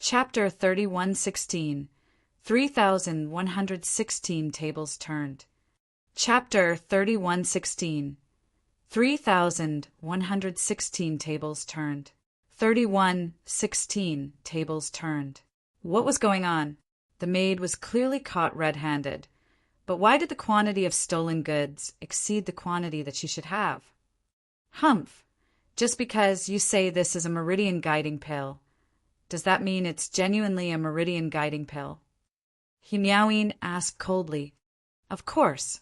Chapter 31:16 3,116 Tables Turned. Chapter 31:16 3,116 Tables Turned. 31:16 Tables Turned. What was going on? The maid was clearly caught red-handed. But why did the quantity of stolen goods exceed the quantity that she should have? Humph! Just because you say this is a meridian guiding pill, does that mean it's genuinely a meridian guiding pill? Miaoyin asked coldly. Of course.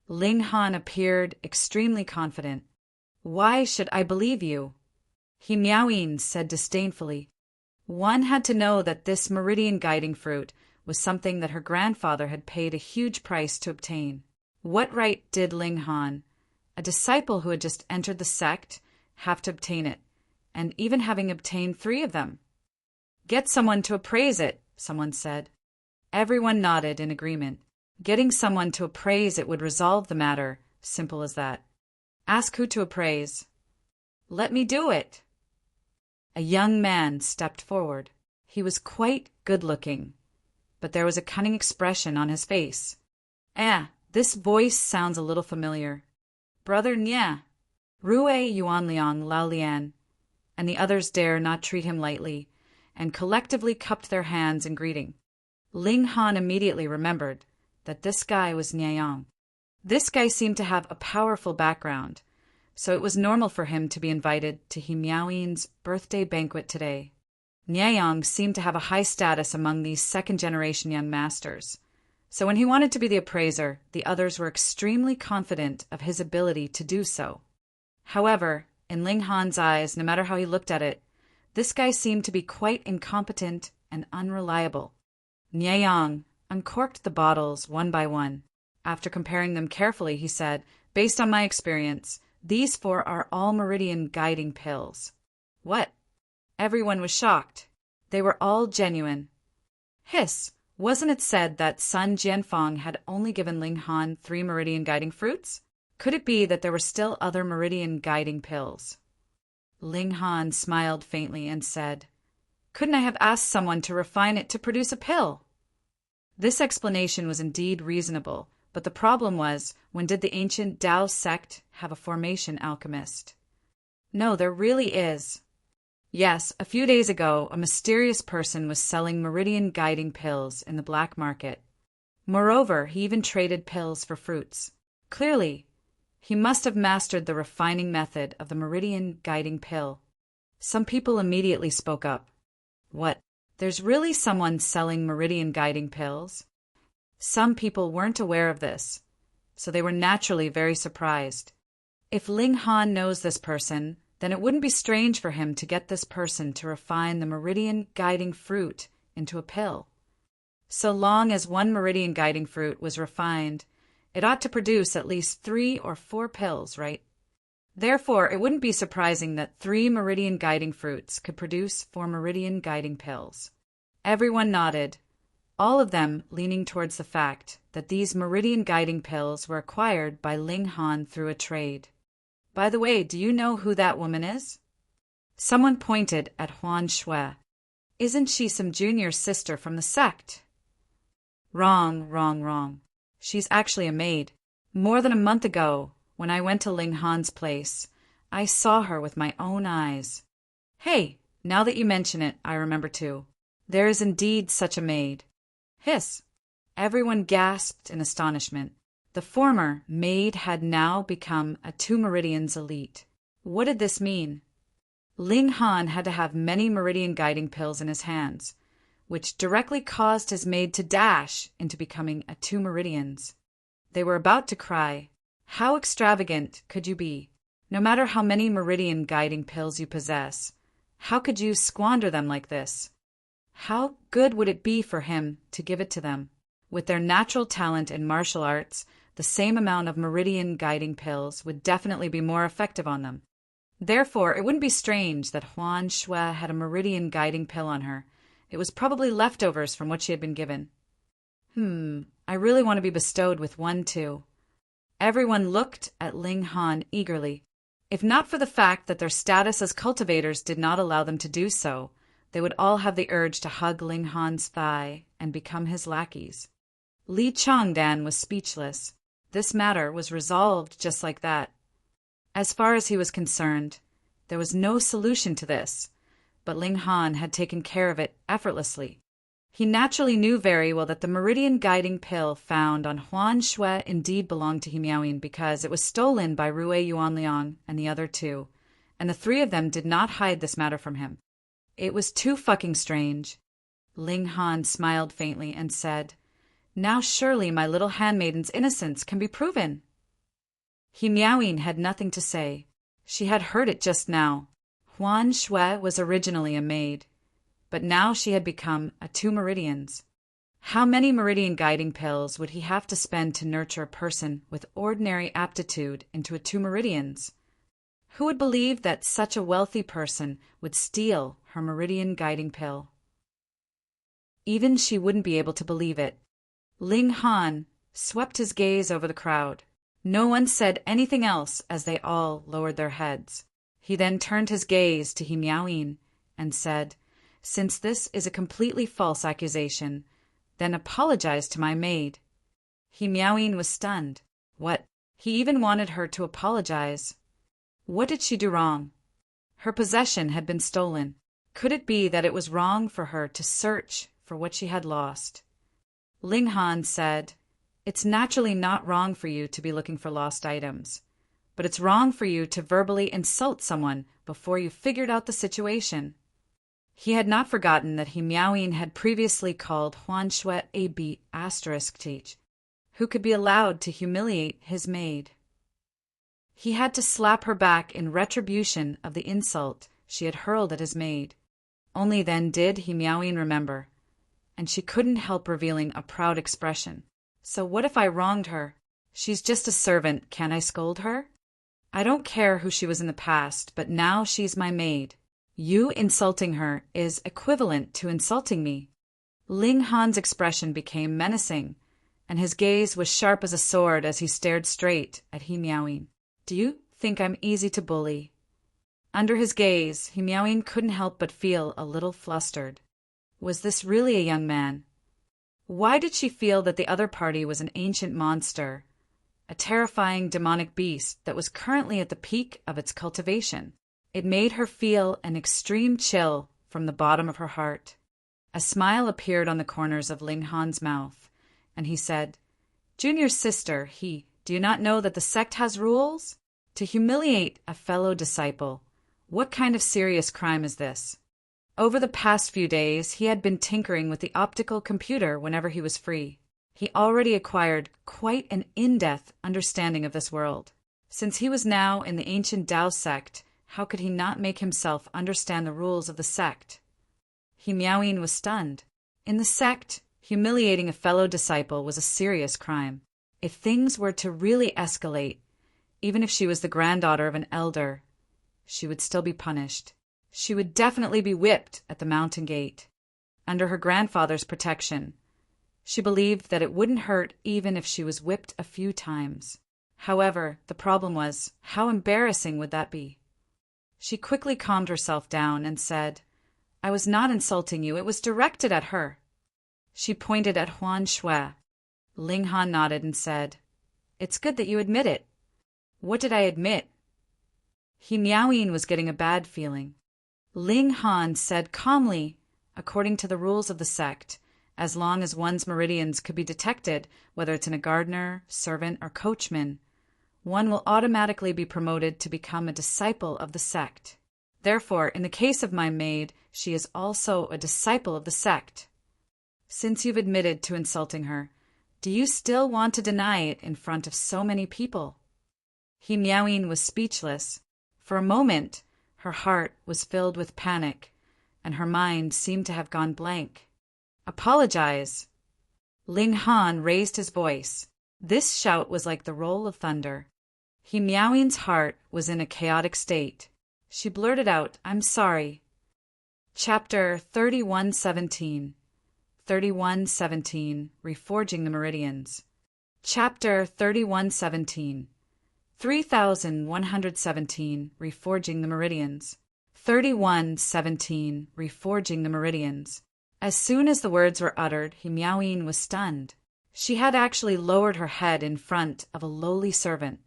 Ling Han appeared extremely confident. Why should I believe you? Miaoyin said disdainfully. One had to know that this meridian guiding fruit was something that her grandfather had paid a huge price to obtain. What right did Ling Han, a disciple who had just entered the sect, have to obtain it, and even having obtained 3 of them? Get someone to appraise it, someone said. Everyone nodded in agreement. Getting someone to appraise it would resolve the matter, simple as that. Ask who to appraise. Let me do it. A young man stepped forward. He was quite good-looking, but there was a cunning expression on his face. This voice sounds a little familiar. Brother Nya, Rue Yuanliang Laolian, and the others dare not treat him lightly, and collectively cupped their hands in greeting. Ling Han immediately remembered that this guy was Nianyang. This guy seemed to have a powerful background, so it was normal for him to be invited to Miaoyin's birthday banquet today. Nianyang seemed to have a high status among these second-generation young masters, so when he wanted to be the appraiser, the others were extremely confident of his ability to do so. However, in Ling Han's eyes, no matter how he looked at it, this guy seemed to be quite incompetent and unreliable. Nianyang uncorked the bottles one by one. After comparing them carefully, he said, based on my experience, these 4 are all meridian guiding pills. What? Everyone was shocked. They were all genuine. Hiss! Wasn't it said that Sun Jianfeng had only given Ling Han 3 meridian guiding fruits? Could it be that there were still other meridian guiding pills? Ling Han smiled faintly and said, Couldn't I have asked someone to refine it to produce a pill? This explanation was indeed reasonable, but the problem was, when did the ancient Tao sect have a formation alchemist? No, there really is. Yes, a few days ago, a mysterious person was selling meridian guiding pills in the black market. Moreover, he even traded pills for fruits. Clearly, he must have mastered the refining method of the meridian guiding pill. Some people immediately spoke up. What? There's really someone selling meridian guiding pills? Some people weren't aware of this, so they were naturally very surprised. If Ling Han knows this person, then it wouldn't be strange for him to get this person to refine the meridian guiding fruit into a pill. So long as 1 meridian guiding fruit was refined, it ought to produce at least 3 or 4 pills, right? Therefore, it wouldn't be surprising that 3 meridian guiding fruits could produce 4 meridian guiding pills. Everyone nodded, all of them leaning towards the fact that these meridian guiding pills were acquired by Ling Han through a trade. By the way, do you know who that woman is? Someone pointed at Huan Shui. Isn't she some junior sister from the sect? Wrong. She's actually a maid. More than a month ago, when I went to Ling Han's place, I saw her with my own eyes. Hey, now that you mention it, I remember too. There is indeed such a maid. Hiss! Everyone gasped in astonishment. The former maid had now become a 2 meridians elite. What did this mean? Ling Han had to have many meridian guiding pills in his hands, which directly caused his maid to dash into becoming a 2 meridians. They were about to cry. How extravagant could you be? No matter how many meridian guiding pills you possess, how could you squander them like this? How good would it be for him to give it to them? With their natural talent in martial arts, the same amount of meridian guiding pills would definitely be more effective on them. Therefore, it wouldn't be strange that Huan Shui had a meridian guiding pill on her. It was probably leftovers from what she had been given. I really want to be bestowed with 1 too. Everyone looked at Ling Han eagerly. If not for the fact that their status as cultivators did not allow them to do so, they would all have the urge to hug Ling Han's thigh and become his lackeys. Li Changdan was speechless. This matter was resolved just like that. As far as he was concerned, there was no solution to this, but Ling Han had taken care of it effortlessly. He naturally knew very well that the meridian guiding pill found on Huan Shui indeed belonged to He Miaoyin because it was stolen by Rue Yuanliang and the other two, and the three of them did not hide this matter from him. It was too fucking strange. Ling Han smiled faintly and said, "Now surely my little handmaiden's innocence can be proven." He Miaoyin had nothing to say. She had heard it just now. Huan Shui was originally a maid, but now she had become a two meridians. How many meridian guiding pills would he have to spend to nurture a person with ordinary aptitude into a two meridians? Who would believe that such a wealthy person would steal her meridian guiding pill? Even she wouldn't be able to believe it. Ling Han swept his gaze over the crowd. No one said anything else as they all lowered their heads. He then turned his gaze to He Miaoyin and said, "Since this is a completely false accusation, then apologize to my maid." He Miaoyin was stunned. What? He even wanted her to apologize. What did she do wrong? Her possession had been stolen. Could it be that it was wrong for her to search for what she had lost? Ling Han said, "It's naturally not wrong for you to be looking for lost items, but it's wrong for you to verbally insult someone before you figured out the situation." He had not forgotten that He Miaoyin had previously called Huan Shui a B*teach, who could be allowed to humiliate his maid. He had to slap her back in retribution of the insult she had hurled at his maid. Only then did He Miaoyin remember, and she couldn't help revealing a proud expression. "So what if I wronged her? She's just a servant, can't I scold her? I don't care who she was in the past, but now she's my maid. You insulting her is equivalent to insulting me." Ling Han's expression became menacing, and his gaze was sharp as a sword as he stared straight at He Miaoyin. "Do you think I'm easy to bully?" Under his gaze, He Miaoyin couldn't help but feel a little flustered. Was this really a young man? Why did she feel that the other party was an ancient monster, a terrifying demonic beast that was currently at the peak of its cultivation? It made her feel an extreme chill from the bottom of her heart. A smile appeared on the corners of Ling Han's mouth, and he said, "Junior sister, do you not know that the sect has rules? To humiliate a fellow disciple, what kind of serious crime is this?" Over the past few days, he had been tinkering with the optical computer whenever he was free. He already acquired quite an in-depth understanding of this world. Since he was now in the ancient Tao sect, how could he not make himself understand the rules of the sect? He Miaoyin was stunned. In the sect, humiliating a fellow disciple was a serious crime. If things were to really escalate, even if she was the granddaughter of an elder, she would still be punished. She would definitely be whipped at the mountain gate. Under her grandfather's protection, she believed that it wouldn't hurt even if she was whipped a few times. However, the problem was, how embarrassing would that be? She quickly calmed herself down and said, "I was not insulting you, it was directed at her." She pointed at Huan Shui. Ling Han nodded and said, "It's good that you admit it." "What did I admit?" He Miaoyin was getting a bad feeling. Ling Han said calmly, according to the rules of the sect, as long as one's meridians could be detected, whether it's in a gardener, servant, or coachman, one will automatically be promoted to become a disciple of the sect. Therefore, in the case of my maid, she is also a disciple of the sect. Since you've admitted to insulting her, do you still want to deny it in front of so many people? He Miaoyin was speechless. For a moment, her heart was filled with panic, and her mind seemed to have gone blank. "Apologize!" Ling Han raised his voice. This shout was like the roll of thunder. He Miaoyin's heart was in a chaotic state. She blurted out, "I'm sorry." Chapter 3117 3117 Reforging the Meridians. Chapter 3117 3117 Reforging the Meridians. 31:17, reforging the meridians. As soon as the words were uttered, Miaoyin was stunned. She had actually lowered her head in front of a lowly servant.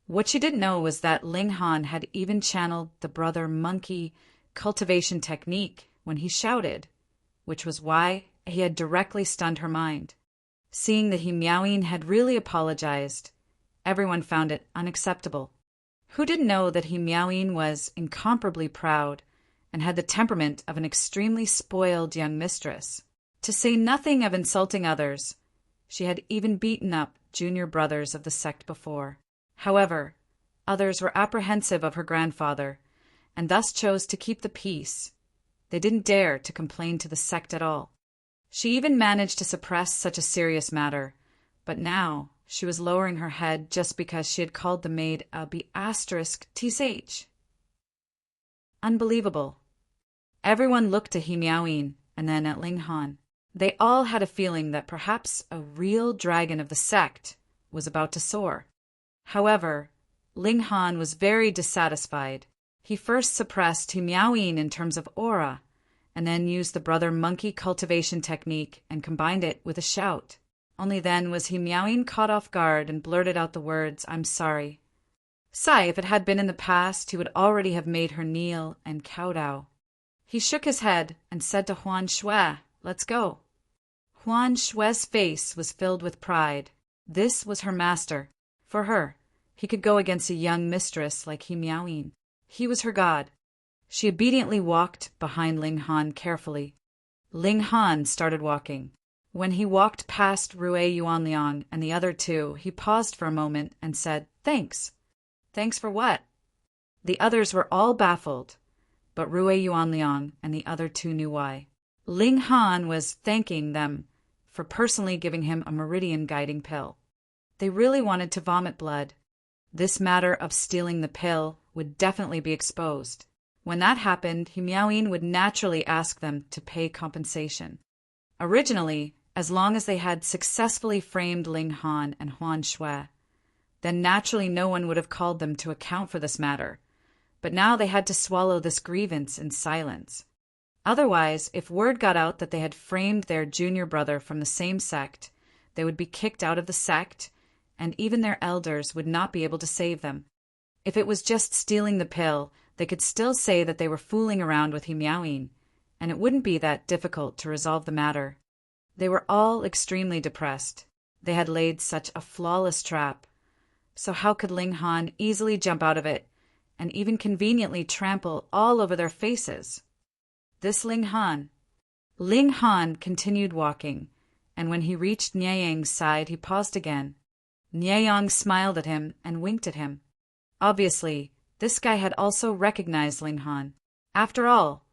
What she didn't know was that Ling Han had even channeled the brother monkey cultivation technique when he shouted, which was why he had directly stunned her mind. Seeing that Miaoyin had really apologized, everyone found it unacceptable. Who didn't know that Miaoyin was incomparably proud and had the temperament of an extremely spoiled young mistress? To say nothing of insulting others, she had even beaten up junior brothers of the sect before. However, others were apprehensive of her grandfather, and thus chose to keep the peace. They didn't dare to complain to the sect at all. She even managed to suppress such a serious matter, but now she was lowering her head just because she had called the maid a B***TH. Unbelievable. Everyone looked to Miaoyin and then at Ling Han. They all had a feeling that perhaps a real dragon of the sect was about to soar. However, Ling Han was very dissatisfied. He first suppressed Miaoyin in terms of aura, and then used the brother monkey cultivation technique and combined it with a shout. Only then was Miaoyin caught off guard and blurted out the words, "I'm sorry." Sigh, if it had been in the past, he would already have made her kneel and kowtow. He shook his head and said to Huan Shui, "Let's go." Huan Shui's face was filled with pride. This was her master. For her, he could go against a young mistress like Miaoyin. He was her god. She obediently walked behind Ling Han carefully. Ling Han started walking. When he walked past Rue Yuanliang and the other two, he paused for a moment and said, "Thanks." "Thanks for what?" The others were all baffled, but Rue Yuanliang and the other two knew why. Ling Han was thanking them for personally giving him a meridian-guiding pill. They really wanted to vomit blood. This matter of stealing the pill would definitely be exposed. When that happened, Miaoyin would naturally ask them to pay compensation. Originally, as long as they had successfully framed Ling Han and Huan Shui, then naturally no one would have called them to account for this matter. But now they had to swallow this grievance in silence. Otherwise, if word got out that they had framed their junior brother from the same sect, they would be kicked out of the sect, and even their elders would not be able to save them. If it was just stealing the pill, they could still say that they were fooling around with Miaoyin, and it wouldn't be that difficult to resolve the matter. They were all extremely depressed. They had laid such a flawless trap. So how could Ling Han easily jump out of it and even conveniently trample all over their faces? This Ling Han. Ling Han continued walking, and when he reached Nieyang's side, he paused again. Nieyang smiled at him and winked at him. Obviously, this guy had also recognized Ling Han. After all,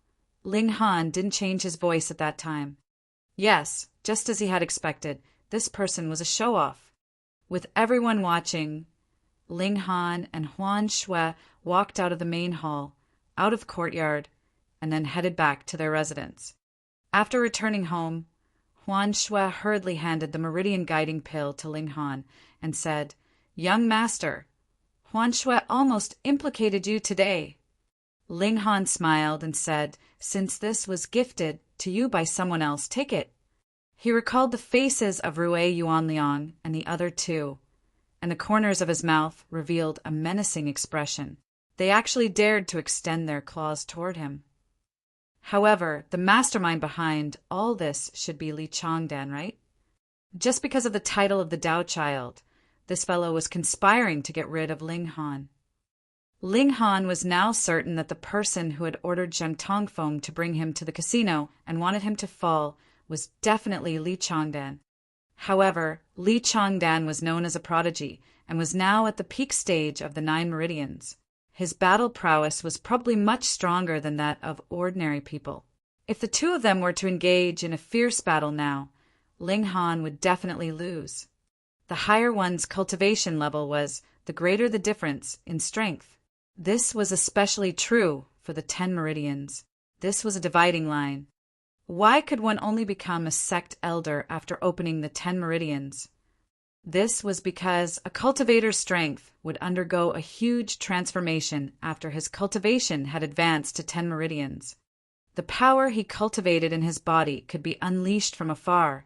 Ling Han didn't change his voice at that time. Yes, just as he had expected, this person was a show-off. With everyone watching, Ling Han and Huan Shui walked out of the main hall, out of the courtyard, and then headed back to their residence. After returning home, Huan Shui hurriedly handed the meridian guiding pill to Ling Han and said, "Young master, Huan Shui almost implicated you today." Ling Han smiled and said, "Since this was gifted to you by someone else, take it." He recalled the faces of Rue Yuanliang and the other two, and the corners of his mouth revealed a menacing expression. They actually dared to extend their claws toward him. However, the mastermind behind all this should be Li Changdan, right? Just because of the title of the Tao Child, this fellow was conspiring to get rid of Ling Han. Ling Han was now certain that the person who had ordered Zheng Tongfeng to bring him to the casino and wanted him to fall was definitely Li Changdan. However, Li Changdan was known as a prodigy and was now at the peak stage of the 9 meridians. His battle prowess was probably much stronger than that of ordinary people. If the two of them were to engage in a fierce battle now, Ling Han would definitely lose. The higher one's cultivation level was, the greater the difference in strength. This was especially true for the 10 meridians. This was a dividing line. Why could one only become a sect elder after opening the 10 meridians? This was because a cultivator's strength would undergo a huge transformation after his cultivation had advanced to 10 meridians. The power he cultivated in his body could be unleashed from afar,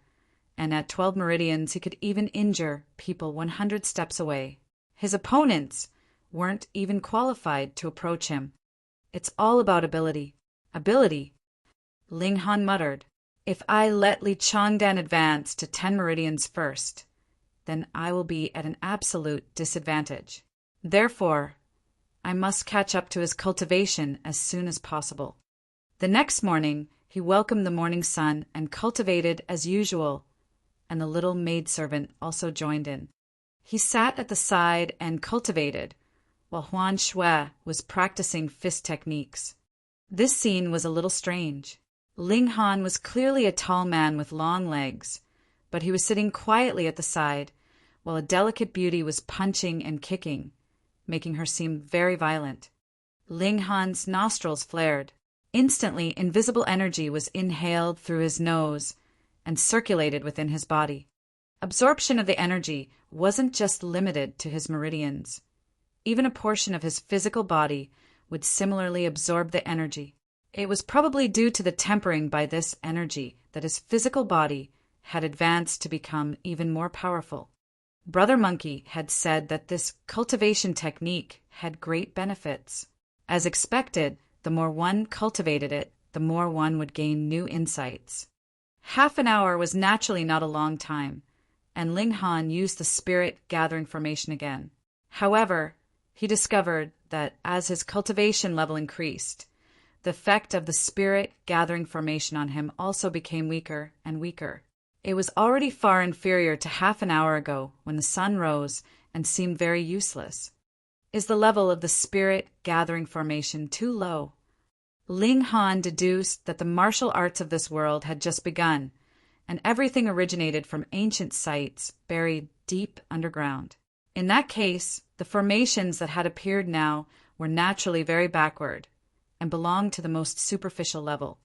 and at 12 meridians he could even injure people 100 steps away. His opponents weren't even qualified to approach him. It's all about ability. Ability, Ling Han muttered. If I let Li Changdan advance to 10 meridians first, then I will be at an absolute disadvantage. Therefore, I must catch up to his cultivation as soon as possible. The next morning, he welcomed the morning sun and cultivated as usual, and the little maidservant also joined in. He sat at the side and cultivated, while Huan Shui was practicing fist techniques. This scene was a little strange. Ling Han was clearly a tall man with long legs, but he was sitting quietly at the side, while a delicate beauty was punching and kicking, making her seem very violent. Ling Han's nostrils flared. Instantly, invisible energy was inhaled through his nose and circulated within his body. Absorption of the energy wasn't just limited to his meridians. Even a portion of his physical body would similarly absorb the energy. It was probably due to the tempering by this energy that his physical body had advanced to become even more powerful. Brother Monkey had said that this cultivation technique had great benefits. As expected, the more one cultivated it, the more one would gain new insights. Half an hour was naturally not a long time, and Ling Han used the spirit gathering formation again. However, he discovered that as his cultivation level increased, the effect of the spirit gathering formation on him also became weaker and weaker. It was already far inferior to half an hour ago when the sun rose and seemed very useless. Is the level of the spirit gathering formation too low? Ling Han deduced that the martial arts of this world had just begun, and everything originated from ancient sites buried deep underground. In that case, the formations that had appeared now were naturally very backward and belonged to the most superficial level.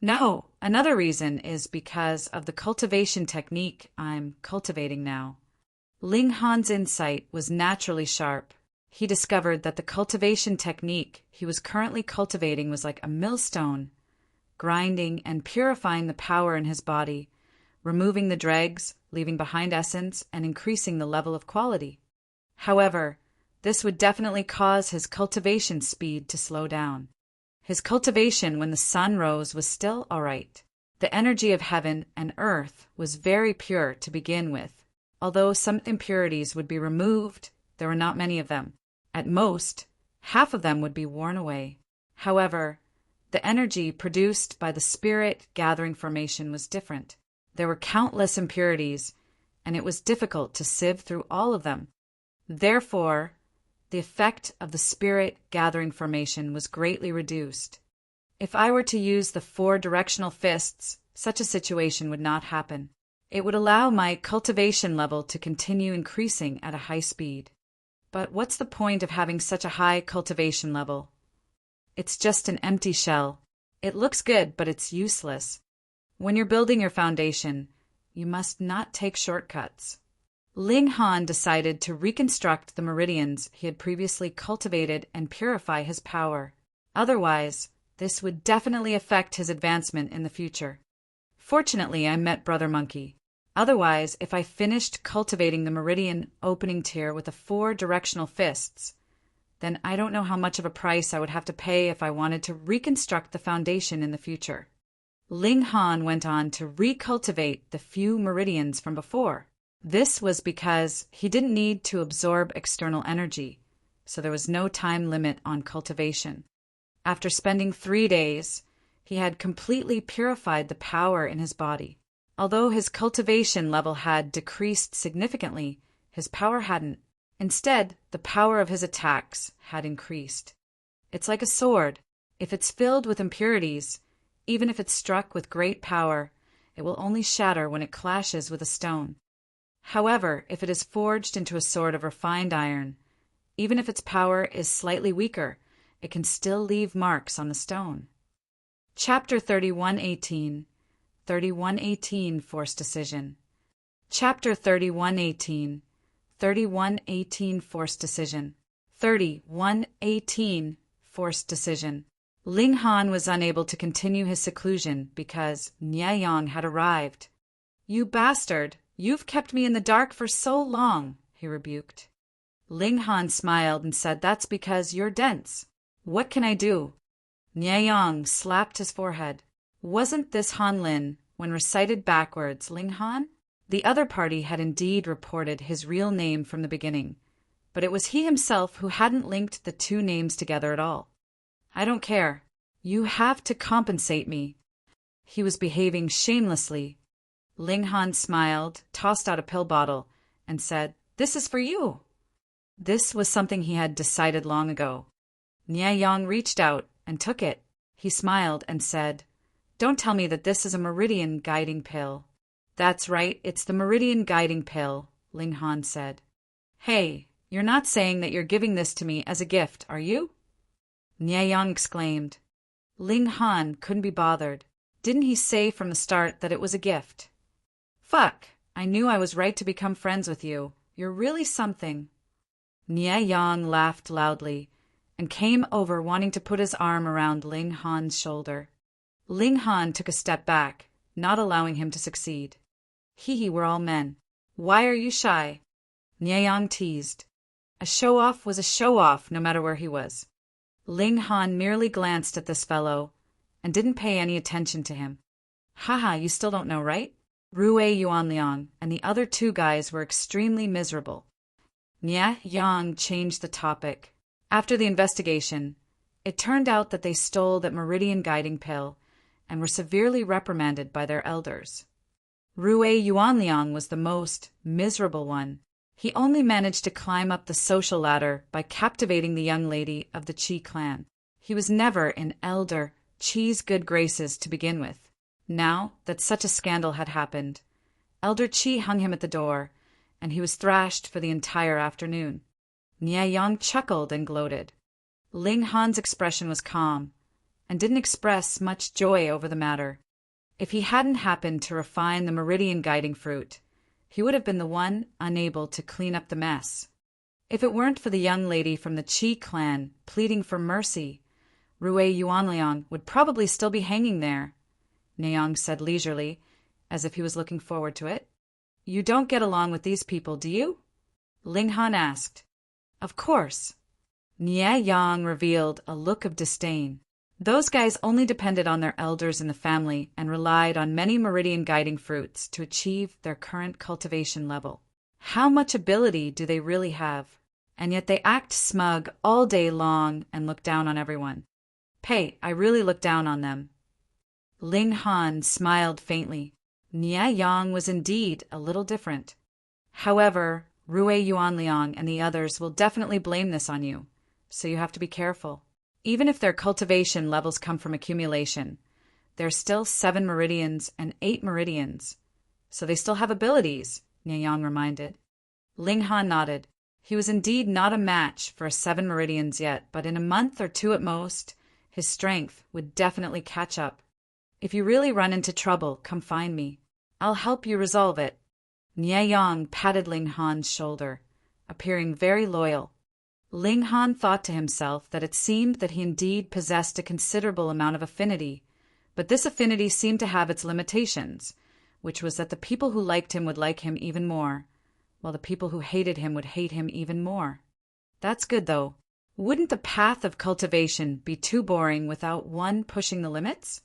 No, another reason is because of the cultivation technique I'm cultivating now. Ling Han's insight was naturally sharp. He discovered that the cultivation technique he was currently cultivating was like a millstone, grinding and purifying the power in his body, removing the dregs, leaving behind essence, and increasing the level of quality. However, this would definitely cause his cultivation speed to slow down. His cultivation when the sun rose was still all right. The energy of heaven and earth was very pure to begin with. Although some impurities would be removed, there were not many of them. At most, half of them would be worn away. However, the energy produced by the spirit gathering formation was different. There were countless impurities, and it was difficult to sieve through all of them. Therefore, the effect of the spirit gathering formation was greatly reduced. If I were to use the 4 directional fists, such a situation would not happen. It would allow my cultivation level to continue increasing at a high speed. But what's the point of having such a high cultivation level? It's just an empty shell. It looks good, but it's useless. When you're building your foundation, you must not take shortcuts. Ling Han decided to reconstruct the meridians he had previously cultivated and purify his power. Otherwise, this would definitely affect his advancement in the future. Fortunately, I met Brother Monkey. Otherwise, if I finished cultivating the meridian opening tier with the 4 directional fists, then I don't know how much of a price I would have to pay if I wanted to reconstruct the foundation in the future. Ling Han went on to recultivate the few meridians from before. This was because he didn't need to absorb external energy, so there was no time limit on cultivation. After spending 3 days, he had completely purified the power in his body. Although his cultivation level had decreased significantly, his power hadn't. Instead, the power of his attacks had increased. It's like a sword. If it's filled with impurities, even if it's struck with great power, it will only shatter when it clashes with a stone. However, if it is forged into a sword of refined iron, even if its power is slightly weaker, it can still leave marks on the stone. Chapter 3118 3118 Forced Decision. Chapter 3118. 3118 Forced Decision. 3118 Forced Decision. Ling Han was unable to continue his seclusion because Nie Yang had arrived. "You bastard! You've kept me in the dark for so long," he rebuked. Ling Han smiled and said, "That's because you're dense. What can I do?" Nie Yang slapped his forehead. Wasn't this Han Lin, when recited backwards, Ling Han? The other party had indeed reported his real name from the beginning, but it was he himself who hadn't linked the two names together at all. "I don't care. You have to compensate me." He was behaving shamelessly. Ling Han smiled, tossed out a pill bottle, and said, "This is for you." This was something he had decided long ago. Nie Yang reached out and took it. He smiled and said, "Don't tell me that this is a meridian guiding pill." "That's right, it's the meridian guiding pill," Ling Han said. "Hey, you're not saying that you're giving this to me as a gift, are you?" Nie Yang exclaimed. Ling Han couldn't be bothered. Didn't he say from the start that it was a gift? "Fuck, I knew I was right to become friends with you. You're really something." Nie Yang laughed loudly and came over wanting to put his arm around Ling Han's shoulder. Ling Han took a step back, not allowing him to succeed. We're all men. Why are you shy?" Nie Yang teased. A show-off was a show-off no matter where he was. Ling Han merely glanced at this fellow and didn't pay any attention to him. "Haha, you still don't know, right?" Rue Yuanliang and the other two guys were extremely miserable. Nie Yang changed the topic. After the investigation, it turned out that they stole that meridian guiding pill and were severely reprimanded by their elders. Rue Yuanliang was the most miserable one. He only managed to climb up the social ladder by captivating the young lady of the Qi clan. He was never in Elder Qi's good graces to begin with. Now that such a scandal had happened, Elder Qi hung him at the door, and he was thrashed for the entire afternoon. Nie Yang chuckled and gloated. Ling Han's expression was calm, and didn't express much joy over the matter. If he hadn't happened to refine the meridian guiding fruit, he would have been the one unable to clean up the mess. If it weren't for the young lady from the Qi clan pleading for mercy, Rue Yuanliang would probably still be hanging there, Nie Yang said leisurely, as if he was looking forward to it. "You don't get along with these people, do you?" Ling Han asked. "Of course." Nie Yang revealed a look of disdain. Those guys only depended on their elders in the family and relied on many meridian guiding fruits to achieve their current cultivation level. How much ability do they really have? And yet they act smug all day long and look down on everyone. "Hey, I really look down on them." Ling Han smiled faintly. Nie Yang was indeed a little different. "However, Rue Yuanliang and the others will definitely blame this on you, so you have to be careful. Even if their cultivation levels come from accumulation, there's still 7 meridians and 8 meridians, so they still have abilities," Nie Yang reminded. Ling Han nodded. He was indeed not a match for 7 meridians yet, but in a month or 2 at most, his strength would definitely catch up. "If you really run into trouble, come find me. I'll help you resolve it." Nie Yang patted Ling Han's shoulder, appearing very loyal. Ling Han thought to himself that it seemed that he indeed possessed a considerable amount of affinity, but this affinity seemed to have its limitations, which was that the people who liked him would like him even more, while the people who hated him would hate him even more. That's good, though. Wouldn't the path of cultivation be too boring without one pushing the limits?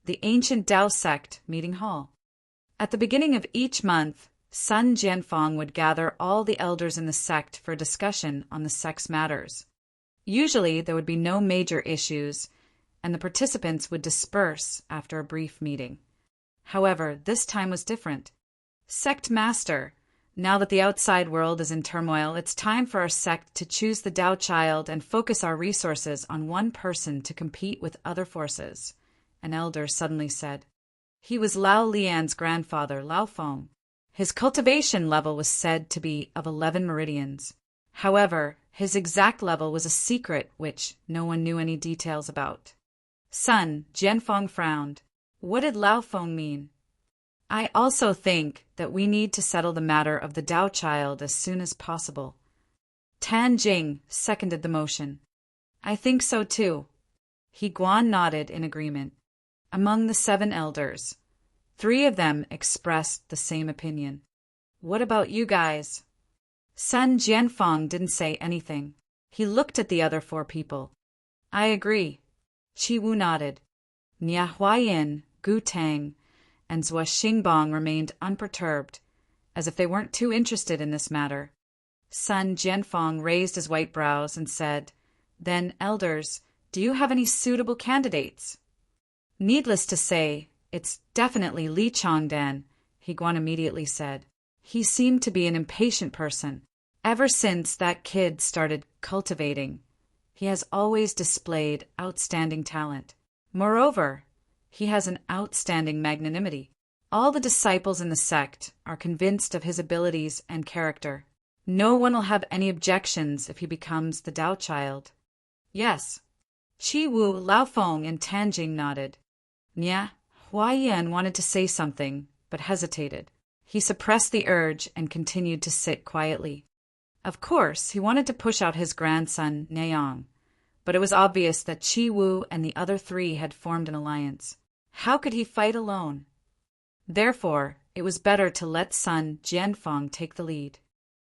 The Ancient Tao Sect Meeting Hall. At the beginning of each month, Sun Jianfeng would gather all the elders in the sect for a discussion on the sect's matters. Usually there would be no major issues, and the participants would disperse after a brief meeting. However, this time was different. "Sect Master, now that the outside world is in turmoil, it's time for our sect to choose the Tao Child and focus our resources on one person to compete with other forces," an elder suddenly said. He was Lao Lian's grandfather, Lao Feng. His cultivation level was said to be of 11 meridians. However, his exact level was a secret which no one knew any details about. Sun Jianfeng frowned. What did Lao Feng mean? I also think that we need to settle the matter of the Tao child as soon as possible. Tan Jing seconded the motion. I think so too. He Guan nodded in agreement. Among the 7 elders, 3 of them expressed the same opinion. What about you guys? Sun Jianfeng didn't say anything. He looked at the other 4 people. I agree. Qi Wu nodded. Nia Huayin, Gu Tang, and Zhua Xingbang remained unperturbed, as if they weren't too interested in this matter. Sun Jianfeng raised his white brows and said, Then, elders, do you have any suitable candidates? Needless to say, it's definitely Li Changdan, He Guan immediately said. He seemed to be an impatient person. Ever since that kid started cultivating, he has always displayed outstanding talent. Moreover, he has an outstanding magnanimity. All the disciples in the sect are convinced of his abilities and character. No one will have any objections if he becomes the Tao child. Yes. Qi Wu, Lao Feng, and Tanjing nodded. Nia Huayan wanted to say something, but hesitated. He suppressed the urge and continued to sit quietly. Of course, he wanted to push out his grandson, Niang, but it was obvious that Qi Wu and the other 3 had formed an alliance. How could he fight alone? Therefore, it was better to let Sun Jianfeng take the lead.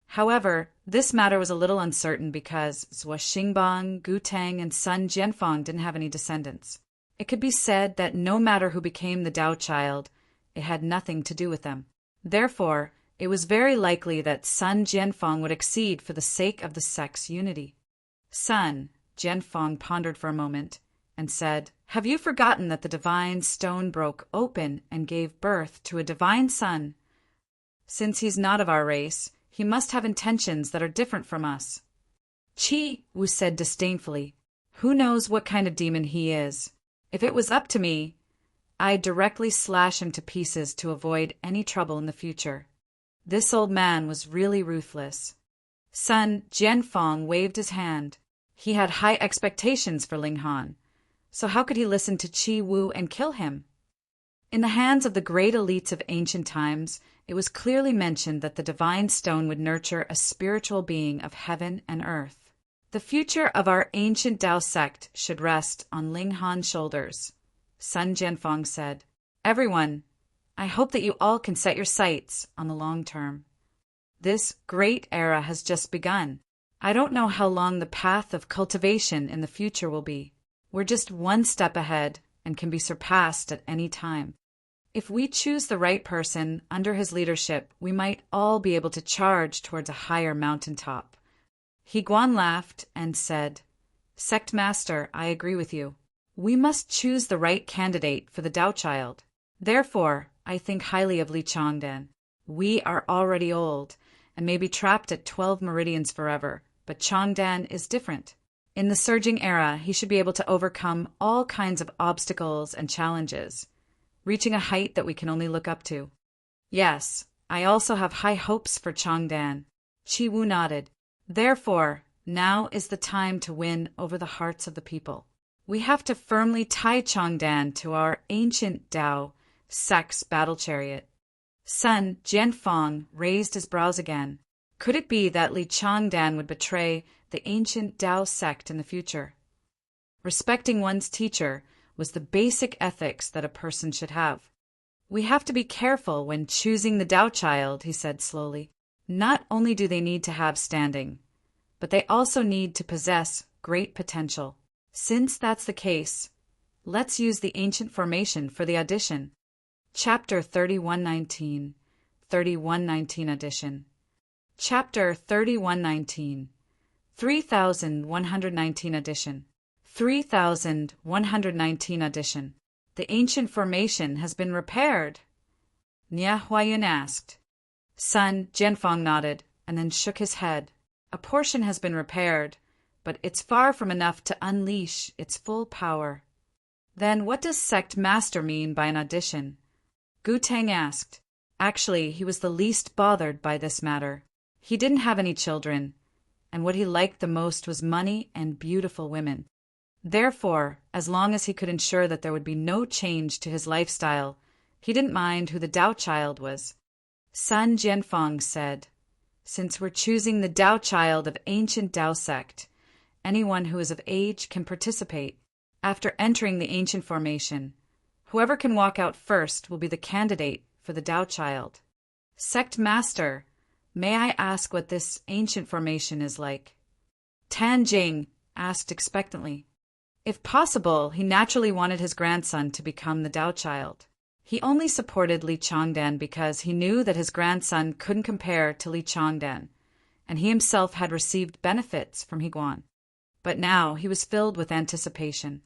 However, this matter was a little uncertain because Zhua Xingbang, Gu Tang, and Sun Jianfeng didn't have any descendants. It could be said that no matter who became the Tao child, it had nothing to do with them. Therefore, it was very likely that Sun Jianfeng would accede for the sake of the sect's unity. Sun Jianfeng pondered for a moment and said, Have you forgotten that the divine stone broke open and gave birth to a divine son? Since he's not of our race, he must have intentions that are different from us. Qi Wu said disdainfully, Who knows what kind of demon he is? If it was up to me, I'd directly slash him to pieces to avoid any trouble in the future. This old man was really ruthless. Sun Jianfeng waved his hand. He had high expectations for Ling Han, so how could he listen to Qi Wu and kill him? In the hands of the great elites of ancient times, it was clearly mentioned that the divine stone would nurture a spiritual being of heaven and earth. The future of our ancient Tao sect should rest on Ling Han's shoulders, Sun Jianfeng said. Everyone, I hope that you all can set your sights on the long term. This great era has just begun. I don't know how long the path of cultivation in the future will be. We're just one step ahead and can be surpassed at any time. If we choose the right person under his leadership, we might all be able to charge towards a higher mountaintop. He Guan laughed and said, Sect Master, I agree with you. We must choose the right candidate for the Tao child. Therefore, I think highly of Li Changdan. We are already old and may be trapped at 12 meridians forever, but Changdan is different. In the surging era, he should be able to overcome all kinds of obstacles and challenges, reaching a height that we can only look up to. Yes, I also have high hopes for Changdan. Qi Wu nodded. Therefore, now is the time to win over the hearts of the people. We have to firmly tie Changdan to our ancient Tao sect's battle chariot. Sun Jianfeng raised his brows again. Could it be that Li Changdan would betray the ancient Tao sect in the future? Respecting one's teacher was the basic ethics that a person should have. We have to be careful when choosing the Tao child, he said slowly. Not only do they need to have standing, but they also need to possess great potential. Since that's the case, let's use the ancient formation for the audition. Chapter 3119, 3119 edition. Chapter 3119, 3119 edition. 3119 edition. The ancient formation has been repaired. Nia Huayan asked. Sun Jianfeng nodded and then shook his head. A portion has been repaired, but it's far from enough to unleash its full power. Then what does Sect Master mean by an audition? Gu Tang asked. Actually, he was the least bothered by this matter. He didn't have any children, and what he liked the most was money and beautiful women. Therefore, as long as he could ensure that there would be no change to his lifestyle, He didn't mind who the Tao child was. Sun Jianfeng said, "Since we're choosing the Tao child of ancient Tao sect, anyone who is of age can participate. After entering the ancient formation, whoever can walk out first will be the candidate for the Tao child. Sect Master, may I ask what this ancient formation is like?" Tan Jing asked expectantly. If possible, he naturally wanted his grandson to become the Tao child. He only supported Li Changdan because he knew that his grandson couldn't compare to Li Changdan, and he himself had received benefits from Higuan. But now he was filled with anticipation.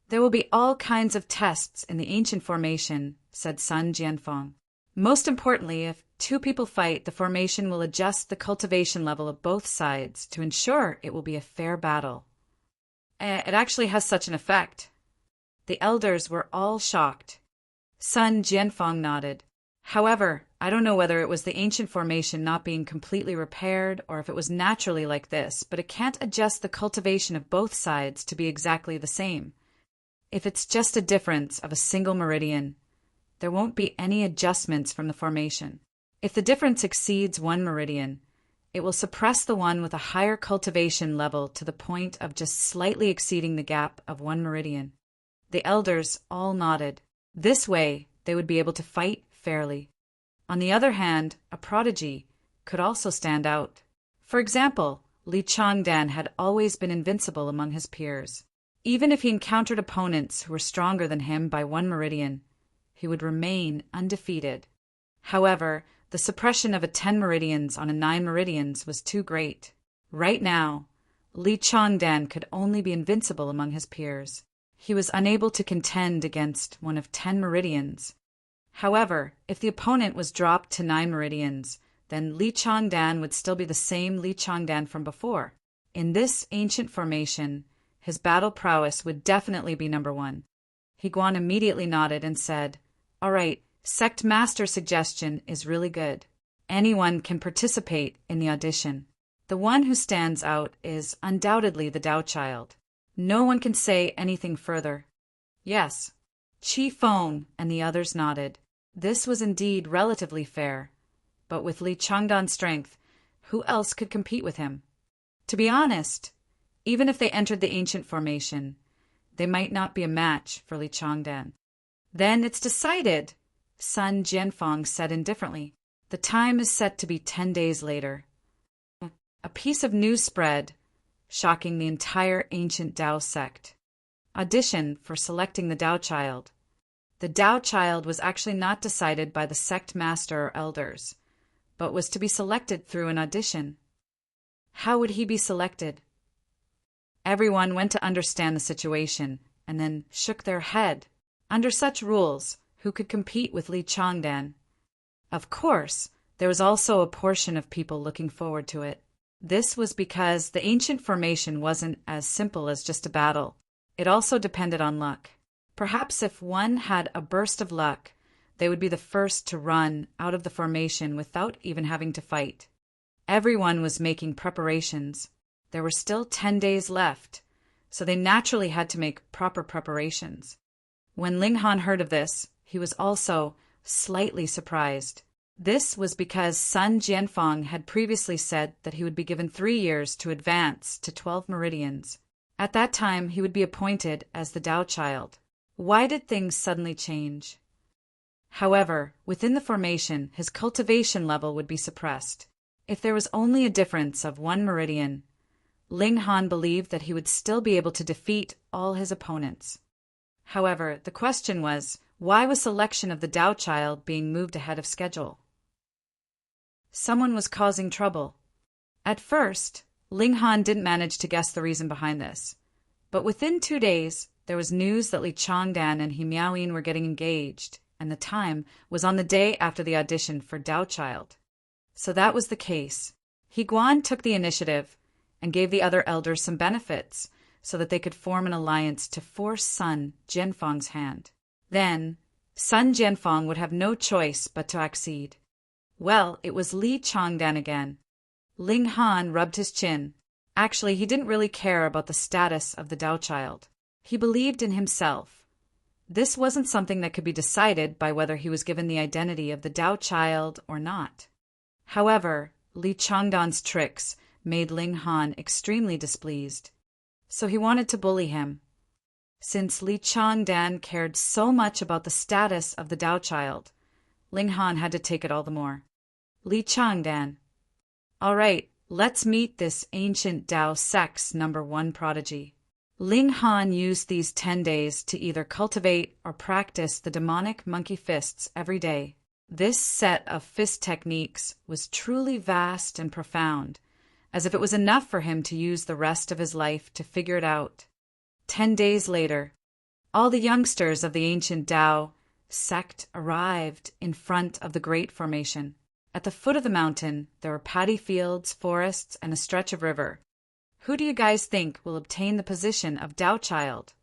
"There will be all kinds of tests in the ancient formation," said Sun Jianfeng. "Most importantly, if two people fight, the formation will adjust the cultivation level of both sides to ensure it will be a fair battle." It actually has such an effect. The elders were all shocked. Sun Jianfeng nodded. "However, I don't know whether it was the ancient formation not being completely repaired or if it was naturally like this, but it can't adjust the cultivation of both sides to be exactly the same. If it's just a difference of a single meridian, there won't be any adjustments from the formation. If the difference exceeds one meridian, it will suppress the one with a higher cultivation level to the point of just slightly exceeding the gap of one meridian." The elders all nodded. This way, they would be able to fight fairly. On the other hand, a prodigy could also stand out. For example, Li Changdan had always been invincible among his peers. Even if he encountered opponents who were stronger than him by one meridian, he would remain undefeated. However, the suppression of a 10 meridians on a 9 meridians was too great. Right now, Li Changdan could only be invincible among his peers. He was unable to contend against one of 10 meridians. However, if the opponent was dropped to 9 meridians, then Li Changdan would still be the same Li Changdan from before. In this ancient formation, his battle prowess would definitely be number 1. Higuan immediately nodded and said, "All right, Sect Master's suggestion is really good. Anyone can participate in the audition. The one who stands out is undoubtedly the Tao child. No one can say anything further." Yes. Qi Feng and the others nodded. This was indeed relatively fair, but with Li Changdan's strength, who else could compete with him? To be honest, even if they entered the ancient formation, they might not be a match for Li Changdan. "Then it's decided," Sun Jianfeng said indifferently. "The time is set to be 10 days later." A piece of news spread, shocking the entire ancient Tao sect. Audition for selecting the Tao child. The Tao child was actually not decided by the sect master or elders, but was to be selected through an audition. How would he be selected? Everyone went to understand the situation and then shook their head. Under such rules, who could compete with Li Changdan? Of course, there was also a portion of people looking forward to it. This was because the ancient formation wasn't as simple as just a battle. It also depended on luck. Perhaps if one had a burst of luck, they would be the first to run out of the formation without even having to fight. Everyone was making preparations. There were still 10 days left, so they naturally had to make proper preparations. When Ling Han heard of this, he was also slightly surprised. This was because Sun Jianfeng had previously said that he would be given 3 years to advance to 12 meridians. At that time, he would be appointed as the Tao child. Why did things suddenly change? However, within the formation, his cultivation level would be suppressed. If there was only a difference of 1 meridian, Ling Han believed that he would still be able to defeat all his opponents. However, the question was, why was selection of the Tao child being moved ahead of schedule? Someone was causing trouble. At first, Ling Han didn't manage to guess the reason behind this. But within 2 days, there was news that Li Changdan and He Miaoyin were getting engaged, and the time was on the day after the audition for Tao child. So that was the case. Higuan took the initiative and gave the other elders some benefits so that they could form an alliance to force Sun Jianfeng's hand. Then, Sun Jianfeng would have no choice but to accede. Well, it was Li Changdan again. Ling Han rubbed his chin. Actually, he didn't really care about the status of the Tao child. He believed in himself. This wasn't something that could be decided by whether he was given the identity of the Tao child or not. However, Li Changdan's tricks made Ling Han extremely displeased, so he wanted to bully him. Since Li Changdan cared so much about the status of the Tao child, Ling Han had to take it all the more. Li Changdan. All right, let's meet this ancient Tao sect's #1 prodigy. Ling Han used these 10 days to either cultivate or practice the demonic monkey fists every day. This set of fist techniques was truly vast and profound, as if it was enough for him to use the rest of his life to figure it out. 10 days later, all the youngsters of the ancient Tao sect arrived in front of the Great Formation. At the foot of the mountain, there were paddy fields, forests, and a stretch of river. Who do you guys think will obtain the position of Tao child?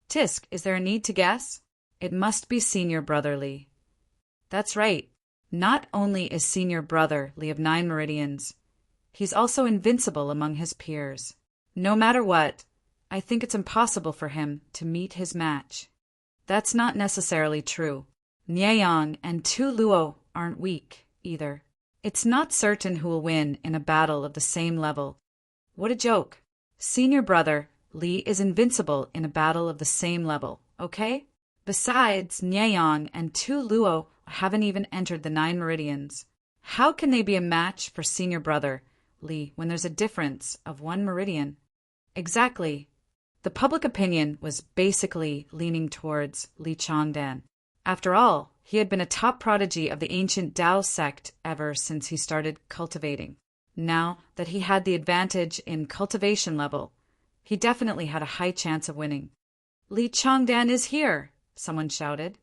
Tisk, is there a need to guess? It must be Senior Brother Li. That's right. Not only is Senior Brother Li of 9 meridians, he's also invincible among his peers. No matter what, I think it's impossible for him to meet his match. That's not necessarily true. Nieyang and Tu Luo aren't weak, either. It's not certain who will win in a battle of the same level. What a joke. Senior Brother Li is invincible in a battle of the same level, okay? Besides, Nieyang and Tu Luo haven't even entered the 9 meridians. How can they be a match for Senior Brother Li when there's a difference of 1 meridian? Exactly. The public opinion was basically leaning towards Li Changdan. After all, he had been a top prodigy of the ancient Tao sect ever since he started cultivating. Now that he had the advantage in cultivation level, he definitely had a high chance of winning. Li Changdan is here, someone shouted.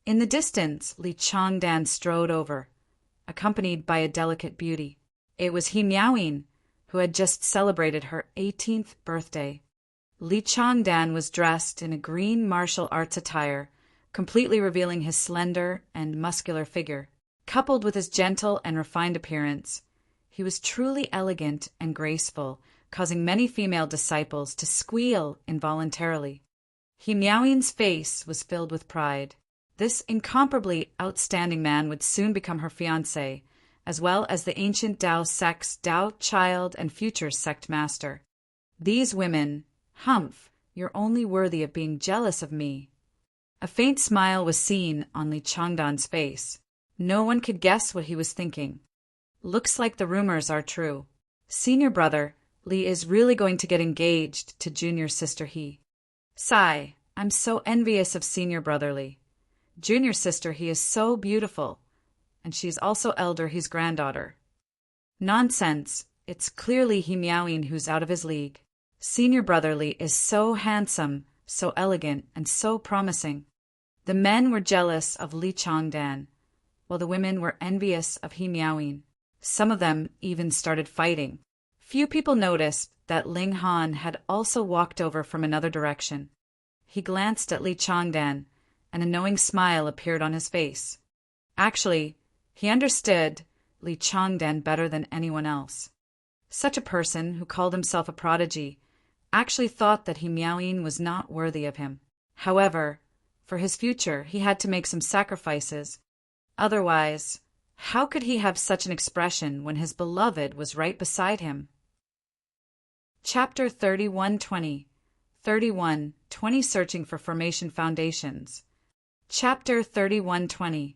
In the distance, Li Changdan strode over, accompanied by a delicate beauty. It was He Miaoyin, who had just celebrated her 18th birthday. Li Changdan was dressed in a green martial arts attire, completely revealing his slender and muscular figure. Coupled with his gentle and refined appearance, he was truly elegant and graceful, causing many female disciples to squeal involuntarily. He Miaoyin's face was filled with pride. This incomparably outstanding man would soon become her fiancé, as well as the ancient Tao sect's Tao child and future sect master. These women, Humph, you're only worthy of being jealous of me. A faint smile was seen on Li Changdan's face. No one could guess what he was thinking. Looks like the rumors are true. Senior Brother Li is really going to get engaged to Junior Sister He. Sigh, I'm so envious of Senior Brother Li. Junior Sister He is so beautiful, and she's also Elder He's granddaughter. Nonsense, it's clearly He Miaoyin who's out of his league. Senior Brother Li is so handsome, so elegant, and so promising. The men were jealous of Li Changdan, while the women were envious of He Miaoyin. Some of them even started fighting. Few people noticed that Ling Han had also walked over from another direction. He glanced at Li Changdan, and a knowing smile appeared on his face. Actually, he understood Li Changdan better than anyone else. Such a person, who called himself a prodigy, actually thought that He Miaoyin was not worthy of him. However, for his future, he had to make some sacrifices. Otherwise, how could he have such an expression when his beloved was right beside him? Chapter 31:20 31:20 Searching for Formation Foundations. Chapter 31:20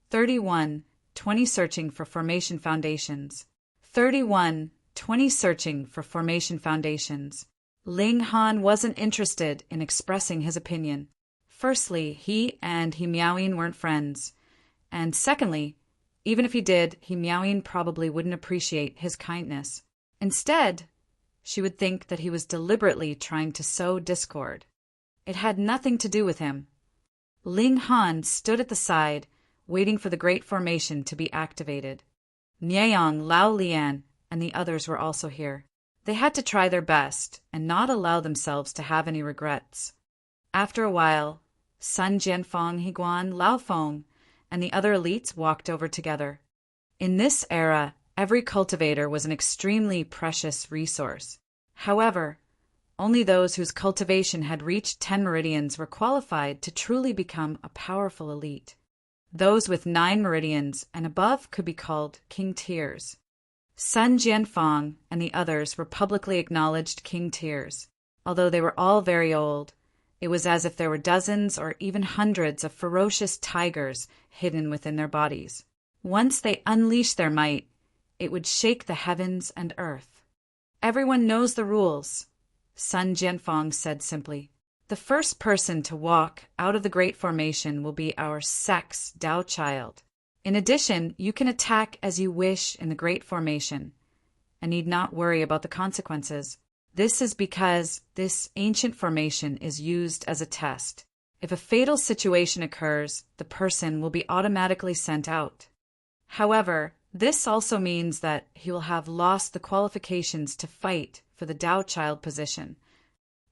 31:20 Searching for Formation Foundations. 31:20 Searching for Formation Foundations. Ling Han wasn't interested in expressing his opinion. Firstly, he and He Miaoyin weren't friends. And secondly, even if he did, He Miaoyin probably wouldn't appreciate his kindness. Instead, she would think that he was deliberately trying to sow discord. It had nothing to do with him. Ling Han stood at the side, waiting for the Great Formation to be activated. Nieyang, Lao Lian, and the others were also here. They had to try their best and not allow themselves to have any regrets. After a while, Sun Jianfeng, Higuan, Lao Feng, and the other elites walked over together. In this era, every cultivator was an extremely precious resource. However, Only those whose cultivation had reached 10 meridians were qualified to truly become a powerful elite. Those with 9 meridians and above could be called king tiers. Sun Jianfang and the others were publicly acknowledged king tiers. Although they were all very old, it was as if there were dozens or even hundreds of ferocious tigers hidden within their bodies. Once they unleashed their might, it would shake the heavens and earth. Everyone knows the rules, Sun Jianfang said simply. The first person to walk out of the Great Formation will be our sex Tao child. In addition, you can attack as you wish in the Great Formation and need not worry about the consequences. This is because this ancient formation is used as a test. If a fatal situation occurs, the person will be automatically sent out. However, this also means that he will have lost the qualifications to fight for the Tao child position.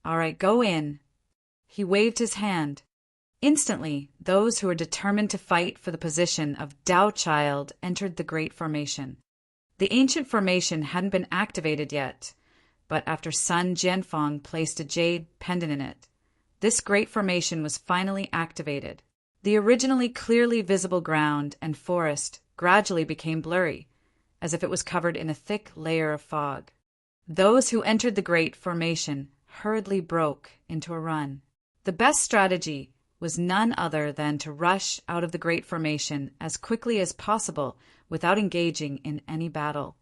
All right, go in. He waved his hand. Instantly, those who were determined to fight for the position of Tao child entered the Great Formation. The ancient formation hadn't been activated yet, but after Sun Jianfang placed a jade pendant in it, this Great Formation was finally activated. The originally clearly visible ground and forest gradually became blurry, as if it was covered in a thick layer of fog. Those who entered the Great Formation hurriedly broke into a run. The best strategy was none other than to rush out of the Great Formation as quickly as possible without engaging in any battle.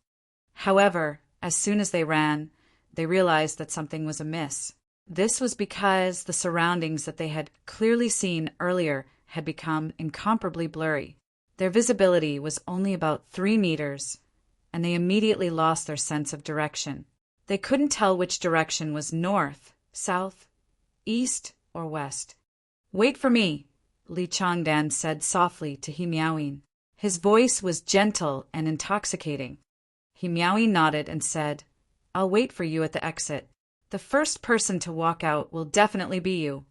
However, as soon as they ran, they realized that something was amiss. This was because the surroundings that they had clearly seen earlier had become incomparably blurry. Their visibility was only about 3 meters, and they immediately lost their sense of direction. They couldn't tell which direction was north, south, east, or west. "Wait for me," Li Changdan said softly to He Miaoyin. His voice was gentle and intoxicating. He Miaoyin nodded and said, "I'll wait for you at the exit. The first person to walk out will definitely be you."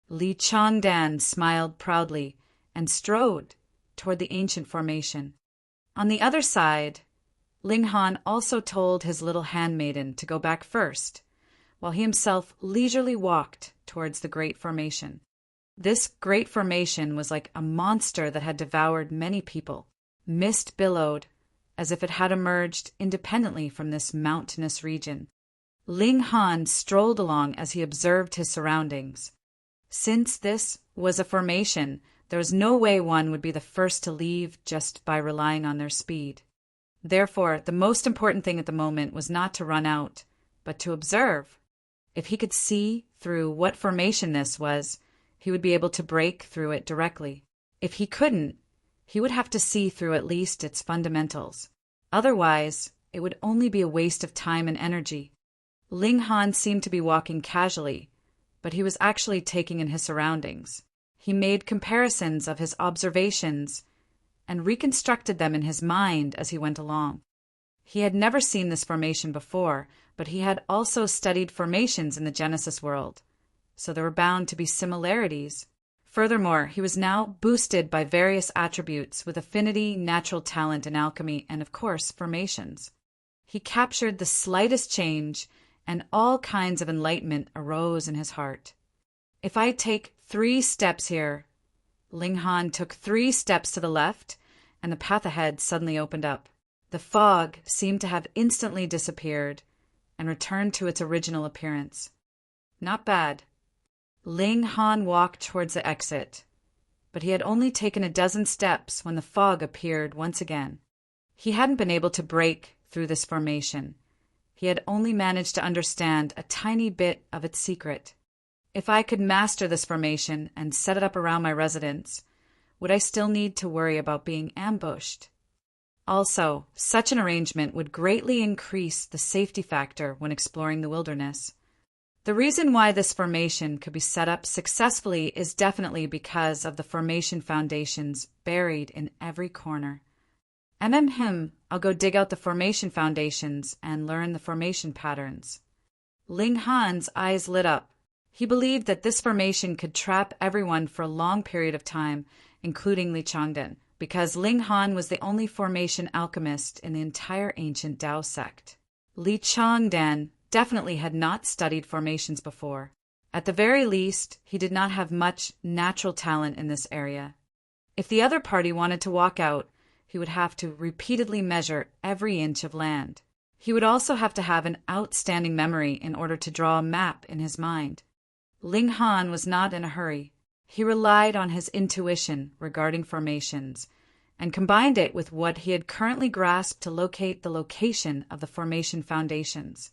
Li Changdan smiled proudly and strode toward the ancient formation. On the other side, Ling Han also told his little handmaiden to go back first, while he himself leisurely walked towards the Great Formation. This Great Formation was like a monster that had devoured many people. Mist billowed, as if it had emerged independently from this mountainous region. Ling Han strolled along as he observed his surroundings. Since this was a formation, there was no way one would be the first to leave just by relying on their speed. Therefore, the most important thing at the moment was not to run out, but to observe. If he could see through what formation this was, he would be able to break through it directly. If he couldn't, he would have to see through at least its fundamentals. Otherwise, it would only be a waste of time and energy. Ling Han seemed to be walking casually, but he was actually taking in his surroundings. He made comparisons of his observations and reconstructed them in his mind as he went along. He had never seen this formation before, but he had also studied formations in the Genesis world, so there were bound to be similarities. Furthermore, he was now boosted by various attributes with affinity, natural talent in alchemy, and of course, formations. He captured the slightest change, and all kinds of enlightenment arose in his heart. If I take 3 steps here, Ling Han took 3 steps to the left, and the path ahead suddenly opened up. The fog seemed to have instantly disappeared and returned to its original appearance. Not bad. Ling Han walked towards the exit, but he had only taken a dozen steps when the fog appeared once again. He hadn't been able to break through this formation. He had only managed to understand a tiny bit of its secret. If I could master this formation and set it up around my residence, would I still need to worry about being ambushed? Also, such an arrangement would greatly increase the safety factor when exploring the wilderness. The reason why this formation could be set up successfully is definitely because of the formation foundations buried in every corner. I'll go dig out the formation foundations and learn the formation patterns. Ling Han's eyes lit up. He believed that this formation could trap everyone for a long period of time, including Li Changdan, because Ling Han was the only formation alchemist in the entire ancient Tao sect. Li Changdan definitely had not studied formations before. At the very least, he did not have much natural talent in this area. If the other party wanted to walk out, he would have to repeatedly measure every inch of land. He would also have to have an outstanding memory in order to draw a map in his mind. Ling Han was not in a hurry. He relied on his intuition regarding formations and combined it with what he had currently grasped to locate the location of the formation foundations.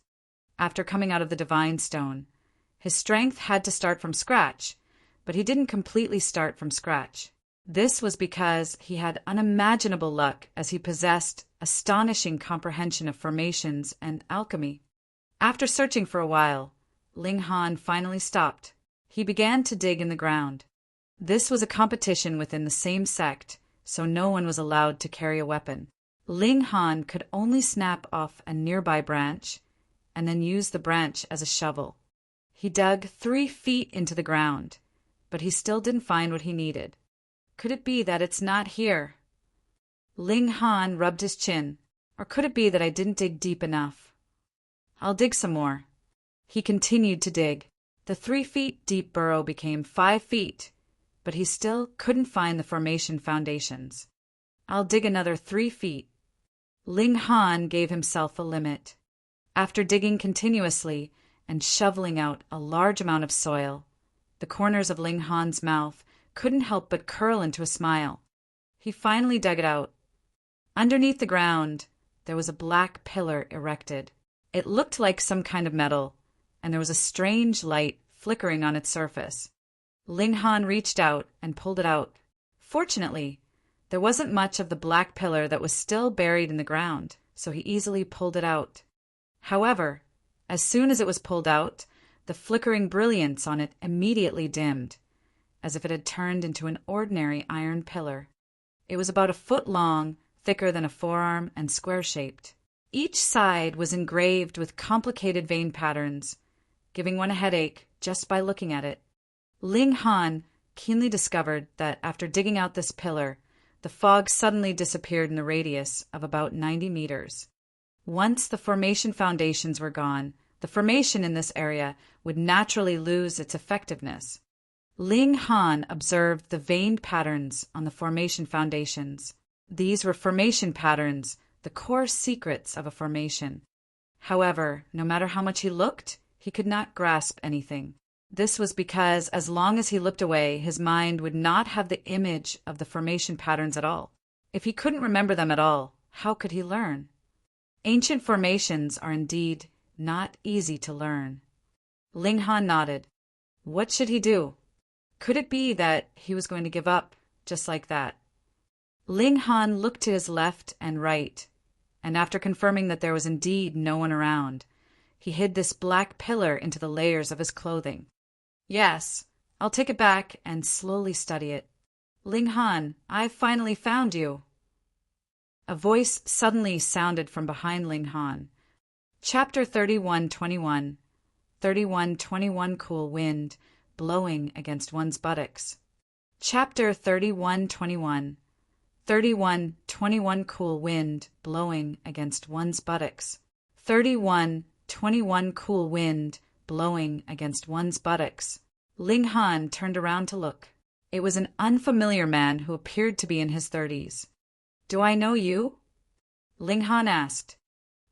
After coming out of the Divine Stone, his strength had to start from scratch, but he didn't completely start from scratch. This was because he had unimaginable luck as he possessed astonishing comprehension of formations and alchemy. After searching for a while, Ling Han finally stopped. He began to dig in the ground. This was a competition within the same sect, so no one was allowed to carry a weapon. Ling Han could only snap off a nearby branch and then use the branch as a shovel. He dug 3 feet into the ground, but he still didn't find what he needed. Could it be that it's not here? Ling Han rubbed his chin. Or could it be that I didn't dig deep enough? I'll dig some more. He continued to dig. The 3 feet deep burrow became 5 feet, but he still couldn't find the formation foundations. I'll dig another 3 feet. Ling Han gave himself a limit. After digging continuously and shoveling out a large amount of soil, the corners of Ling Han's mouth couldn't help but curl into a smile. He finally dug it out. Underneath the ground, there was a black pillar erected. It looked like some kind of metal, and there was a strange light flickering on its surface. Ling Han reached out and pulled it out. Fortunately, there wasn't much of the black pillar that was still buried in the ground, so he easily pulled it out. However, as soon as it was pulled out, the flickering brilliance on it immediately dimmed, as if it had turned into an ordinary iron pillar. It was about 1 foot long, thicker than a forearm, and square-shaped. Each side was engraved with complicated vein patterns, giving one a headache just by looking at it. Ling Han keenly discovered that after digging out this pillar, the fog suddenly disappeared in the radius of about 90 meters. Once the formation foundations were gone, the formation in this area would naturally lose its effectiveness. Ling Han observed the veined patterns on the formation foundations. These were formation patterns, the core secrets of a formation. However, no matter how much he looked, he could not grasp anything. This was because as long as he looked away, his mind would not have the image of the formation patterns at all. If he couldn't remember them at all, how could he learn? Ancient formations are indeed not easy to learn. Ling Han nodded. What should he do? Could it be that he was going to give up, just like that? Ling Han looked to his left and right, and after confirming that there was indeed no one around, he hid this black pillar into the layers of his clothing. Yes, I'll take it back and slowly study it. Ling Han, I've finally found you. A voice suddenly sounded from behind Ling Han. Chapter 31:21. 31:21 Cool wind blowing against one's buttocks. Chapter 31:21. 31:21 Cool wind blowing against one's buttocks. 31:21 Cool wind blowing against one's buttocks. Ling Han turned around to look. It was an unfamiliar man who appeared to be in his 30s. Do I know you? Ling Han asked.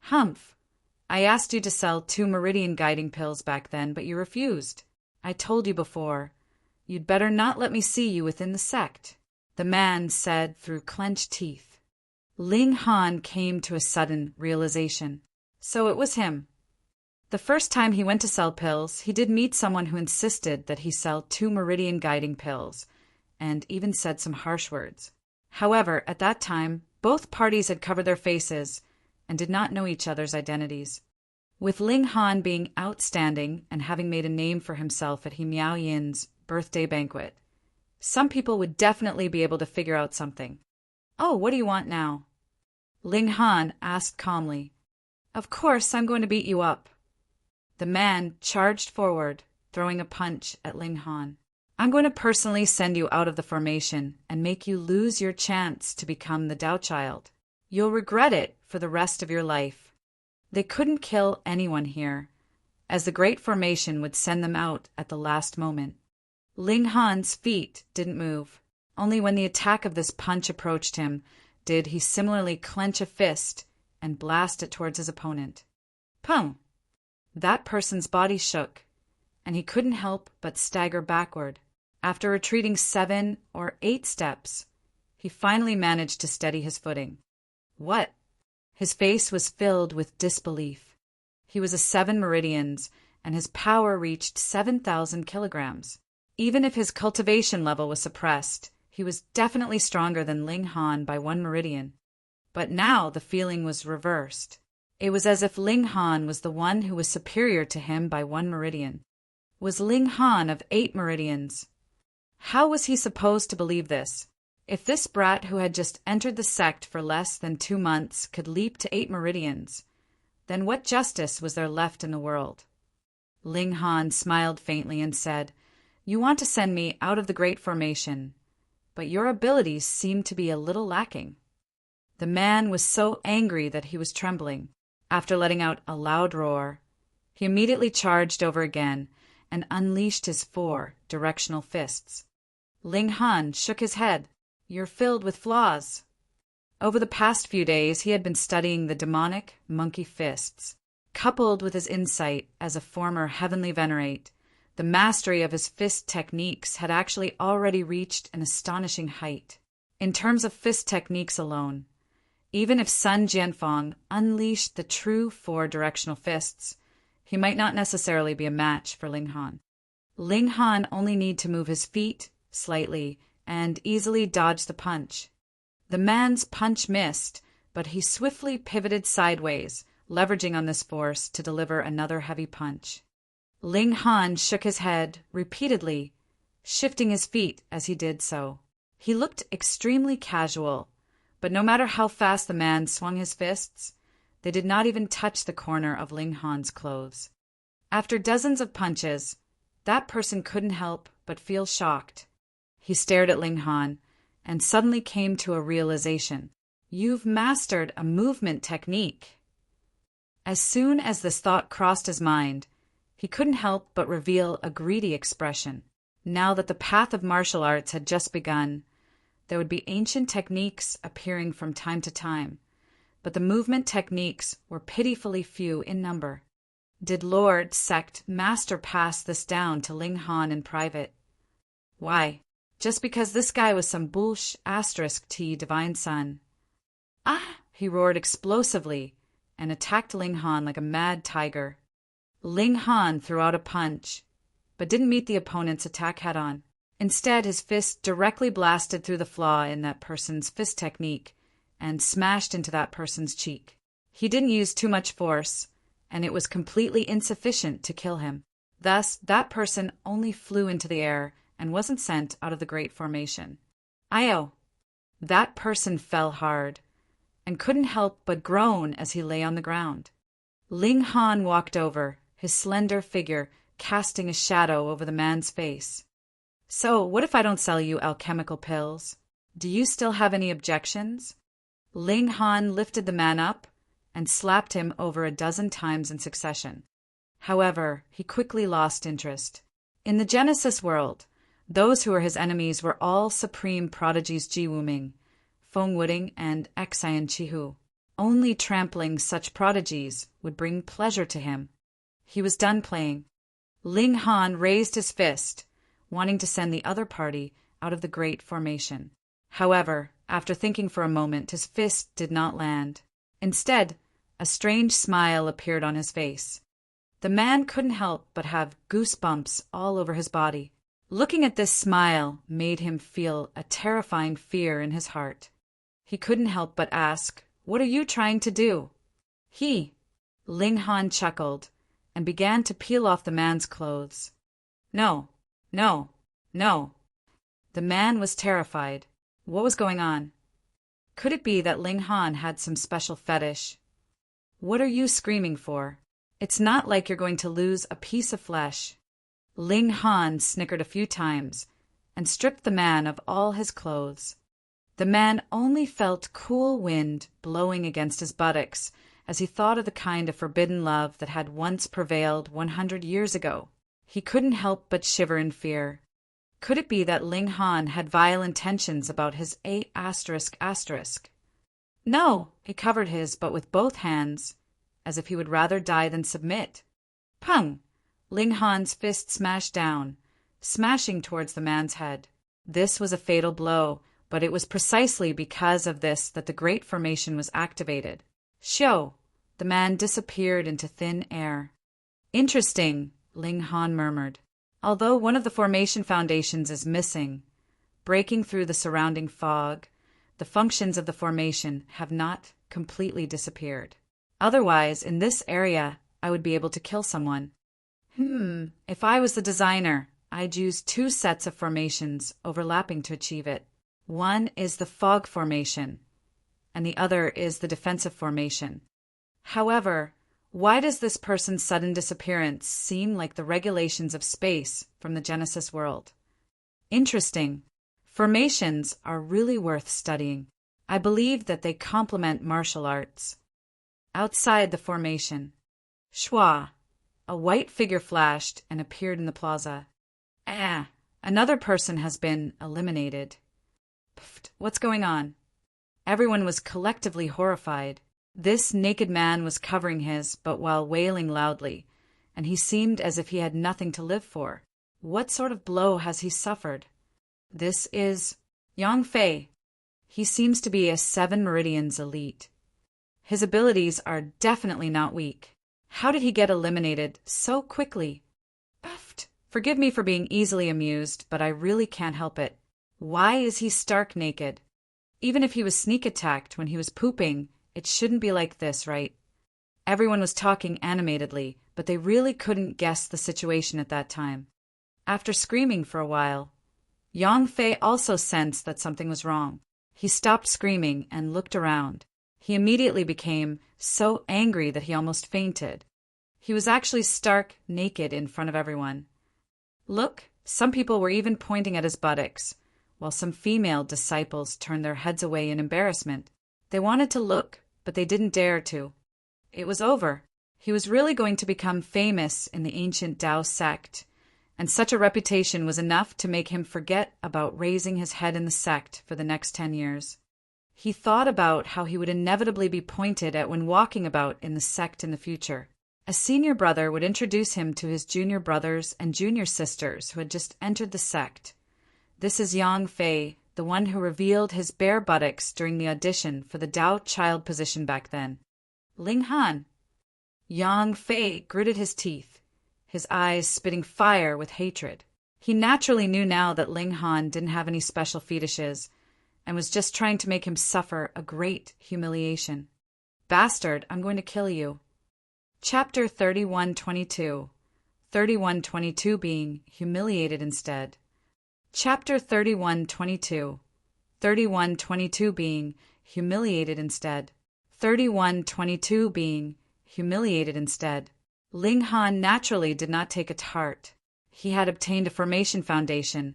Humph. I asked you to sell 2 meridian guiding pills back then, but you refused. I told you before. You'd better not let me see you within the sect, the man said through clenched teeth. Ling Han came to a sudden realization. So it was him. The first time he went to sell pills, he did meet someone who insisted that he sell 2 meridian guiding pills, and even said some harsh words. However, at that time, both parties had covered their faces and did not know each other's identities. With Ling Han being outstanding and having made a name for himself at He Miao Yin's birthday banquet, some people would definitely be able to figure out something. Oh, what do you want now? Ling Han asked calmly. Of course, I'm going to beat you up. The man charged forward, throwing a punch at Ling Han. I'm going to personally send you out of the formation and make you lose your chance to become the Tao Child. You'll regret it for the rest of your life. They couldn't kill anyone here, as the Great Formation would send them out at the last moment. Ling Han's feet didn't move. Only when the attack of this punch approached him did he similarly clench a fist and blast it towards his opponent. Pum! That person's body shook, and he couldn't help but stagger backward. After retreating 7 or 8 steps, he finally managed to steady his footing. What? His face was filled with disbelief. He was a 7 meridians, and his power reached 7,000 kilograms. Even if his cultivation level was suppressed, he was definitely stronger than Ling Han by 1 meridian. But now the feeling was reversed. It was as if Ling Han was the one who was superior to him by 1 meridian. Was Ling Han of 8 meridians? How was he supposed to believe this? If this brat who had just entered the sect for less than 2 months could leap to 8 meridians, then what justice was there left in the world? Ling Han smiled faintly and said, "You want to send me out of the Great Formation, but your abilities seem to be a little lacking." The man was so angry that he was trembling. After letting out a loud roar, he immediately charged over again and unleashed his 4 directional fists. Ling Han shook his head. "You're filled with flaws." Over the past few days, he had been studying the demonic monkey fists. Coupled with his insight as a former heavenly venerate, the mastery of his fist techniques had actually already reached an astonishing height. In terms of fist techniques alone, even if Sun Jianfeng unleashed the true 4 directional fists, he might not necessarily be a match for Ling Han. Ling Han only need to move his feet slightly and easily dodge the punch. The man's punch missed, but he swiftly pivoted sideways, leveraging on this force to deliver another heavy punch. Ling Han shook his head repeatedly, shifting his feet as he did so. He looked extremely casual, but no matter how fast the man swung his fists, they did not even touch the corner of Ling Han's clothes. After dozens of punches, that person couldn't help but feel shocked. He stared at Ling Han and suddenly came to a realization. "You've mastered a movement technique." As soon as this thought crossed his mind, he couldn't help but reveal a greedy expression. Now that the path of martial arts had just begun, there would be ancient techniques appearing from time to time, but the movement techniques were pitifully few in number. Did Lord Sect Master pass this down to Ling Han in private? Why, just because this guy was some bullsh *T divine son. "Ah!" he roared explosively and attacked Ling Han like a mad tiger. Ling Han threw out a punch, but didn't meet the opponent's attack head-on. Instead, his fist directly blasted through the flaw in that person's fist technique and smashed into that person's cheek. He didn't use too much force, and it was completely insufficient to kill him. Thus, that person only flew into the air and wasn't sent out of the Great Formation. Io! That person fell hard, and couldn't help but groan as he lay on the ground. Ling Han walked over, his slender figure casting a shadow over the man's face. "So, what if I don't sell you alchemical pills? Do you still have any objections?" Ling Han lifted the man up and slapped him over a dozen times in succession. However, he quickly lost interest. In the Genesis world, those who were his enemies were all supreme prodigies Ji Wuming, Feng Wuding, and Xian Chihu. Only trampling such prodigies would bring pleasure to him. He was done playing. Ling Han raised his fist, wanting to send the other party out of the Great Formation. However, after thinking for a moment, his fist did not land. Instead, a strange smile appeared on his face. The man couldn't help but have goosebumps all over his body. Looking at this smile made him feel a terrifying fear in his heart. He couldn't help but ask, "What are you trying to do?" Ling Han chuckled and began to peel off the man's clothes. No, no, no. The man was terrified. What was going on? Could it be that Ling Han had some special fetish? "What are you screaming for? It's not like you're going to lose a piece of flesh." Ling Han snickered a few times and stripped the man of all his clothes. The man only felt cool wind blowing against his buttocks as he thought of the kind of forbidden love that had once prevailed 100 years ago. He couldn't help but shiver in fear. Could it be that Ling Han had vile intentions about his A****? No, he covered his but with both hands, as if he would rather die than submit. Pung! Ling Han's fist smashed down, smashing towards the man's head. This was a fatal blow, but it was precisely because of this that the Great Formation was activated. Xiao! The man disappeared into thin air. Interesting, Ling Han murmured. Although one of the formation foundations is missing, breaking through the surrounding fog, the functions of the formation have not completely disappeared. Otherwise, in this area, I would be able to kill someone. If I was the designer, I'd use 2 sets of formations overlapping to achieve it. One is the fog formation, and the other is the defensive formation. However, why does this person's sudden disappearance seem like the regulations of space from the Genesis world? Interesting. Formations are really worth studying. I believe that they complement martial arts. Outside the formation, Shua, a white figure flashed and appeared in the plaza. Another person has been eliminated. Pfft, what's going on? Everyone was collectively horrified. This naked man was covering his, but while wailing loudly, and he seemed as if he had nothing to live for. What sort of blow has he suffered? This is Yang Fei. He seems to be a 7 Meridians elite. His abilities are definitely not weak. How did he get eliminated so quickly? Puffed. Forgive me for being easily amused, but I really can't help it. Why is he stark naked? Even if he was sneak attacked when he was pooping, it shouldn't be like this, right? Everyone was talking animatedly, but they really couldn't guess the situation at that time. After screaming for a while, Yang Fei also sensed that something was wrong. He stopped screaming and looked around. He immediately became so angry that he almost fainted. He was actually stark naked in front of everyone. Look, some people were even pointing at his buttocks, while some female disciples turned their heads away in embarrassment. They wanted to look, but they didn't dare to. It was over. He was really going to become famous in the ancient Tao sect, and such a reputation was enough to make him forget about raising his head in the sect for the next 10 years. He thought about how he would inevitably be pointed at when walking about in the sect in the future. A senior brother would introduce him to his junior brothers and junior sisters who had just entered the sect. This is Yang Fei, the one who revealed his bare buttocks during the audition for the Tao child position back then. Ling Han. Yang Fei gritted his teeth, his eyes spitting fire with hatred. He naturally knew now that Ling Han didn't have any special fetishes, and was just trying to make him suffer a great humiliation. Bastard, I'm going to kill you. Chapter 3122. 3122 being humiliated instead. Chapter 3122. 3122 being humiliated instead. 3122 being humiliated instead. Ling Han naturally did not take it to heart. He had obtained a formation foundation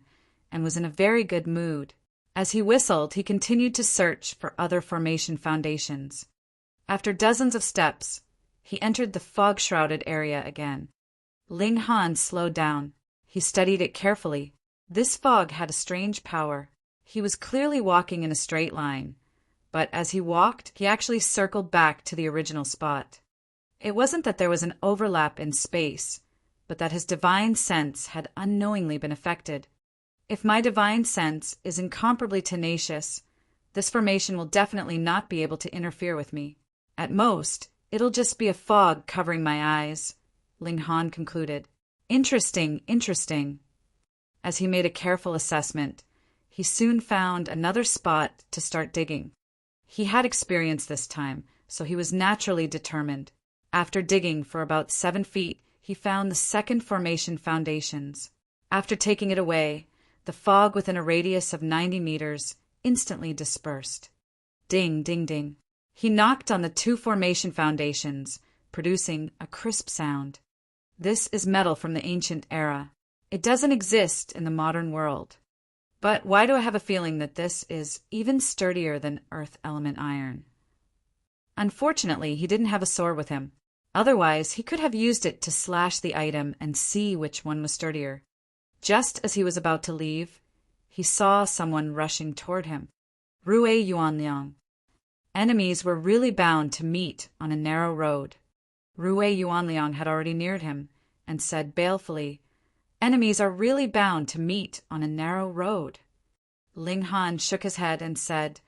and was in a very good mood. As he whistled, he continued to search for other formation foundations. After dozens of steps, he entered the fog-shrouded area again. Ling Han slowed down. He studied it carefully. This fog had a strange power. He was clearly walking in a straight line, but as he walked, he actually circled back to the original spot. It wasn't that there was an overlap in space, but that his divine sense had unknowingly been affected. If my divine sense is incomparably tenacious, this formation will definitely not be able to interfere with me. At most, it'll just be a fog covering my eyes, Ling Han concluded. Interesting, interesting. As he made a careful assessment, he soon found another spot to start digging. He had experience this time, so he was naturally determined. After digging for about 7 feet, he found the second formation foundations. After taking it away, the fog within a radius of 90 meters instantly dispersed. Ding, ding, ding. He knocked on the 2 formation foundations, producing a crisp sound. This is metal from the ancient era. It doesn't exist in the modern world. But why do I have a feeling that this is even sturdier than earth element iron? Unfortunately, he didn't have a sword with him. Otherwise, he could have used it to slash the item and see which one was sturdier. Just as he was about to leave, he saw someone rushing toward him. Rue Yuanliang. Enemies were really bound to meet on a narrow road. Rue Yuanliang had already neared him and said balefully, "Enemies are really bound to meet on a narrow road." Ling Han shook his head and said,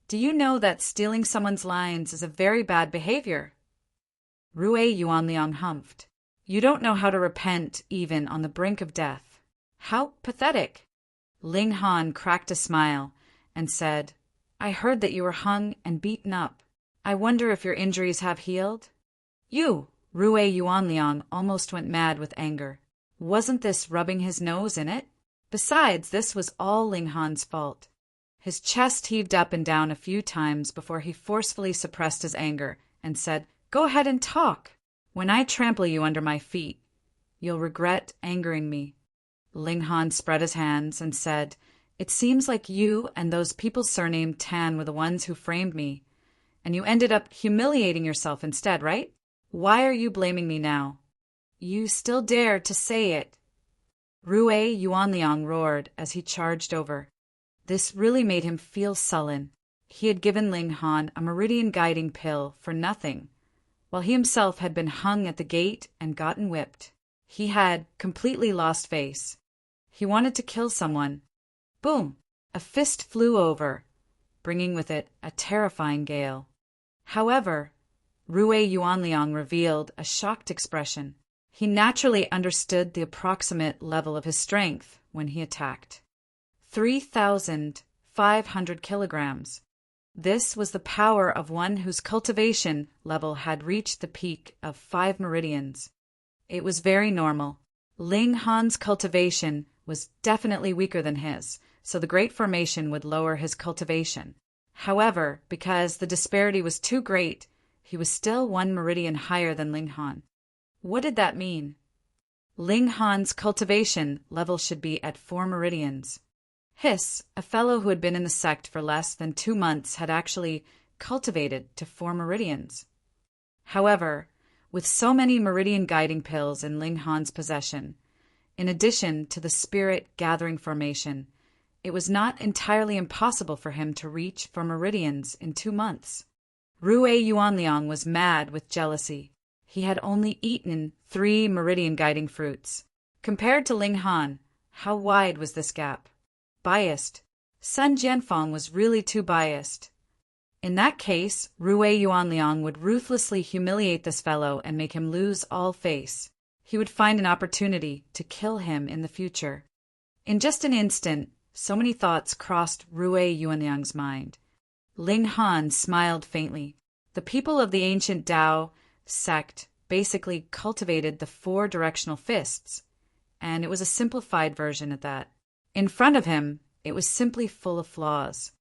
"Do you know that stealing someone's lines is a very bad behavior?" Rue Yuanliang humphed. "You don't know how to repent even on the brink of death. How pathetic." Ling Han cracked a smile and said, "I heard that you were hung and beaten up. I wonder if your injuries have healed?" "You!" Rue Yuanliang almost went mad with anger. Wasn't this rubbing his nose in it? Besides, this was all Ling Han's fault. His chest heaved up and down a few times before he forcefully suppressed his anger and said, "Go ahead and talk. When I trample you under my feet, you'll regret angering me." Ling Han spread his hands and said, "It seems like you and those people surnamed Tan were the ones who framed me, and you ended up humiliating yourself instead, right? Why are you blaming me now? You still dare to say it." Rue Yuanliang roared as he charged over. This really made him feel sullen. He had given Ling Han a meridian guiding pill for nothing, while he himself had been hung at the gate and gotten whipped. He had completely lost face. He wanted to kill someone. Boom! A fist flew over, bringing with it a terrifying gale. However, Rue Yuanliang revealed a shocked expression. He naturally understood the approximate level of his strength when he attacked. 3,500 kilograms. This was the power of one whose cultivation level had reached the peak of 5 meridians. It was very normal. Ling Han's cultivation was definitely weaker than his, so the Great Formation would lower his cultivation. However, because the disparity was too great, he was still 1 meridian higher than Ling Han. What did that mean? Ling Han's cultivation level should be at 4 meridians. Hiss, a fellow who had been in the sect for less than 2 months, had actually cultivated to 4 meridians. However, with so many meridian guiding pills in Ling Han's possession, in addition to the spirit gathering formation, it was not entirely impossible for him to reach 4 meridians in 2 months. Rue Yuanliang was mad with jealousy. He had only eaten 3 meridian guiding fruits. Compared to Ling Han, how wide was this gap? Biased. Sun Jianfeng was really too biased. In that case, Rue Yuanliang would ruthlessly humiliate this fellow and make him lose all face. He would find an opportunity to kill him in the future. In just an instant, so many thoughts crossed Rue Yuanliang's mind. Ling Han smiled faintly. The people of the ancient Tao sect basically cultivated the 4 directional fists, and it was a simplified version at that. In front of him, it was simply full of flaws.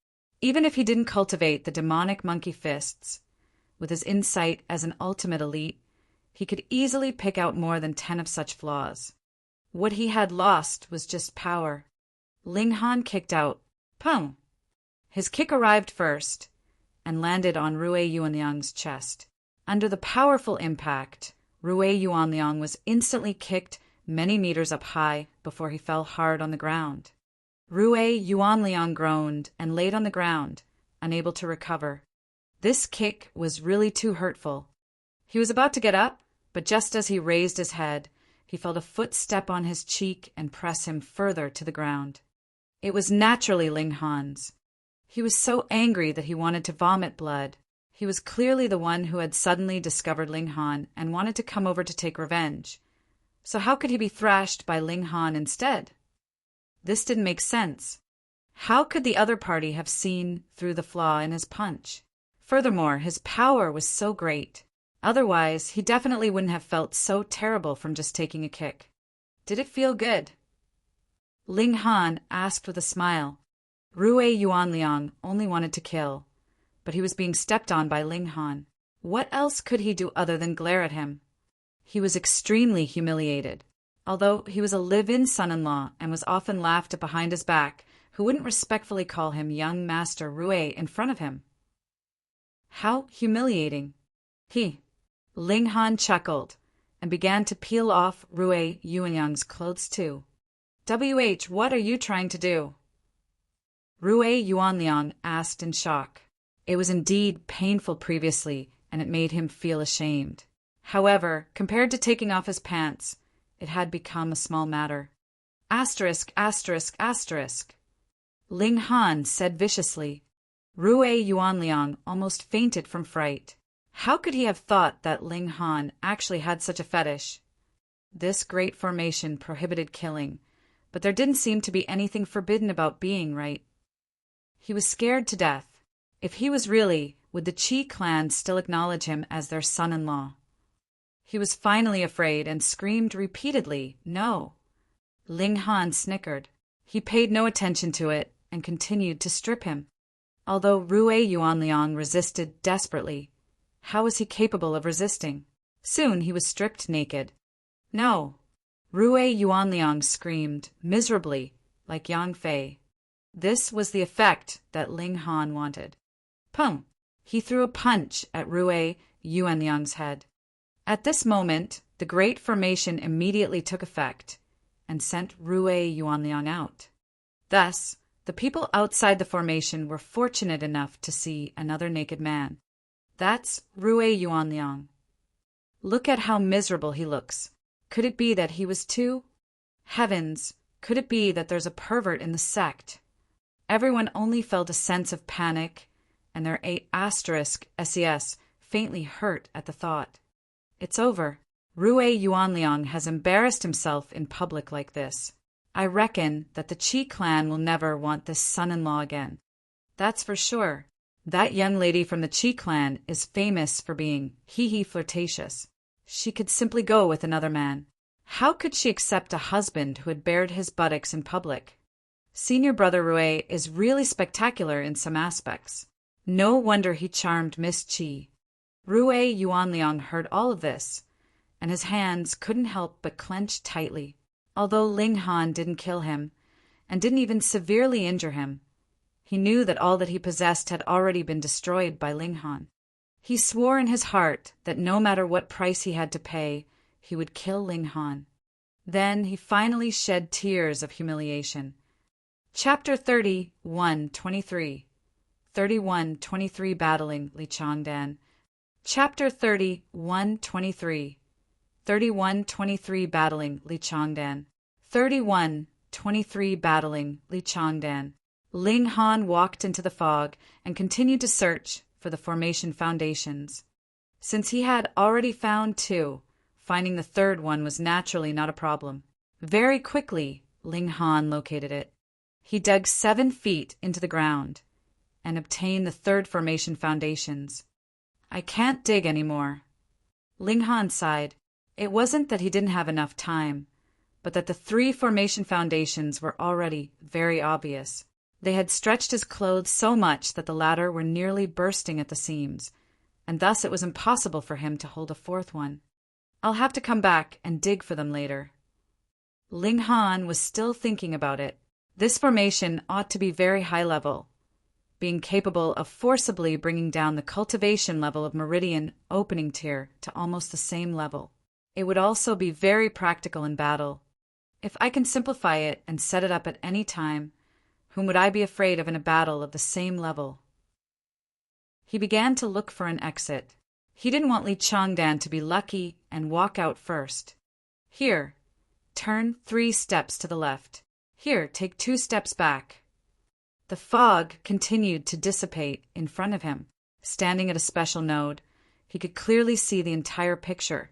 Even if he didn't cultivate the demonic monkey fists, with his insight as an ultimate elite, he could easily pick out more than 10 of such flaws. What he had lost was just power. Ling Han kicked out. Pum! His kick arrived first and landed on Rue Yuanliang's chest. Under the powerful impact, Rue Yuanliang was instantly kicked many meters up high before he fell hard on the ground. Rue Yuanliang groaned and laid on the ground, unable to recover. This kick was really too hurtful. He was about to get up, but just as he raised his head, he felt a foot step on his cheek and press him further to the ground. It was naturally Ling Han's. He was so angry that he wanted to vomit blood. He was clearly the one who had suddenly discovered Ling Han and wanted to come over to take revenge. So how could he be thrashed by Ling Han instead? This didn't make sense. How could the other party have seen through the flaw in his punch? Furthermore, his power was so great. Otherwise, he definitely wouldn't have felt so terrible from just taking a kick. Did it feel good? Ling Han asked with a smile. Rue Yuanliang only wanted to kill, but he was being stepped on by Ling Han. What else could he do other than glare at him? He was extremely humiliated. Although he was a live-in son-in-law and was often laughed at behind his back, who wouldn't respectfully call him young Master Rue in front of him? How humiliating. Ling Han chuckled and began to peel off Rue Yuanyang's clothes too. What are you trying to do? Rue Yuanliang asked in shock. It was indeed painful previously, and it made him feel ashamed. However, compared to taking off his pants, it had become a small matter. Asterisk, asterisk, asterisk. Ling Han said viciously. Rue Yuanliang almost fainted from fright. How could he have thought that Ling Han actually had such a fetish? This great formation prohibited killing, but there didn't seem to be anything forbidden about being, right? He was scared to death. If he was really, would the Qi clan still acknowledge him as their son-in-law? He was finally afraid and screamed repeatedly, "No!" Ling Han snickered. He paid no attention to it and continued to strip him. Although Rue Yuanliang resisted desperately, how was he capable of resisting? Soon he was stripped naked. No! Rue Yuanliang screamed, miserably, like Yang Fei. This was the effect that Ling Han wanted. Pum! He threw a punch at Rue Yuanliang's head. At this moment, the great formation immediately took effect and sent Rue Yuanliang out. Thus, the people outside the formation were fortunate enough to see another naked man. That's Rue Yuanliang. Look at how miserable he looks. Could it be that he was too? Heavens, could it be that there's a pervert in the sect? Everyone only felt a sense of panic, and their *SES faintly hurt at the thought. It's over. Rue Yuanliang has embarrassed himself in public like this. I reckon that the Qi clan will never want this son-in-law again. That's for sure. That young lady from the Qi clan is famous for being flirtatious. She could simply go with another man. How could she accept a husband who had bared his buttocks in public? Senior brother Rue is really spectacular in some aspects. No wonder he charmed Miss Qi. Rue Yuanliang heard all of this, and his hands couldn't help but clench tightly. Although Ling Han didn't kill him, and didn't even severely injure him, he knew that all that he possessed had already been destroyed by Ling Han. He swore in his heart that no matter what price he had to pay, he would kill Ling Han. Then he finally shed tears of humiliation. Chapter 31:23. 31:23 Battling Li Changdan. Chapter 31:23. 31:23 Battling Li Changdan. 31:23 Battling Li Changdan. Ling Han walked into the fog and continued to search for the formation foundations. Since he had already found two, finding the third one was naturally not a problem. Very quickly, Ling Han located it. He dug 7 feet into the ground and obtained the third formation foundations. I can't dig anymore. Ling Han sighed. It wasn't that he didn't have enough time, but that the 3 formation foundations were already very obvious. They had stretched his clothes so much that the latter were nearly bursting at the seams, and thus it was impossible for him to hold a 4th one. I'll have to come back and dig for them later. Ling Han was still thinking about it. This formation ought to be very high level, being capable of forcibly bringing down the cultivation level of Meridian opening tier to almost the same level. It would also be very practical in battle. If I can simplify it and set it up at any time, whom would I be afraid of in a battle of the same level? He began to look for an exit. He didn't want Li Changdan to be lucky and walk out first. Here, turn 3 steps to the left. Here, take 2 steps back. The fog continued to dissipate in front of him. Standing at a special node, he could clearly see the entire picture.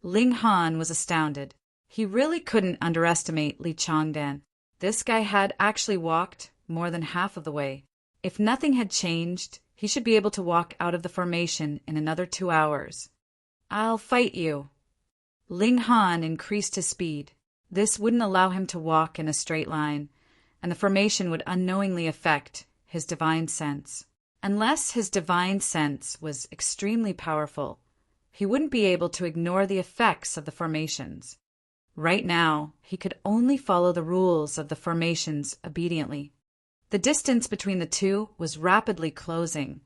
Ling Han was astounded. He really couldn't underestimate Li Changdan. This guy had actually walked more than half of the way. If nothing had changed, he should be able to walk out of the formation in another 2 hours. I'll fight you. Ling Han increased his speed. This wouldn't allow him to walk in a straight line, and the formation would unknowingly affect his divine sense. Unless his divine sense was extremely powerful, he wouldn't be able to ignore the effects of the formations. Right now, he could only follow the rules of the formations obediently. The distance between the two was rapidly closing,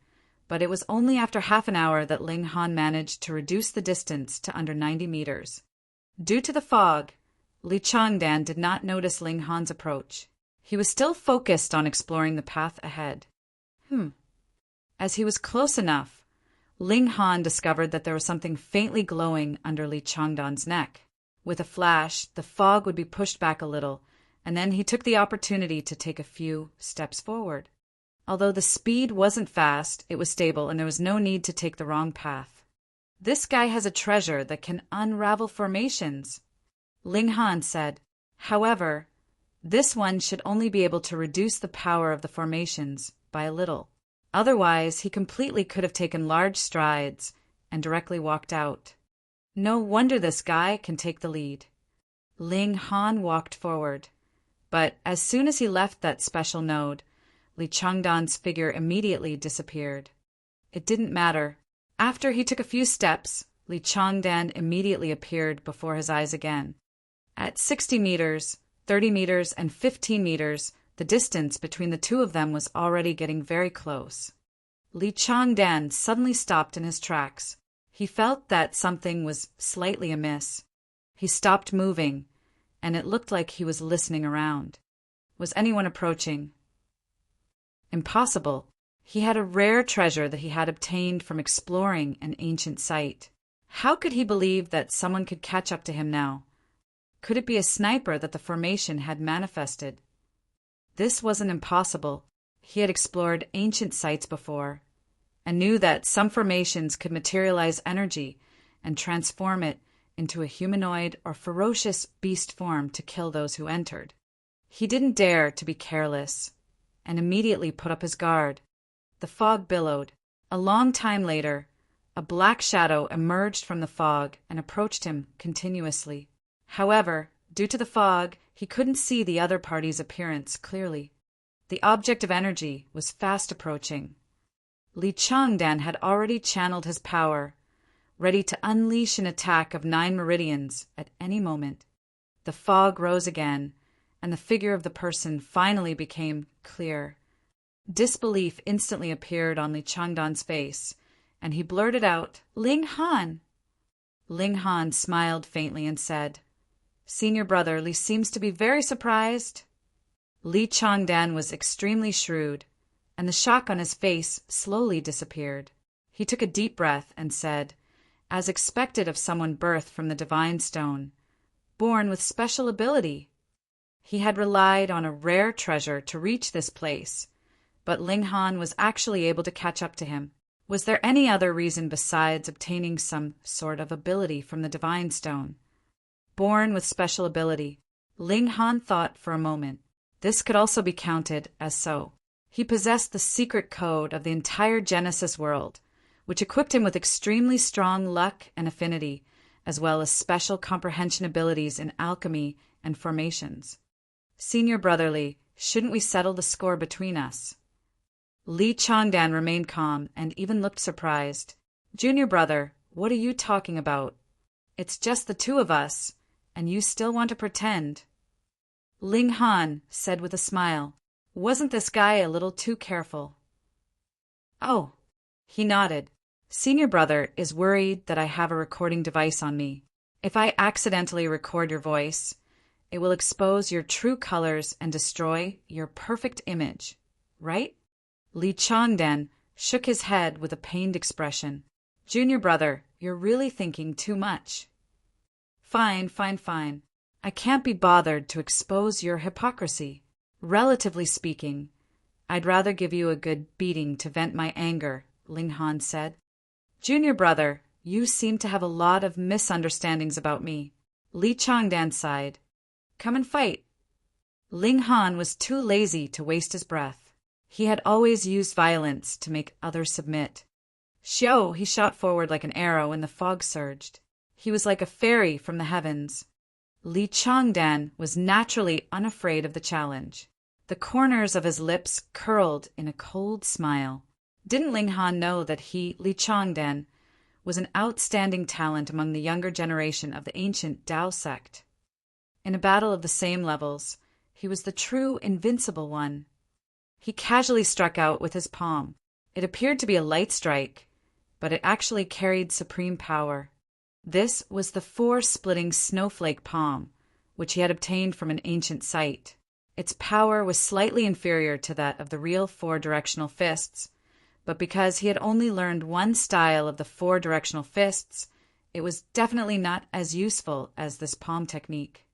but it was only after half an hour that Ling Han managed to reduce the distance to under 90 meters. Due to the fog, Li Changdan did not notice Ling Han's approach. He was still focused on exploring the path ahead. As he was close enough, Ling Han discovered that there was something faintly glowing under Li Changdan's neck. With a flash, the fog would be pushed back a little, and then he took the opportunity to take a few steps forward. Although the speed wasn't fast, it was stable, and there was no need to take the wrong path. This guy has a treasure that can unravel formations, Ling Han said. However, this one should only be able to reduce the power of the formations by a little. Otherwise, he completely could have taken large strides and directly walked out. No wonder this guy can take the lead. Ling Han walked forward, but as soon as he left that special node, Li Changdan's figure immediately disappeared. It didn't matter. After he took a few steps, Li Changdan immediately appeared before his eyes again. At 60 meters, 30 meters, and 15 meters, the distance between the two of them was already getting very close. Li Changdan suddenly stopped in his tracks. He felt that something was slightly amiss. He stopped moving, and it looked like he was listening around. Was anyone approaching? Impossible. He had a rare treasure that he had obtained from exploring an ancient site. How could he believe that someone could catch up to him now? Could it be a sniper that the formation had manifested? This wasn't impossible. He had explored ancient sites before, and knew that some formations could materialize energy and transform it into a humanoid or ferocious beast form to kill those who entered. He didn't dare to be careless, and immediately put up his guard. The fog billowed. A long time later, a black shadow emerged from the fog and approached him continuously. However, due to the fog, he couldn't see the other party's appearance clearly. The object of energy was fast approaching. Li Changdan had already channeled his power, ready to unleash an attack of 9 meridians at any moment. The fog rose again, and the figure of the person finally became clear. Disbelief instantly appeared on Li Changdan's face, and he blurted out, "Ling Han!" Ling Han smiled faintly and said, "Senior brother, Li seems to be very surprised." Li Changdan was extremely shrewd, and the shock on his face slowly disappeared. He took a deep breath and said, as expected of someone birthed from the divine stone, born with special ability. He had relied on a rare treasure to reach this place, but Ling Han was actually able to catch up to him. Was there any other reason besides obtaining some sort of ability from the divine stone? Born with special ability, Ling Han thought for a moment. This could also be counted as so. He possessed the secret code of the entire Genesis world, which equipped him with extremely strong luck and affinity, as well as special comprehension abilities in alchemy and formations. Senior brotherly, shouldn't we settle the score between us? Li Changdan remained calm and even looked surprised. Junior brother, what are you talking about? It's just the two of us, and you still want to pretend. Ling Han said with a smile, "Wasn't this guy a little too careful?" "Oh." He nodded. "Senior brother is worried that I have a recording device on me. If I accidentally record your voice, it will expose your true colors and destroy your perfect image, right?" Li Changdan shook his head with a pained expression. "Junior brother, you're really thinking too much." Fine. I can't be bothered to expose your hypocrisy. Relatively speaking, I'd rather give you a good beating to vent my anger, Ling Han said. Junior brother, you seem to have a lot of misunderstandings about me. Li Changdan sighed. Come and fight. Ling Han was too lazy to waste his breath. He had always used violence to make others submit. Xiao, he shot forward like an arrow and the fog surged. He was like a fairy from the heavens. Li Changdan was naturally unafraid of the challenge. The corners of his lips curled in a cold smile. Didn't Ling Han know that he, Li Changdan, was an outstanding talent among the younger generation of the ancient Tao sect? In a battle of the same levels, he was the true invincible one. He casually struck out with his palm. It appeared to be a light strike, but it actually carried supreme power. This was the four-splitting snowflake palm, which he had obtained from an ancient site. Its power was slightly inferior to that of the real four-directional fists, but because he had only learned one style of the four-directional fists, it was definitely not as useful as this palm technique.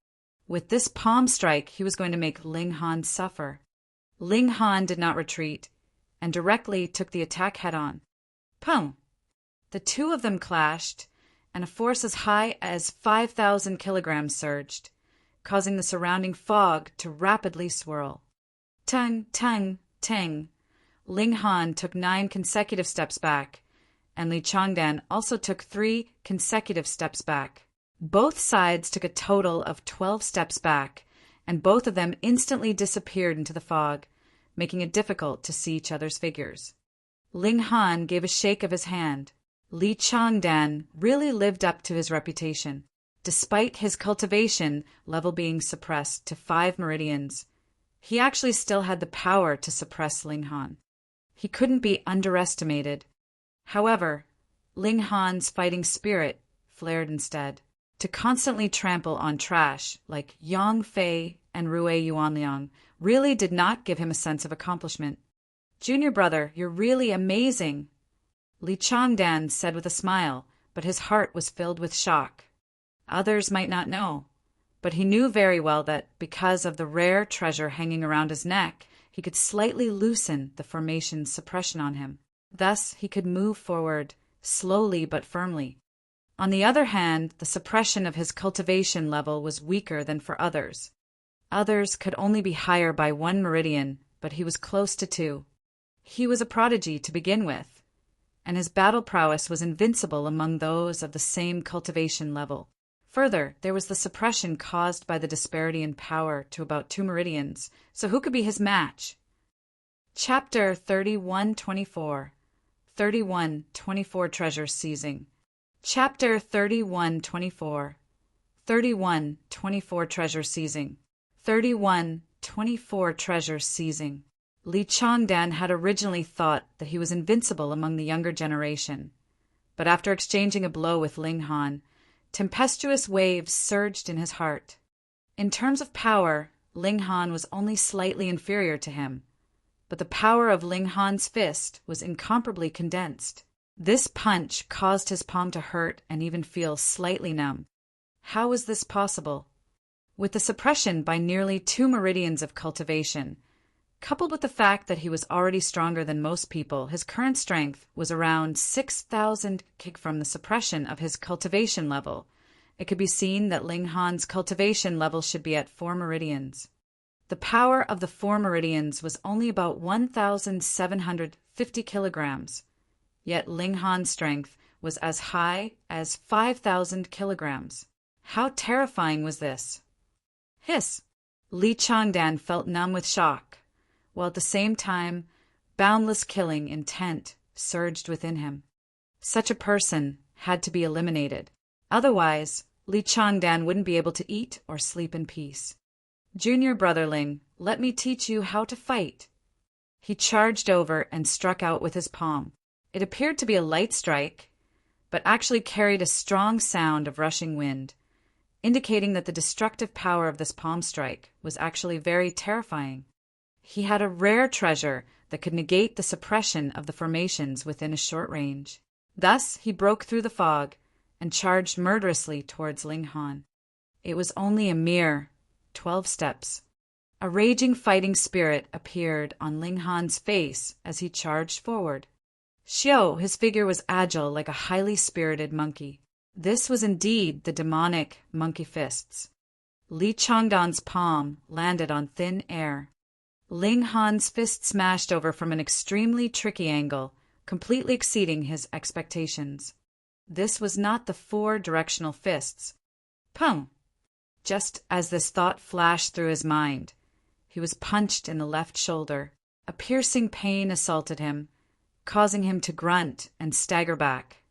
With this palm strike, he was going to make Ling Han suffer. Ling Han did not retreat, and directly took the attack head-on. Pum! The two of them clashed, and a force as high as 5,000 kilograms surged, causing the surrounding fog to rapidly swirl. Tung, tung, ting. Ling Han took 9 consecutive steps back, and Li Changdan also took 3 consecutive steps back. Both sides took a total of 12 steps back, and both of them instantly disappeared into the fog, making it difficult to see each other's figures. Ling Han gave a shake of his hand. Li Changdan really lived up to his reputation. Despite his cultivation level being suppressed to 5 meridians, he actually still had the power to suppress Ling Han. He couldn't be underestimated. However, Ling Han's fighting spirit flared instead. To constantly trample on trash like Yang Fei and Rue Yuanliang really did not give him a sense of accomplishment. "Junior brother, you're really amazing," Li Changdan said with a smile, but his heart was filled with shock. Others might not know, but he knew very well that because of the rare treasure hanging around his neck, he could slightly loosen the formation's suppression on him. Thus, he could move forward, slowly but firmly. On the other hand, the suppression of his cultivation level was weaker than for others. Others could only be higher by 1 meridian, but he was close to 2. He was a prodigy to begin with, and his battle prowess was invincible among those of the same cultivation level. Further, there was the suppression caused by the disparity in power to about 2 meridians, so who could be his match? Chapter 3124. 3124 Treasure Seizing. Chapter 3124. 3124 Treasure Seizing. 3124 Treasure Seizing. Li Changdan had originally thought that he was invincible among the younger generation, but after exchanging a blow with Ling Han, tempestuous waves surged in his heart. In terms of power, Ling Han was only slightly inferior to him, but the power of Ling Han's fist was incomparably condensed. This punch caused his palm to hurt and even feel slightly numb. How was this possible? With the suppression by nearly 2 meridians of cultivation, coupled with the fact that he was already stronger than most people, his current strength was around 6,000 kick from the suppression of his cultivation level. It could be seen that Ling Han's cultivation level should be at 4 meridians. The power of the 4 meridians was only about 1,750 kilograms, yet Ling Han's strength was as high as 5,000 kilograms. How terrifying was this? Hiss! Li Changdan felt numb with shock, while at the same time, boundless killing intent surged within him. Such a person had to be eliminated. Otherwise, Li Changdan wouldn't be able to eat or sleep in peace. "Junior brotherling, let me teach you how to fight." He charged over and struck out with his palm. It appeared to be a light strike, but actually carried a strong sound of rushing wind, indicating that the destructive power of this palm strike was actually very terrifying. He had a rare treasure that could negate the suppression of the formations within a short range. Thus, he broke through the fog and charged murderously towards Ling Han. It was only a mere 12 steps. A raging fighting spirit appeared on Ling Han's face as he charged forward. Xiao, his figure was agile like a highly spirited monkey. This was indeed the demonic monkey fists. Li Changdan's palm landed on thin air. Ling Han's fist smashed over from an extremely tricky angle, completely exceeding his expectations. This was not the 4-directional fists. Pum! Just as this thought flashed through his mind, he was punched in the left shoulder. A piercing pain assaulted him, causing him to grunt and stagger back.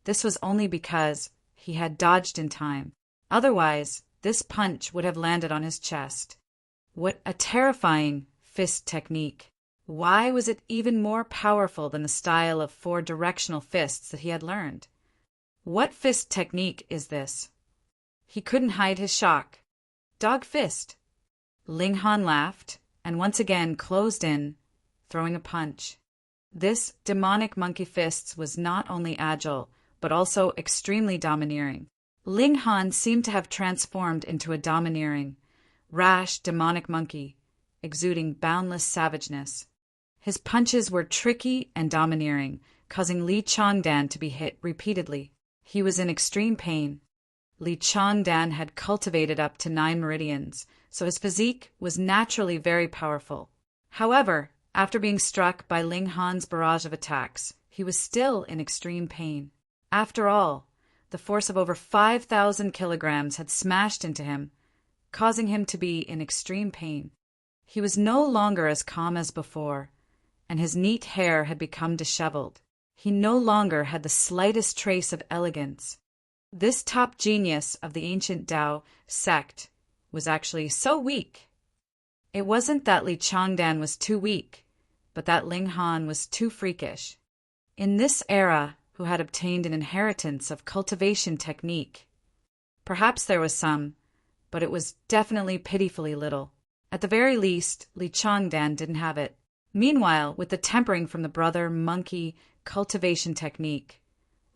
This was only because he had dodged in time. Otherwise, this punch would have landed on his chest. What a terrifying fist technique! Why was it even more powerful than the style of four-directional fists that he had learned? What fist technique is this? He couldn't hide his shock. Dog fist. Ling Han laughed, and once again closed in, throwing a punch. This demonic monkey fists was not only agile, but also extremely domineering. Ling Han seemed to have transformed into a domineering, rash, demonic monkey, exuding boundless savageness. His punches were tricky and domineering, causing Li Changdan to be hit repeatedly. He was in extreme pain. Li Changdan had cultivated up to 9 meridians, so his physique was naturally very powerful. However, after being struck by Ling Han's barrage of attacks, he was still in extreme pain. After all, the force of over 5,000 kilograms had smashed into him, causing him to be in extreme pain. He was no longer as calm as before, and his neat hair had become disheveled. He no longer had the slightest trace of elegance. This top genius of the ancient Tao sect was actually so weak. It wasn't that Li Changdan was too weak, but that Ling Han was too freakish. In this era, who had obtained an inheritance of cultivation technique. Perhaps there was some, but it was definitely pitifully little. At the very least, Li Changdan didn't have it. Meanwhile, with the tempering from the brother monkey cultivation technique,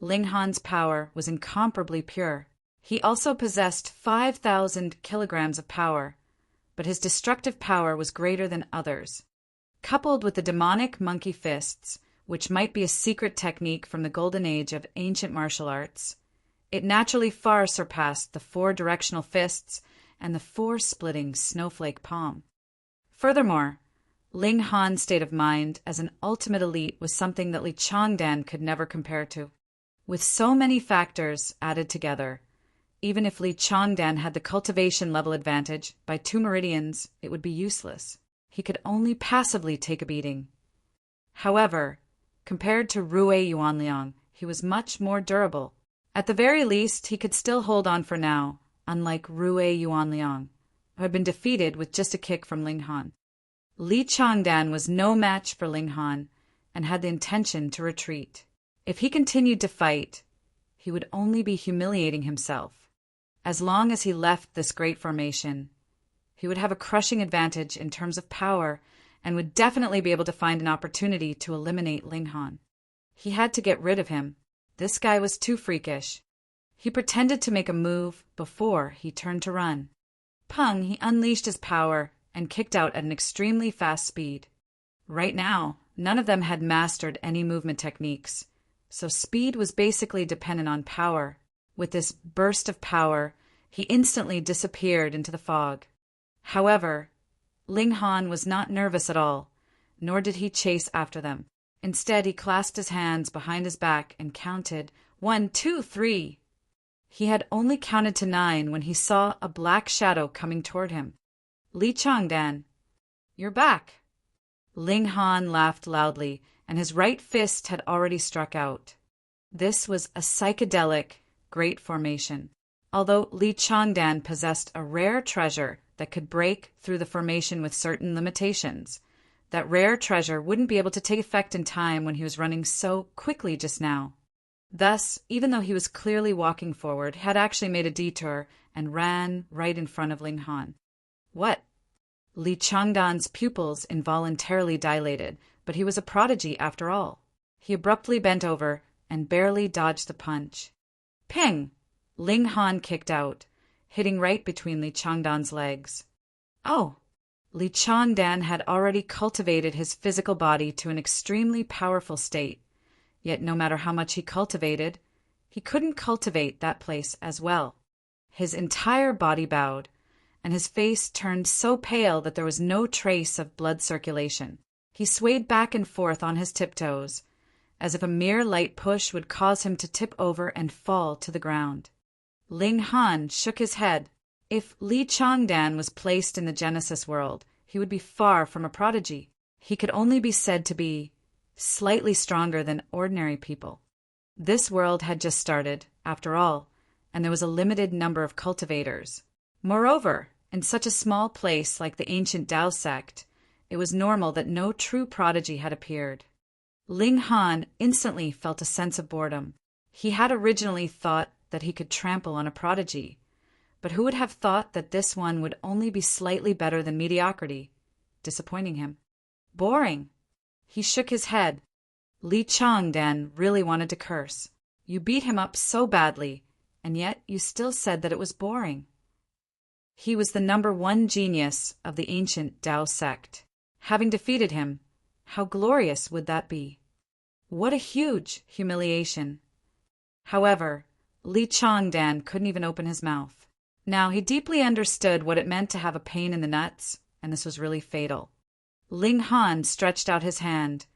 Ling Han's power was incomparably pure. He also possessed 5,000 kilograms of power, but his destructive power was greater than others. Coupled with the demonic monkey fists, which might be a secret technique from the golden age of ancient martial arts, it naturally far surpassed the 4-directional fists and the 4-splitting snowflake palm. Furthermore, Ling Han's state of mind as an ultimate elite was something that Li Changdan could never compare to. With so many factors added together, even if Li Changdan had the cultivation level advantage by 2 meridians, it would be useless. He could only passively take a beating. However, compared to Rui Yuanliang, he was much more durable. At the very least, he could still hold on for now, unlike Rui Yuanliang, who had been defeated with just a kick from Ling Han. Li Changdan was no match for Ling Han and had the intention to retreat. If he continued to fight, he would only be humiliating himself. As long as he left this great formation, he would have a crushing advantage in terms of power and would definitely be able to find an opportunity to eliminate Ling Han. He had to get rid of him. This guy was too freakish. He pretended to make a move before he turned to run. Pung, he unleashed his power and kicked out at an extremely fast speed. Right now, none of them had mastered any movement techniques, so speed was basically dependent on power. With this burst of power, he instantly disappeared into the fog. However, Ling Han was not nervous at all, nor did he chase after them. Instead, he clasped his hands behind his back and counted 1, 2, 3. He had only counted to 9 when he saw a black shadow coming toward him. Li Changdan, you're back. Ling Han laughed loudly, and his right fist had already struck out. This was a psychedelic, great formation. Although Li Changdan possessed a rare treasure that could break through the formation with certain limitations, that rare treasure wouldn't be able to take effect in time when he was running so quickly just now. Thus, even though he was clearly walking forward, had actually made a detour and ran right in front of Ling Han. What? Li Changdan's pupils involuntarily dilated, but he was a prodigy after all. He abruptly bent over and barely dodged the punch. Ping! Ling Han kicked out, hitting right between Li Changdan's legs. Oh! Li Changdan had already cultivated his physical body to an extremely powerful state, yet no matter how much he cultivated, he couldn't cultivate that place as well. His entire body bowed, and his face turned so pale that there was no trace of blood circulation. He swayed back and forth on his tiptoes, as if a mere light push would cause him to tip over and fall to the ground. Ling Han shook his head. If Li Changdan was placed in the Genesis world, he would be far from a prodigy. He could only be said to be slightly stronger than ordinary people. This world had just started, after all, and there was a limited number of cultivators. Moreover, in such a small place like the ancient Tao sect, It was normal that no true prodigy had appeared. Ling Han instantly felt a sense of boredom. He had originally thought that he could trample on a prodigy, but who would have thought that this one would only be slightly better than mediocrity, disappointing him. Boring! He shook his head. Li Changdan really wanted to curse. You beat him up so badly, and yet you still said that it was boring. He was the #1 genius of the ancient Tao sect. Having defeated him, how glorious would that be? What a huge humiliation! However, Li Changdan couldn't even open his mouth. Now he deeply understood what it meant to have a pain in the nuts, and this was really fatal. Ling Han stretched out his hand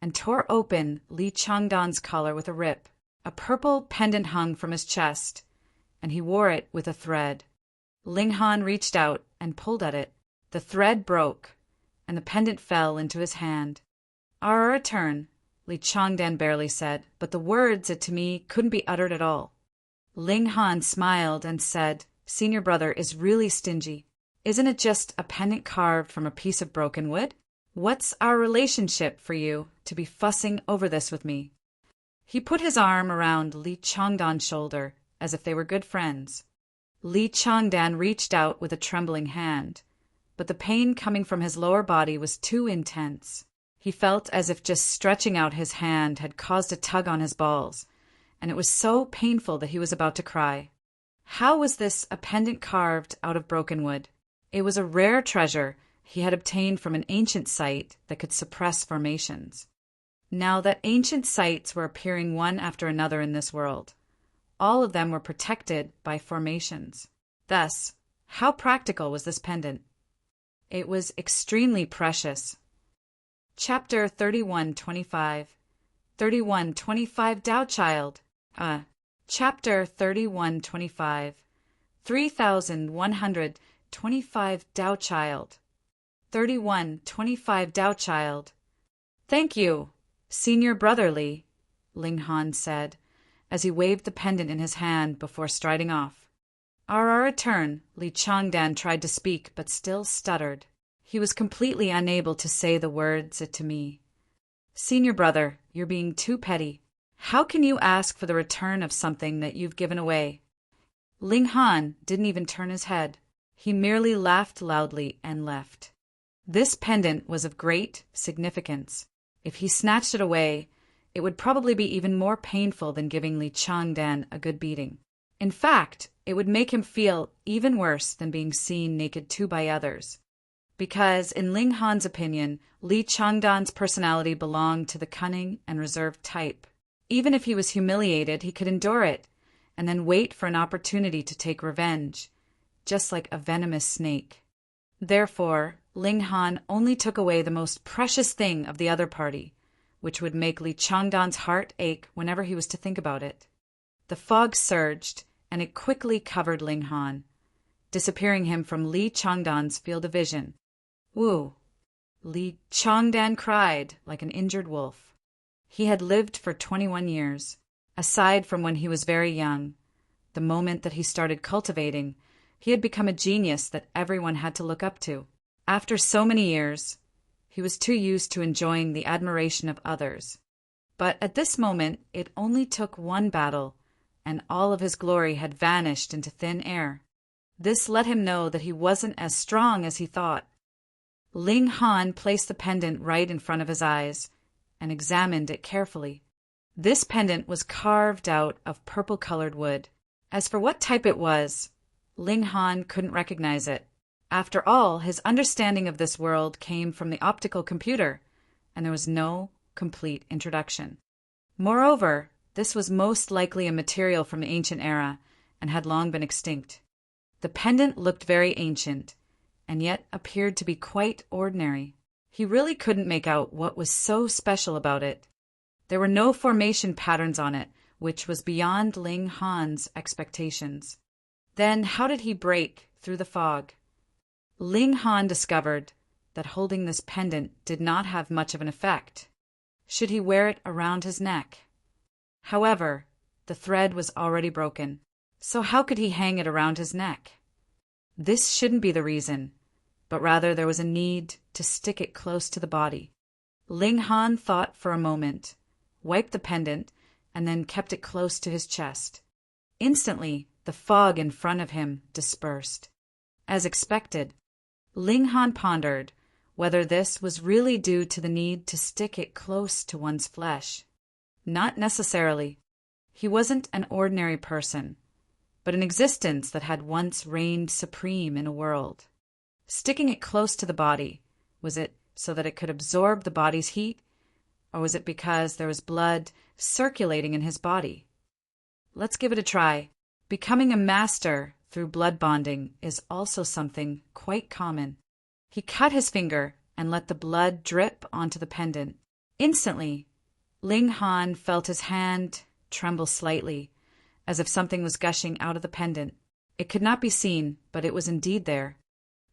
and tore open Li Changdan's collar with a rip. A purple pendant hung from his chest, and he wore it with a thread. Ling Han reached out and pulled at it. The thread broke, and the pendant fell into his hand. "Our return," Li Changdan barely said, but the words, it to me, couldn't be uttered at all. Ling Han smiled and said, "Senior brother is really stingy. Isn't it just a pendant carved from a piece of broken wood? What's our relationship for you to be fussing over this with me?" He put his arm around Li Changdan's shoulder as if they were good friends. Li Changdan reached out with a trembling hand, but the pain coming from his lower body was too intense. He felt as if just stretching out his hand had caused a tug on his balls, and it was so painful that he was about to cry. How was this a pendant carved out of broken wood? It was a rare treasure he had obtained from an ancient site that could suppress formations. Now that ancient sites were appearing one after another in this world, all of them were protected by formations. Thus, how practical was this pendant? It was extremely precious. Chapter 3125. 3125 Tao Child. Chapter 3125. 3125 Tao Child. 3125 Tao Child. "Thank you, Senior Brotherly," Ling Han said, as he waved the pendant in his hand before striding off. Our return, Li Changdan tried to speak, but still stuttered. He was completely unable to say the words to me. "Senior brother, you're being too petty. How can you ask for the return of something that you've given away?" Ling Han didn't even turn his head. He merely laughed loudly and left. This pendant was of great significance. If he snatched it away, it would probably be even more painful than giving Li Changdan a good beating. In fact, it would make him feel even worse than being seen naked too by others. Because, in Ling Han's opinion, Li Changdan's personality belonged to the cunning and reserved type. Even if he was humiliated, he could endure it, and then wait for an opportunity to take revenge, just like a venomous snake. Therefore, Ling Han only took away the most precious thing of the other party, which would make Li Changdan's heart ache whenever he was to think about it. The fog surged, and it quickly covered Ling Han, disappearing him from Li Changdan's field of vision. "Woo!" Li Changdan cried like an injured wolf. He had lived for 21 years. Aside from when he was very young, the moment that he started cultivating, he had become a genius that everyone had to look up to. After so many years, he was too used to enjoying the admiration of others. But at this moment, it only took one battle, and all of his glory had vanished into thin air. This let him know that he wasn't as strong as he thought. Ling Han placed the pendant right in front of his eyes and examined it carefully. This pendant was carved out of purple-colored wood. As for what type it was, Ling Han couldn't recognize it. After all, his understanding of this world came from the optical computer, and there was no complete introduction. Moreover, this was most likely a material from the ancient era and had long been extinct. The pendant looked very ancient, and yet appeared to be quite ordinary. He really couldn't make out what was so special about it. There were no formation patterns on it, which was beyond Ling Han's expectations. Then how did he break through the fog? Ling Han discovered that holding this pendant did not have much of an effect. Should he wear it around his neck? However, the thread was already broken, so how could he hang it around his neck? This shouldn't be the reason. but rather there was a need to stick it close to the body. Ling Han thought for a moment, wiped the pendant, and then kept it close to his chest. Instantly, the fog in front of him dispersed. As expected, Ling Han pondered whether this was really due to the need to stick it close to one's flesh. Not necessarily. He wasn't an ordinary person, but an existence that had once reigned supreme in a world. Sticking it close to the body, was it so that it could absorb the body's heat, or was it because there was blood circulating in his body? Let's give it a try. Becoming a master through blood bonding is also something quite common. He cut his finger and let the blood drip onto the pendant. Instantly, Ling Han felt his hand tremble slightly, as if something was gushing out of the pendant. It could not be seen, but it was indeed there.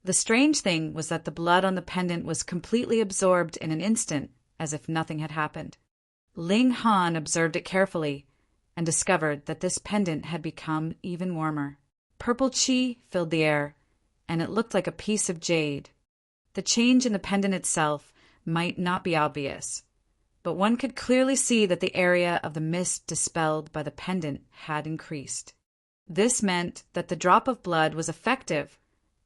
The strange thing was that the blood on the pendant was completely absorbed in an instant, as if nothing had happened. Ling Han observed it carefully and discovered that this pendant had become even warmer. Purple qi filled the air, and it looked like a piece of jade. The change in the pendant itself might not be obvious, but one could clearly see that the area of the mist dispelled by the pendant had increased. This meant that the drop of blood was effective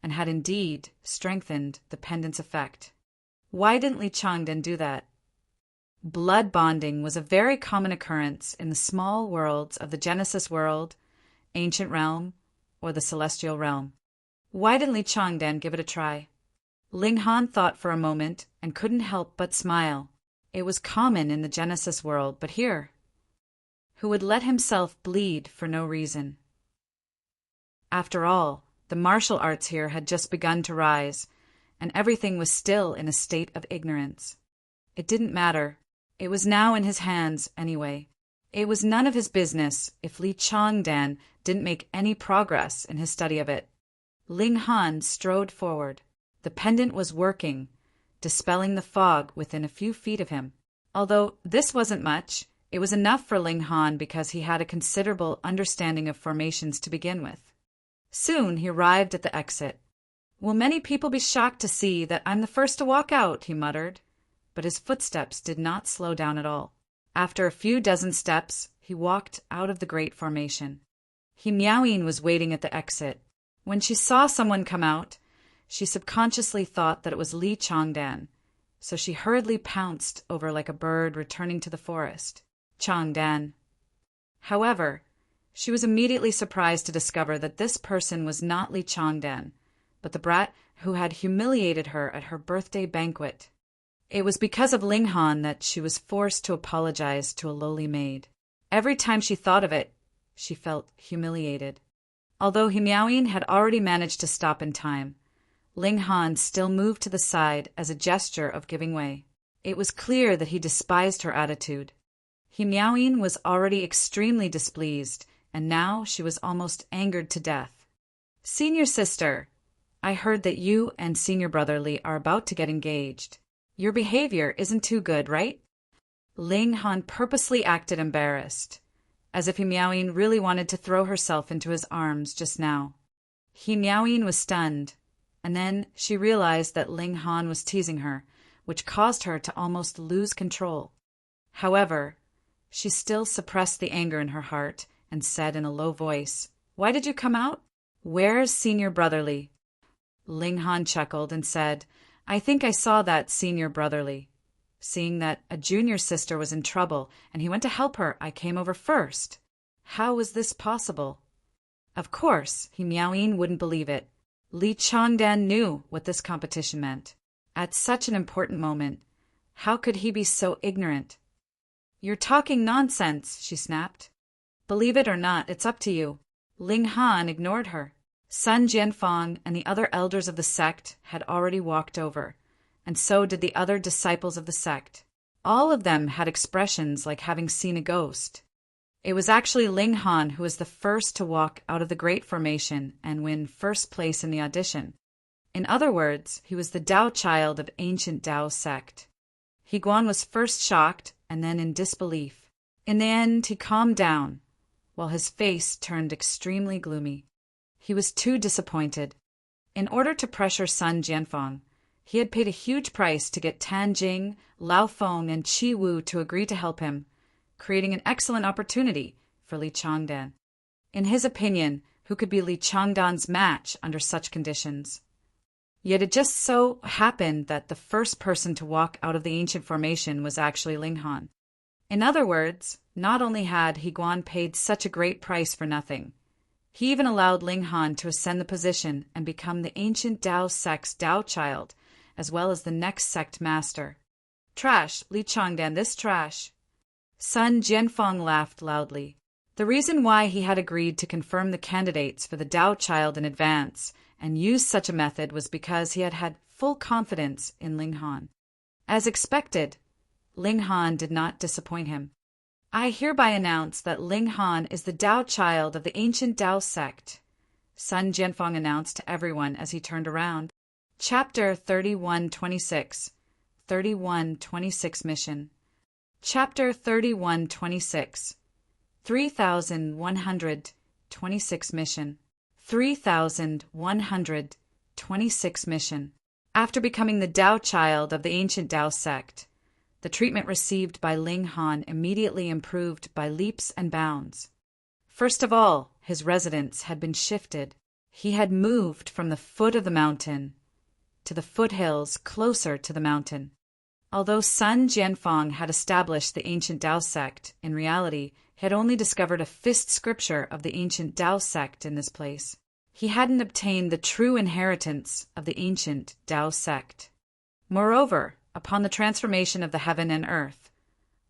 and had indeed strengthened the pendant's effect. Why didn't Li Changdan do that? Blood bonding was a very common occurrence in the small worlds of the Genesis world, ancient realm, or the celestial realm. Why didn't Li Changdan give it a try? Ling Han thought for a moment and couldn't help but smile. It was common in the Genesis world, but here, who would let himself bleed for no reason? After all, the martial arts here had just begun to rise, and everything was still in a state of ignorance. It didn't matter. It was now in his hands anyway. It was none of his business if Li Changdan didn't make any progress in his study of it. Ling Han strode forward. The pendant was working, dispelling the fog within a few feet of him. Although this wasn't much, it was enough for Ling Han because he had a considerable understanding of formations to begin with. Soon he arrived at the exit. "Will many people be shocked to see that I'm the first to walk out?" he muttered. But his footsteps did not slow down at all. After a few dozen steps, he walked out of the great formation. Miaoyin was waiting at the exit. When she saw someone come out, she subconsciously thought that it was Li Changdan, so she hurriedly pounced over like a bird returning to the forest. Changdan. However, she was immediately surprised to discover that this person was not Li Changdan, but the brat who had humiliated her at her birthday banquet. It was because of Ling Han that she was forced to apologize to a lowly maid. Every time she thought of it, she felt humiliated. Although Miaoyin had already managed to stop in time, Ling Han still moved to the side as a gesture of giving way. It was clear that he despised her attitude. Miaoyin was already extremely displeased, and now she was almost angered to death. "Senior sister, I heard that you and senior brother Li are about to get engaged. Your behavior isn't too good, right?" Ling Han purposely acted embarrassed, as if Miaoyin really wanted to throw herself into his arms just now. Miaoyin was stunned, and then she realized that Ling Han was teasing her, which caused her to almost lose control. However, she still suppressed the anger in her heart and said in a low voice, "Why did you come out? Where's senior brotherly?" Ling Han chuckled and said, "I think I saw that senior brotherly. Seeing that a junior sister was in trouble and he went to help her, I came over first. How was this possible?" Of course, Miaoyin wouldn't believe it. Li Changdan knew what this competition meant. At such an important moment, how could he be so ignorant? "You're talking nonsense," she snapped. "Believe it or not, it's up to you." Ling Han ignored her. Sun Jianfang and the other elders of the sect had already walked over, and so did the other disciples of the sect. All of them had expressions like having seen a ghost. It was actually Ling Han who was the first to walk out of the Great Formation and win first place in the audition. In other words, he was the Tao child of ancient Tao sect. Guan was first shocked and then in disbelief. In the end, he calmed down, while his face turned extremely gloomy. He was too disappointed. In order to pressure Sun Jianfeng, he had paid a huge price to get Tan Jing, Lao Feng, and Qi Wu to agree to help him, creating an excellent opportunity for Li Changdan. In his opinion, who could be Li Changdan's match under such conditions? Yet it just so happened that the first person to walk out of the ancient formation was actually Ling Han. In other words, not only had He Guan paid such a great price for nothing, he even allowed Ling Han to ascend the position and become the ancient Dao sect's Dao child, as well as the next sect master. Trash, Li Changdan, this trash. Sun Jianfeng laughed loudly. The reason why he had agreed to confirm the candidates for the Dao child in advance and use such a method was because he had had full confidence in Ling Han. As expected, Ling Han did not disappoint him. I hereby announce that Ling Han is the Dao child of the ancient Dao sect, Sun Jianfeng announced to everyone as he turned around. Chapter 3126. 3126 Mission. Chapter 3126. 3126 Mission. 3126 Mission. After becoming the Dao child of the ancient Dao sect, the treatment received by Ling Han immediately improved by leaps and bounds. First of all, his residence had been shifted. He had moved from the foot of the mountain to the foothills closer to the mountain. Although Sun Jianfeng had established the ancient Dao sect, in reality, he had only discovered a fifth scripture of the ancient Dao sect in this place. He hadn't obtained the true inheritance of the ancient Dao sect. Moreover, upon the transformation of the heaven and earth,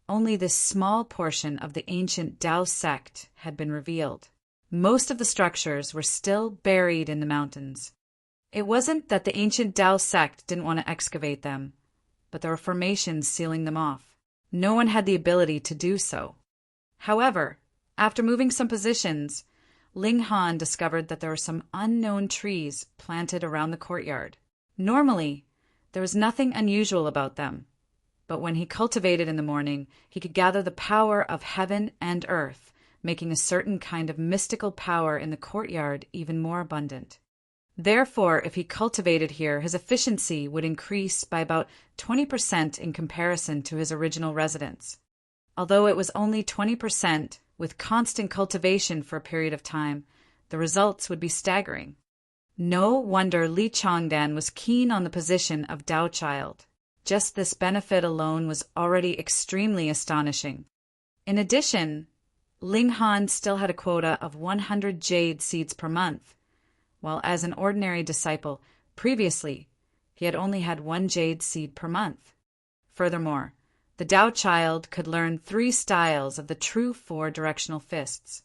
only this small portion of the ancient Dao sect had been revealed. Most of the structures were still buried in the mountains. It wasn't that the ancient Dao sect didn't want to excavate them, but there were formations sealing them off. No one had the ability to do so. However, after moving some positions, Ling Han discovered that there were some unknown trees planted around the courtyard. Normally, there was nothing unusual about them, but when he cultivated in the morning, he could gather the power of heaven and earth, making a certain kind of mystical power in the courtyard even more abundant. Therefore, if he cultivated here, his efficiency would increase by about 20% in comparison to his original residence. Although it was only 20%, with constant cultivation for a period of time, the results would be staggering. No wonder Li Changdan was keen on the position of Dao child. Just this benefit alone was already extremely astonishing. In addition, Ling Han still had a quota of 100 jade seeds per month, while as an ordinary disciple, previously, he had only had 1 jade seed per month. Furthermore, the Dao child could learn 3 styles of the true 4-directional fists.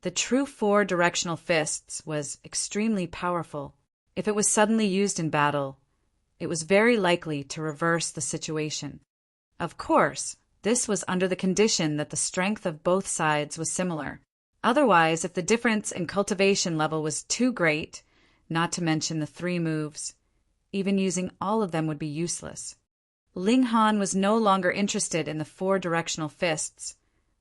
The true 4-directional fists was extremely powerful. If it was suddenly used in battle, it was very likely to reverse the situation. Of course, this was under the condition that the strength of both sides was similar. Otherwise, if the difference in cultivation level was too great, not to mention the 3 moves, even using all of them would be useless. Ling Han was no longer interested in the 4-directional fists,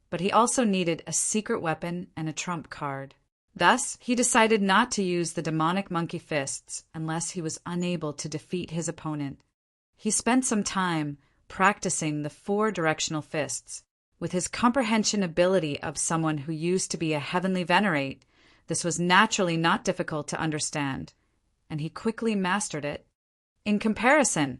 but he also needed a secret weapon and a trump card. Thus, he decided not to use the demonic monkey fists unless he was unable to defeat his opponent. He spent some time practicing the 4-directional fists. With his comprehension ability of someone who used to be a heavenly venerate, this was naturally not difficult to understand, and he quickly mastered it. In comparison,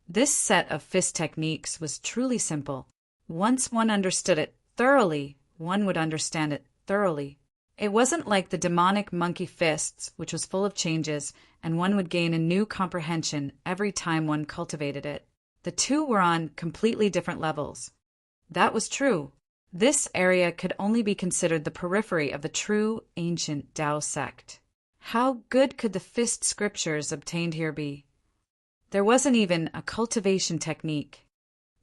this set of fist techniques was truly simple. Once one understood it thoroughly, one would understand it thoroughly. It wasn't like the demonic monkey fists, which was full of changes, and one would gain a new comprehension every time one cultivated it. The two were on completely different levels. That was true. This area could only be considered the periphery of the true ancient Dao sect. How good could the fist scriptures obtained here be? There wasn't even a cultivation technique.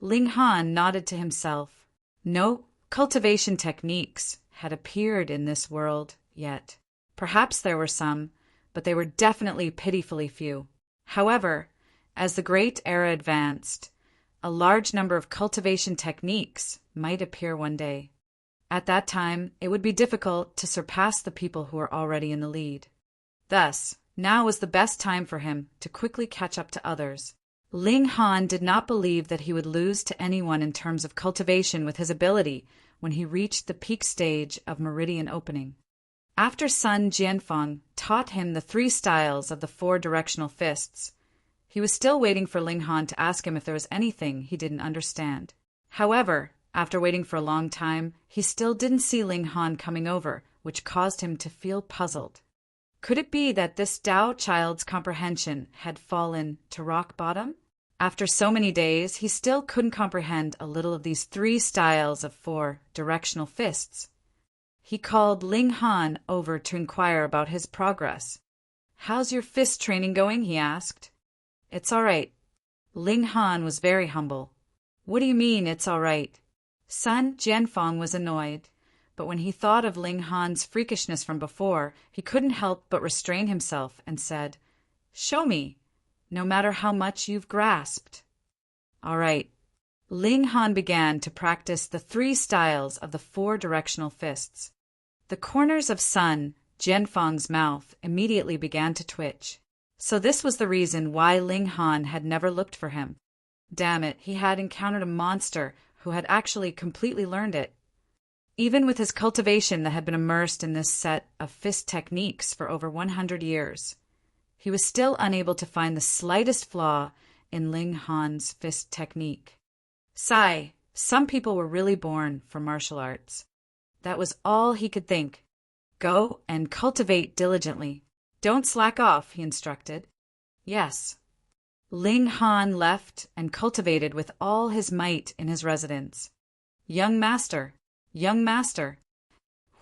Ling Han nodded to himself. No cultivation techniques had appeared in this world yet. Perhaps there were some, but they were definitely pitifully few. However, as the great era advanced, a large number of cultivation techniques might appear one day. At that time, it would be difficult to surpass the people who are already in the lead. Thus, Now was the best time for him to quickly catch up to others. Ling Han did not believe that he would lose to anyone in terms of cultivation with his ability when he reached the peak stage of meridian opening. After Sun Jianfeng taught him the 3 styles of the 4 directional fists, he was still waiting for Ling Han to ask him if there was anything he didn't understand. However, after waiting for a long time, he still didn't see Ling Han coming over, which caused him to feel puzzled. Could it be that this Dao child's comprehension had fallen to rock bottom? After so many days, he still couldn't comprehend a little of these 3 styles of 4 directional fists. He called Ling Han over to inquire about his progress. "How's your fist training going?" he asked. "It's all right." Ling Han was very humble. "What do you mean, it's all right?" Sun Jianfeng was annoyed, but when he thought of Ling Han's freakishness from before, he couldn't help but restrain himself and said, "Show me, no matter how much you've grasped." "All right." Ling Han began to practice the 3 styles of the 4 directional fists. The corners of Sun Jianfeng's mouth immediately began to twitch. So this was the reason why Ling Han had never looked for him. Damn it, he had encountered a monster who had actually completely learned it. Even with his cultivation that had been immersed in this set of fist techniques for over 100 years, he was still unable to find the slightest flaw in Ling Han's fist technique. Sigh, some people were really born for martial arts. That was all he could think. Go and cultivate diligently. Don't slack off, he instructed. Yes. Ling Han left and cultivated with all his might in his residence. Young master, young master.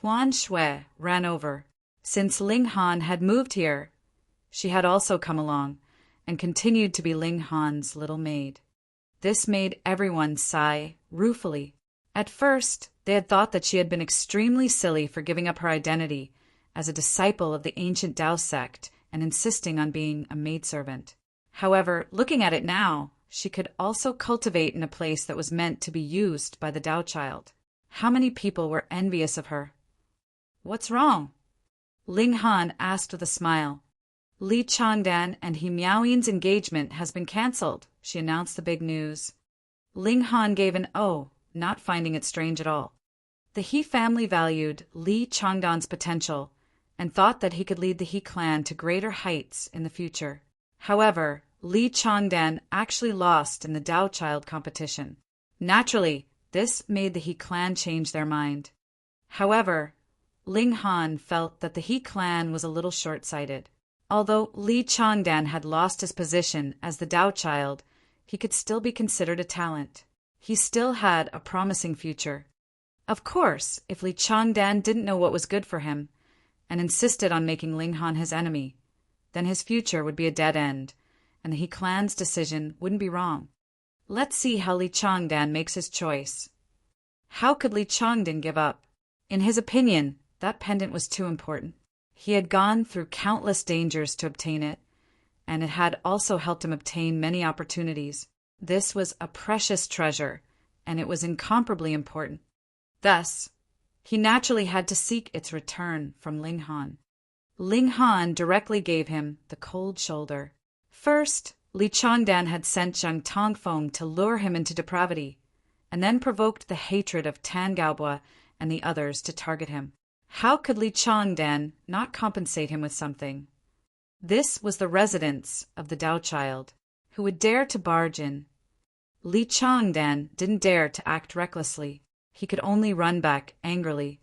Huan Shui ran over. Since Ling Han had moved here, she had also come along and continued to be Ling Han's little maid. This made everyone sigh ruefully. At first, they had thought that she had been extremely silly for giving up her identity as a disciple of the ancient Tao sect and insisting on being a maidservant. However, looking at it now, she could also cultivate in a place that was meant to be used by the Tao child. How many people were envious of her? "What's wrong?" Ling Han asked with a smile. "Li Changdan and He Miaoyin's engagement has been cancelled," she announced the big news. Ling Han gave an "oh," not finding it strange at all. The He family valued Li Changdan's potential and thought that he could lead the He clan to greater heights in the future. However, Li Changdan actually lost in the Tao child competition. Naturally, this made the He clan change their mind. However, Ling Han felt that the He clan was a little short-sighted. Although Li Changdan had lost his position as the Tao child, he could still be considered a talent. He still had a promising future. Of course, if Li Changdan didn't know what was good for him and insisted on making Ling Han his enemy, then his future would be a dead end, and the He clan's decision wouldn't be wrong. Let's see how Li Changdan makes his choice. How could Li Changdan give up? In his opinion, that pendant was too important. He had gone through countless dangers to obtain it, and it had also helped him obtain many opportunities. This was a precious treasure, and it was incomparably important. Thus, he naturally had to seek its return from Ling Han. Ling Han directly gave him the cold shoulder. First, Li Changdan had sent Zhang Tongfeng to lure him into depravity, and then provoked the hatred of Tan Gaobua and the others to target him. How could Li Changdan not compensate him with something? This was the residence of the Tao child, who would dare to barge in. Li Changdan didn't dare to act recklessly. He could only run back angrily.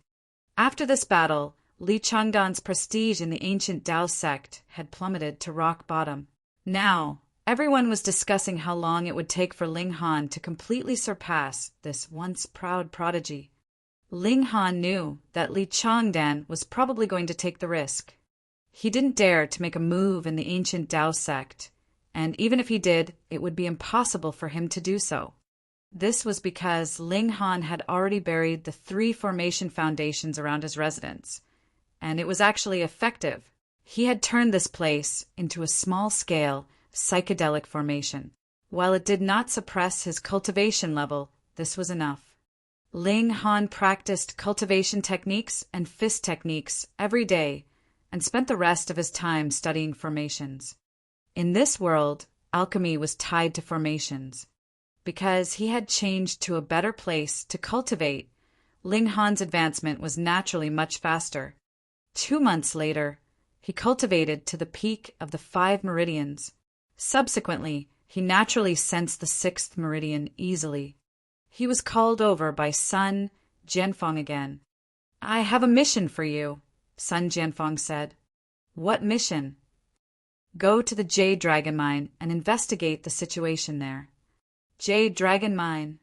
After this battle, Li Changdan's prestige in the ancient Tao sect had plummeted to rock bottom. Now, everyone was discussing how long it would take for Ling Han to completely surpass this once proud prodigy. Ling Han knew that Li Changdan was probably going to take the risk. He didn't dare to make a move in the ancient Tao sect, and even if he did, it would be impossible for him to do so. This was because Ling Han had already buried the 3 formation foundations around his residence, and it was actually effective. He had turned this place into a small-scale, psychedelic formation. While it did not suppress his cultivation level, this was enough. Ling Han practiced cultivation techniques and fist techniques every day and spent the rest of his time studying formations. In this world, alchemy was tied to formations. Because he had changed to a better place to cultivate, Ling Han's advancement was naturally much faster. 2 months later, he cultivated to the peak of the 5 meridians. Subsequently, he naturally sensed the 6th meridian easily. He was called over by Sun Jianfang again. "I have a mission for you," Sun Jianfang said. "What mission?" "Go to the Jade Dragon Mine and investigate the situation there." Jade Dragon Mine.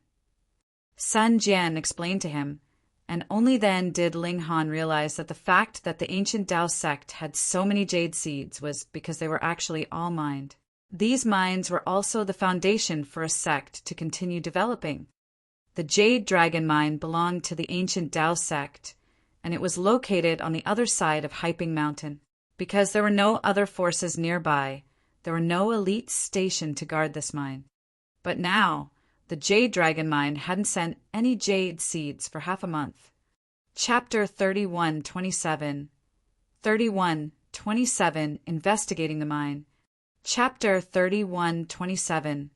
Sun Jian explained to him, and only then did Ling Han realize that the fact that the ancient Tao sect had so many jade seeds was because they were actually all mined. These mines were also the foundation for a sect to continue developing. The Jade Dragon Mine belonged to the ancient Tao sect, and it was located on the other side of Hyping Mountain. Because there were no other forces nearby, there were no elite stationed to guard this mine. But now, the Jade Dragon Mine hadn't sent any jade seeds for half a month. Chapter 31:27 31:27 Investigating the Mine. Chapter 31:27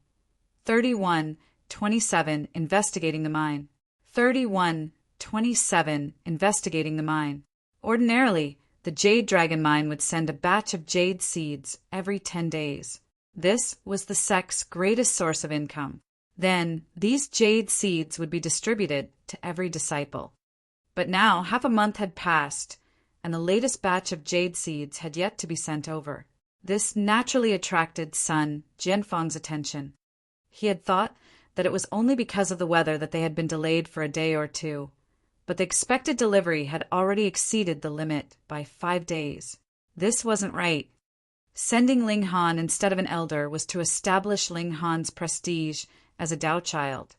31:27 Investigating the Mine. 31:27 Investigating the Mine. Ordinarily, the Jade Dragon Mine would send a batch of jade seeds every 10 days. This was the sect's greatest source of income. Then, these jade seeds would be distributed to every disciple. But now, half a month had passed, and the latest batch of jade seeds had yet to be sent over. This naturally attracted Sun Jianfang's attention. He had thought that it was only because of the weather that they had been delayed for a day or two, but the expected delivery had already exceeded the limit by 5 days. This wasn't right. Sending Ling Han instead of an elder was to establish Ling Han's prestige as a Tao child.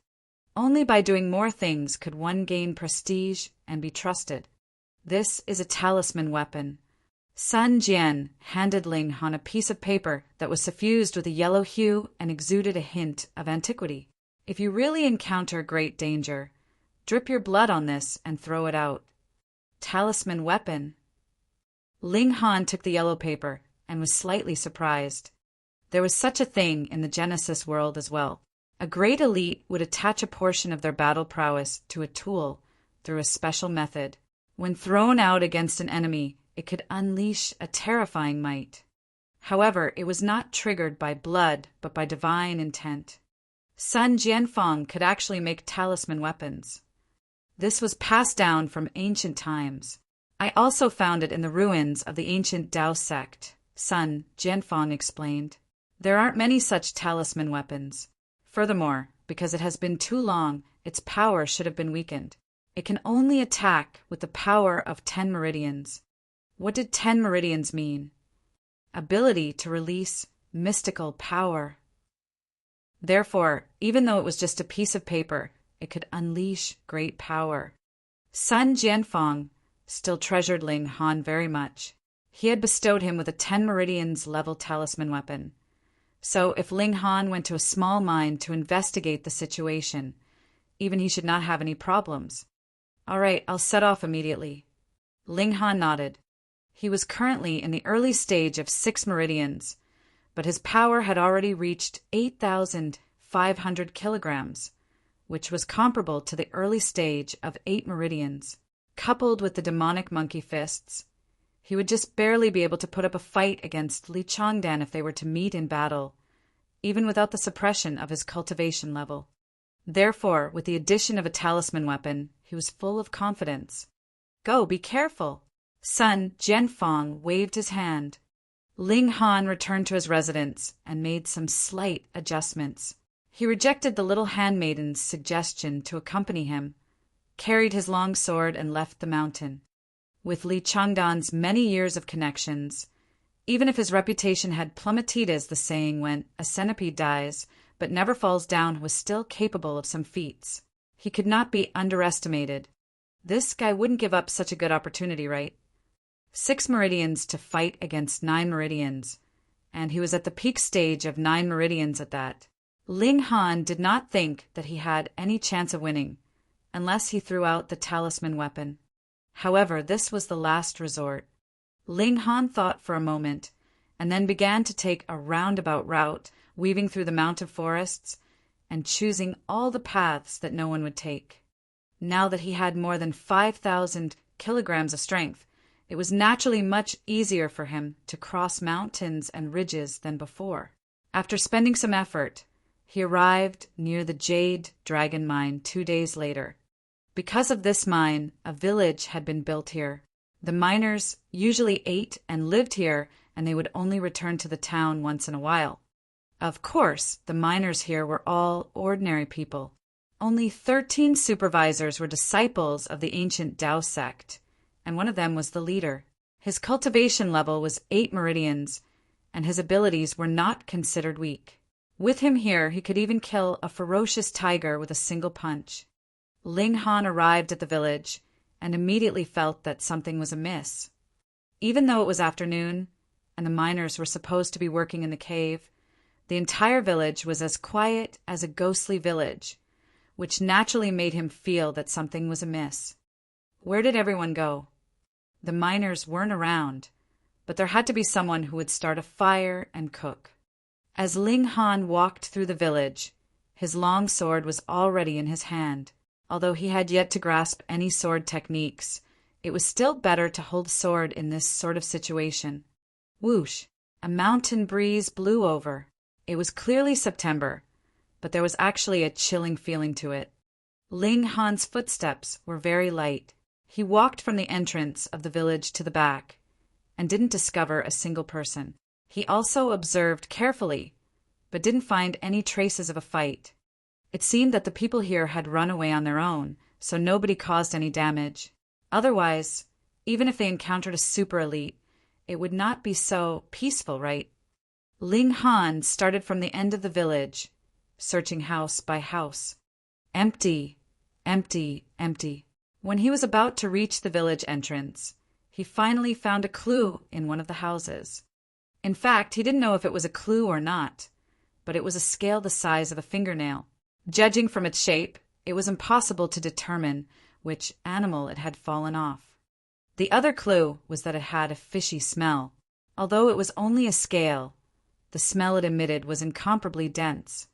Only by doing more things could one gain prestige and be trusted. This is a talisman weapon. Sun Jian handed Ling Han a piece of paper that was suffused with a yellow hue and exuded a hint of antiquity. If you really encounter great danger, drip your blood on this and throw it out. Talisman weapon. Ling Han took the yellow paper and was slightly surprised. There was such a thing in the Genesis world as well. A great elite would attach a portion of their battle prowess to a tool through a special method. When thrown out against an enemy, it could unleash a terrifying might. However, it was not triggered by blood, but by divine intent. Sun Jianfang could actually make talisman weapons. This was passed down from ancient times. I also found it in the ruins of the ancient Tao sect, Sun Jianfang explained. There aren't many such talisman weapons. Furthermore, because it has been too long, its power should have been weakened. It can only attack with the power of 10 meridians. What did 10 meridians mean? Ability to release mystical power. Therefore, even though it was just a piece of paper, it could unleash great power. Sun Jianfang still treasured Ling Han very much. He had bestowed him with a 10 meridians level talisman weapon. So if Ling Han went to a small mine to investigate the situation, even he should not have any problems. All right, I'll set off immediately. Ling Han nodded. He was currently in the early stage of 6 meridians, but his power had already reached 8,500 kilograms, which was comparable to the early stage of 8 meridians. Coupled with the demonic monkey fists, he would just barely be able to put up a fight against Li Changdan if they were to meet in battle, even without the suppression of his cultivation level. Therefore, with the addition of a talisman weapon, he was full of confidence. Go, be careful! Sun Jianfang waved his hand. Ling Han returned to his residence and made some slight adjustments. He rejected the little handmaiden's suggestion to accompany him, carried his long sword, and left the mountain. With Li Changdan's many years of connections, even if his reputation had plummeted, as the saying went, a centipede dies, but never falls down, was still capable of some feats. He could not be underestimated. This guy wouldn't give up such a good opportunity, right? 6 meridians to fight against 9 meridians, and he was at the peak stage of 9 meridians at that. Ling Han did not think that he had any chance of winning, unless he threw out the talisman weapon. However, this was the last resort. Ling Han thought for a moment, and then began to take a roundabout route, weaving through the mountain forests and choosing all the paths that no one would take. Now that he had more than 5,000 kilograms of strength, it was naturally much easier for him to cross mountains and ridges than before. After spending some effort, he arrived near the Jade Dragon Mine 2 days later. Because of this mine, a village had been built here. The miners usually ate and lived here, and they would only return to the town once in a while. Of course, the miners here were all ordinary people. Only 13 supervisors were disciples of the ancient Tao sect, and one of them was the leader. His cultivation level was 8 meridians, and his abilities were not considered weak. With him here, he could even kill a ferocious tiger with a single punch. Ling Han arrived at the village and immediately felt that something was amiss. Even though it was afternoon, and the miners were supposed to be working in the cave, the entire village was as quiet as a ghostly village, which naturally made him feel that something was amiss. Where did everyone go? The miners weren't around, but there had to be someone who would start a fire and cook. As Ling Han walked through the village, his long sword was already in his hand. Although he had yet to grasp any sword techniques, it was still better to hold sword in this sort of situation. Whoosh! A mountain breeze blew over. It was clearly September, but there was actually a chilling feeling to it. Ling Han's footsteps were very light. He walked from the entrance of the village to the back, and didn't discover a single person. He also observed carefully, but didn't find any traces of a fight. It seemed that the people here had run away on their own, so nobody caused any damage. Otherwise, even if they encountered a super elite, it would not be so peaceful, right? Ling Han started from the end of the village, searching house by house. Empty, empty, empty. When he was about to reach the village entrance, he finally found a clue in one of the houses. In fact, he didn't know if it was a clue or not, but it was a scale the size of a fingernail. Judging from its shape, it was impossible to determine which animal it had fallen off. The other clue was that it had a fishy smell. Although it was only a scale, the smell it emitted was incomparably dense.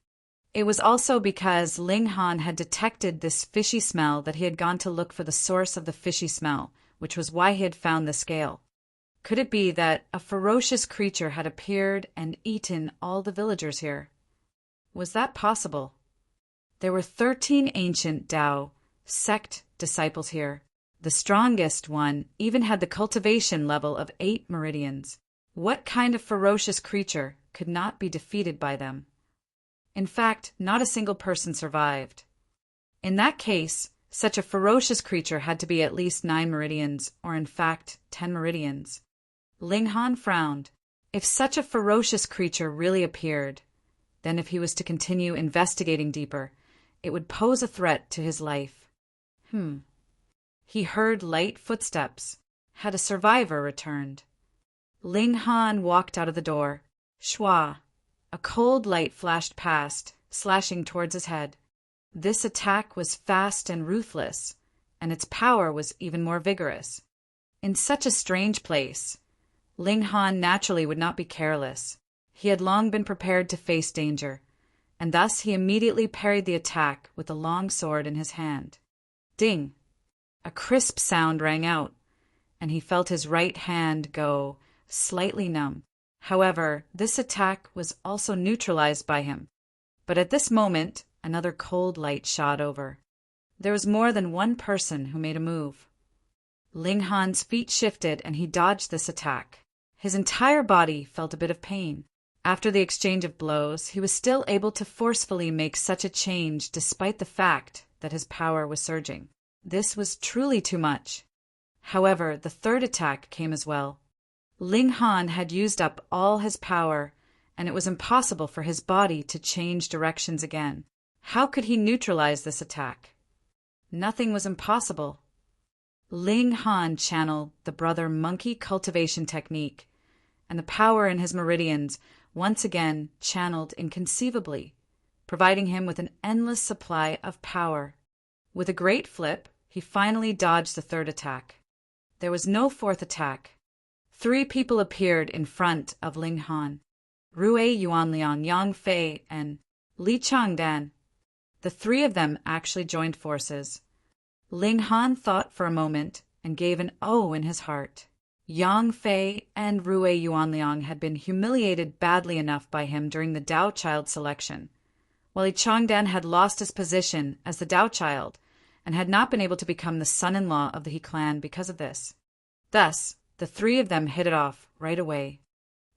It was also because Ling Han had detected this fishy smell that he had gone to look for the source of the fishy smell, which was why he had found the scale. Could it be that a ferocious creature had appeared and eaten all the villagers here? Was that possible? There were 13 ancient Tao sect disciples here. The strongest one even had the cultivation level of 8 meridians. What kind of ferocious creature could not be defeated by them? In fact, not a single person survived. In that case, such a ferocious creature had to be at least 9 meridians, or in fact, 10 meridians. Ling Han frowned. If such a ferocious creature really appeared, then if he was to continue investigating deeper, it would pose a threat to his life. He heard light footsteps. Had a survivor returned? Ling Han walked out of the door. Shwa! A cold light flashed past, slashing towards his head. This attack was fast and ruthless, and its power was even more vigorous. In such a strange place, Ling Han naturally would not be careless. He had long been prepared to face danger, and thus he immediately parried the attack with the long sword in his hand. Ding! A crisp sound rang out, and he felt his right hand go slightly numb. However, this attack was also neutralized by him. But at this moment, another cold light shot over. There was more than one person who made a move. Ling Han's feet shifted and he dodged this attack. His entire body felt a bit of pain. After the exchange of blows, he was still able to forcefully make such a change despite the fact that his power was surging. This was truly too much. However, the third attack came as well. Ling Han had used up all his power, and it was impossible for his body to change directions again. How could he neutralize this attack? Nothing was impossible. Ling Han channeled the brother monkey cultivation technique, and the power in his meridians once again channeled inconceivably, providing him with an endless supply of power. With a great flip, he finally dodged the third attack. There was no fourth attack. 3 people appeared in front of Ling Han: Rue Yuanliang, Yang Fei, and Li Changdan. The 3 of them actually joined forces. Ling Han thought for a moment and gave an "oh" in his heart. Yang Fei and Rue Yuanliang had been humiliated badly enough by him during the Dao Child selection, while Li Changdan had lost his position as the Dao Child and had not been able to become the son-in-law of the He clan because of this. Thus, the 3 of them hit it off right away.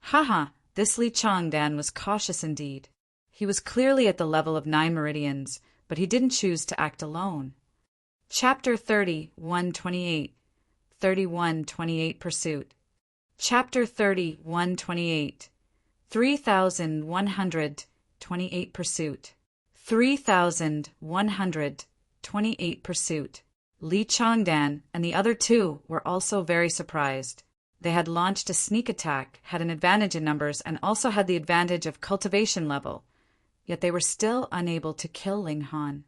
Haha, this Li Changdan was cautious indeed. He was clearly at the level of 9 meridians, but he didn't choose to act alone. Chapter 30, 128. 3128 Pursuit. Chapter 30, 128. 3128 Pursuit. 3128 Pursuit. Li Changdan and the other 2 were also very surprised. They had launched a sneak attack, had an advantage in numbers, and also had the advantage of cultivation level, yet they were still unable to kill Ling Han.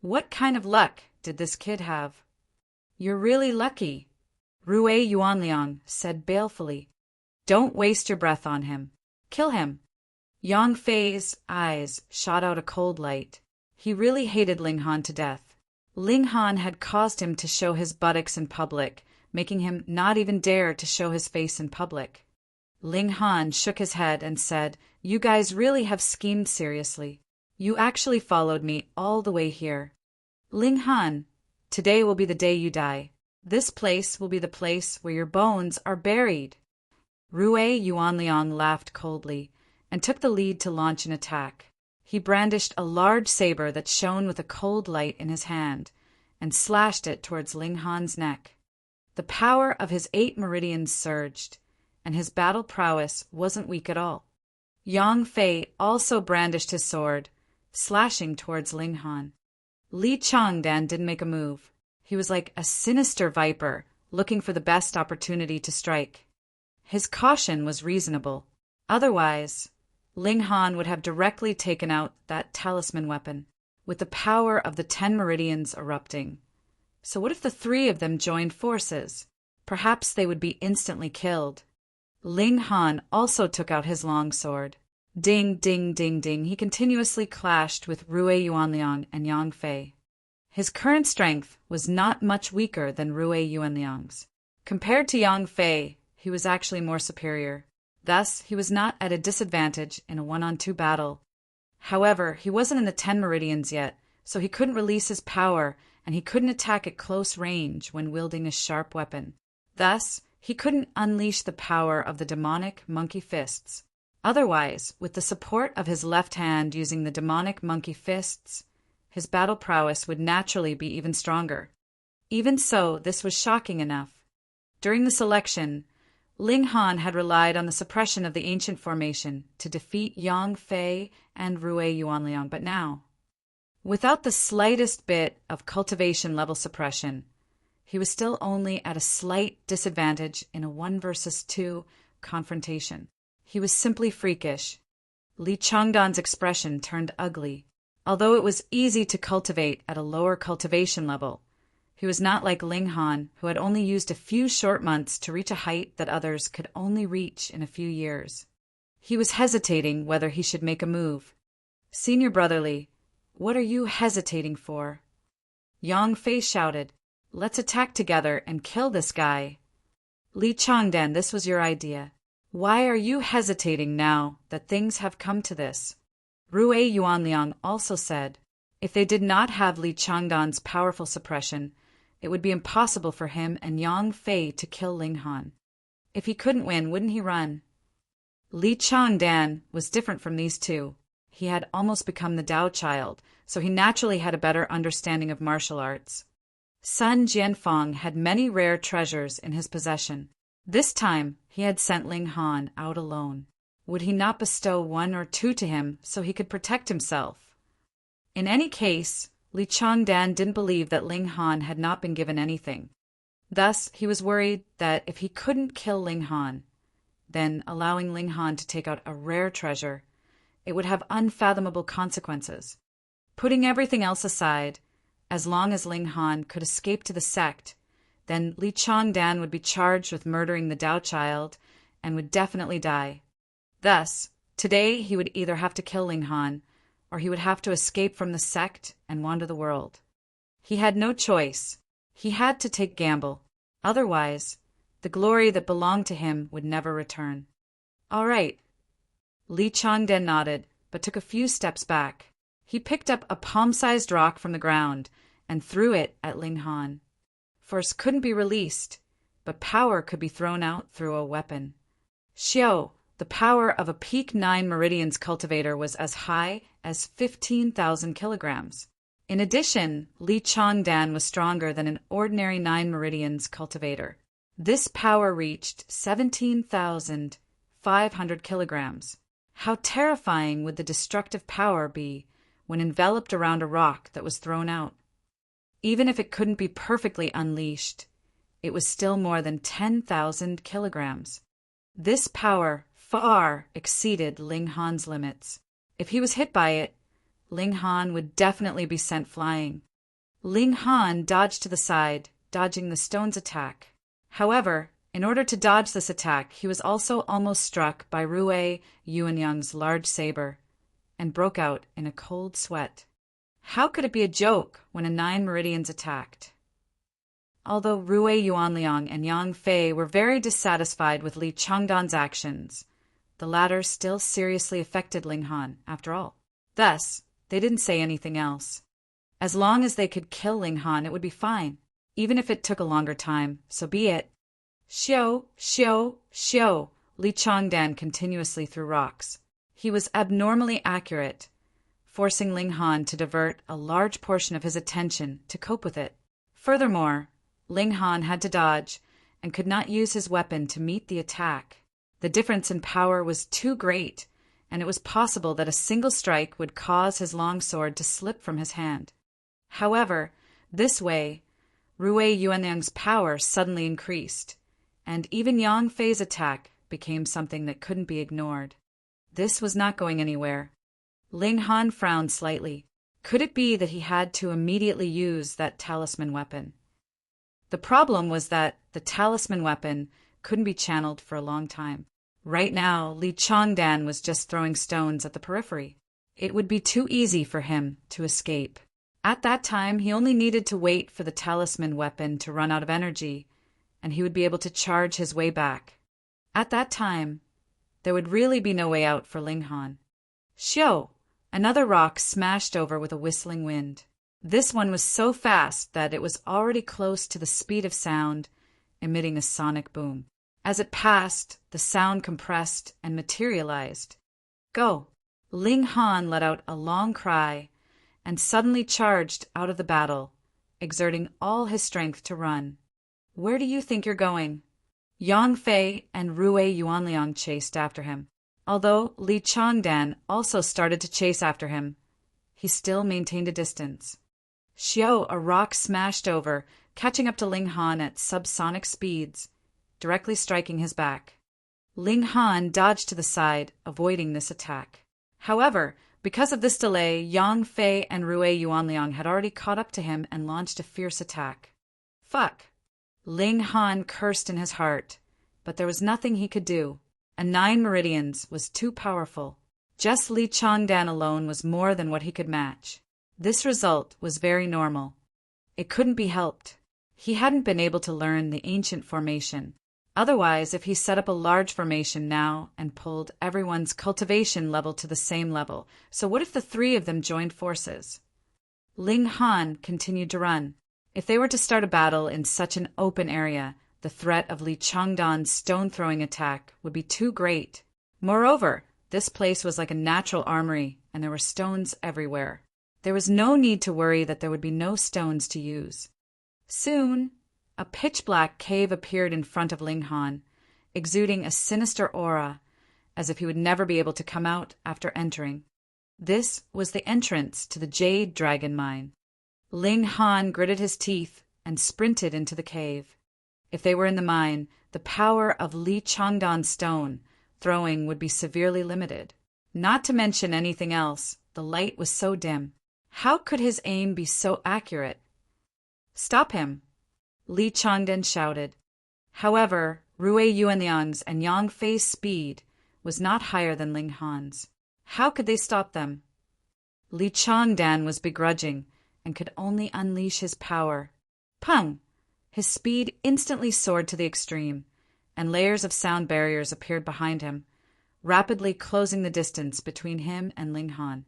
What kind of luck did this kid have? You're really lucky, Rue Yuanliang said balefully. Don't waste your breath on him. Kill him. Yang Fei's eyes shot out a cold light. He really hated Ling Han to death. Ling Han had caused him to show his buttocks in public, making him not even dare to show his face in public. Ling Han shook his head and said, "You guys really have schemed seriously. You actually followed me all the way here. Ling Han, today will be the day you die. This place will be the place where your bones are buried." Rue Yuanliang laughed coldly and took the lead to launch an attack. He brandished a large saber that shone with a cold light in his hand and slashed it towards Ling Han's neck. The power of his 8 meridians surged, and his battle prowess wasn't weak at all. Yang Fei also brandished his sword, slashing towards Ling Han. Li Changdan didn't make a move. He was like a sinister viper, looking for the best opportunity to strike. His caution was reasonable. Otherwise, Ling Han would have directly taken out that talisman weapon, with the power of the 10 meridians erupting. So what if the 3 of them joined forces? Perhaps they would be instantly killed. Ling Han also took out his long sword. Ding, ding, ding, ding, he continuously clashed with Rue Yuanliang and Yang Fei. His current strength was not much weaker than Rue Yuanliang's. Compared to Yang Fei, he was actually more superior. Thus, he was not at a disadvantage in a 1-on-2 battle. However, he wasn't in the 10 meridians yet, so he couldn't release his power, and he couldn't attack at close range when wielding a sharp weapon. Thus, he couldn't unleash the power of the demonic monkey fists. Otherwise, with the support of his left hand using the demonic monkey fists, his battle prowess would naturally be even stronger. Even so, this was shocking enough. During the selection, Ling Han had relied on the suppression of the ancient formation to defeat Yang Fei and Rue Yuanliang, but now, without the slightest bit of cultivation level suppression, he was still only at a slight disadvantage in a 1 versus 2 confrontation. He was simply freakish. Li Changdan's expression turned ugly. Although it was easy to cultivate at a lower cultivation level, he was not like Ling Han, who had only used a few short months to reach a height that others could only reach in a few years. He was hesitating whether he should make a move. "Senior Brotherly, what are you hesitating for?" Yang Fei shouted, "Let's attack together and kill this guy." "Li Changdan, this was your idea. Why are you hesitating now that things have come to this?" Rue Yuanliang also said, if they did not have Li Changdan's powerful suppression, it would be impossible for him and Yang Fei to kill Ling Han. If he couldn't win, wouldn't he run? Li Changdan was different from these 2. He had almost become the Dao Child, so he naturally had a better understanding of martial arts. Sun Jianfeng had many rare treasures in his possession. This time, he had sent Ling Han out alone. Would he not bestow 1 or 2 to him so he could protect himself? In any case, Li Changdan didn't believe that Ling Han had not been given anything. Thus, he was worried that if he couldn't kill Ling Han, then allowing Ling Han to take out a rare treasure, it would have unfathomable consequences. Putting everything else aside, as long as Ling Han could escape to the sect, then Li Changdan would be charged with murdering the Tao child and would definitely die. Thus, today he would either have to kill Ling Han, or he would have to escape from the sect and wander the world. He had no choice. He had to take a gamble. Otherwise, the glory that belonged to him would never return. All right. Li Changdan nodded, but took a few steps back. He picked up a palm-sized rock from the ground and threw it at Ling Han. Force couldn't be released, but power could be thrown out through a weapon. Xiao, the power of a peak 9 meridians cultivator was as high as 15,000 kilograms. In addition, Li Changdan was stronger than an ordinary 9 meridians cultivator. This power reached 17,500 kilograms. How terrifying would the destructive power be when enveloped around a rock that was thrown out? Even if it couldn't be perfectly unleashed, it was still more than 10,000 kilograms. This power far exceeded Ling Han's limits. If he was hit by it, Ling Han would definitely be sent flying. Ling Han dodged to the side, dodging the stone's attack. However, in order to dodge this attack, he was also almost struck by Rui Yuanyang's large saber and broke out in a cold sweat. How could it be a joke when a 9 meridians attacked? Although Rui Yuanliang and Yang Fei were very dissatisfied with Li Changdan's actions, the latter still seriously affected Ling Han, after all. Thus, they didn't say anything else. As long as they could kill Ling Han, it would be fine. Even if it took a longer time, so be it. Xiao, xiao, xiao, Li Changdan continuously threw rocks. He was abnormally accurate, forcing Ling Han to divert a large portion of his attention to cope with it. Furthermore, Ling Han had to dodge and could not use his weapon to meet the attack. The difference in power was too great, and it was possible that a single strike would cause his long sword to slip from his hand. However, this way, Rui Yuanyang's power suddenly increased, and even Yang Fei's attack became something that couldn't be ignored. This was not going anywhere. Ling Han frowned slightly. Could it be that he had to immediately use that talisman weapon? The problem was that the talisman weapon couldn't be channeled for a long time. Right now, Li Changdan was just throwing stones at the periphery. It would be too easy for him to escape. At that time, he only needed to wait for the talisman weapon to run out of energy, and he would be able to charge his way back. At that time, there would really be no way out for Ling Han. Xiao! Another rock smashed over with a whistling wind. This one was so fast that it was already close to the speed of sound, emitting a sonic boom. As it passed, the sound compressed and materialized. Go! Ling Han let out a long cry and suddenly charged out of the battle, exerting all his strength to run. Where do you think you're going? Yang Fei and Rui Yuanliang chased after him. Although Li Changdan also started to chase after him, he still maintained a distance. Xiao, a rock smashed over, catching up to Ling Han at subsonic speeds, directly striking his back. Ling Han dodged to the side, avoiding this attack. However, because of this delay, Yang Fei and Rui Yuanliang had already caught up to him and launched a fierce attack. Fuck! Ling Han cursed in his heart, but there was nothing he could do. A 9 meridians was too powerful. Just Li Changdan alone was more than what he could match. This result was very normal. It couldn't be helped. He hadn't been able to learn the ancient formation. Otherwise, if he set up a large formation now and pulled everyone's cultivation level to the same level, so what if the 3 of them joined forces? Ling Han continued to run. If they were to start a battle in such an open area, the threat of Li Changdan's stone-throwing attack would be too great. Moreover, this place was like a natural armory, and there were stones everywhere. There was no need to worry that there would be no stones to use. Soon, a pitch-black cave appeared in front of Ling Han, exuding a sinister aura, as if he would never be able to come out after entering. This was the entrance to the Jade Dragon Mine. Ling Han gritted his teeth and sprinted into the cave. If they were in the mine, the power of Li Changdan's stone throwing would be severely limited. Not to mention anything else, the light was so dim. How could his aim be so accurate? Stop him! Li Changdan shouted. However, Rui Yuanliang's and Yang Fei's speed was not higher than Ling Han's. How could they stop them? Li Changdan was begrudging and could only unleash his power. Pung! His speed instantly soared to the extreme, and layers of sound barriers appeared behind him, rapidly closing the distance between him and Ling Han.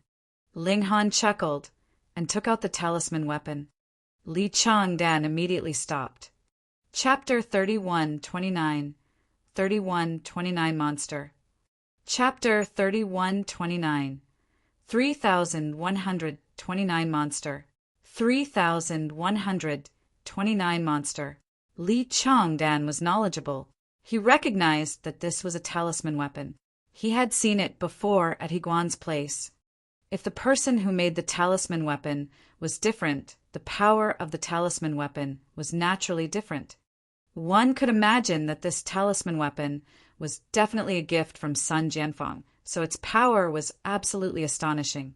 Ling Han chuckled and took out the talisman weapon. Li Changdan immediately stopped. Chapter 3129 3129 Monster. Chapter 3129 3129 Monster. 3129 Monster. Li Changdan was knowledgeable. He recognized that this was a talisman weapon. He had seen it before at Higuan's place. If the person who made the talisman weapon was different, the power of the talisman weapon was naturally different. One could imagine that this talisman weapon was definitely a gift from Sun Jianfang, so its power was absolutely astonishing.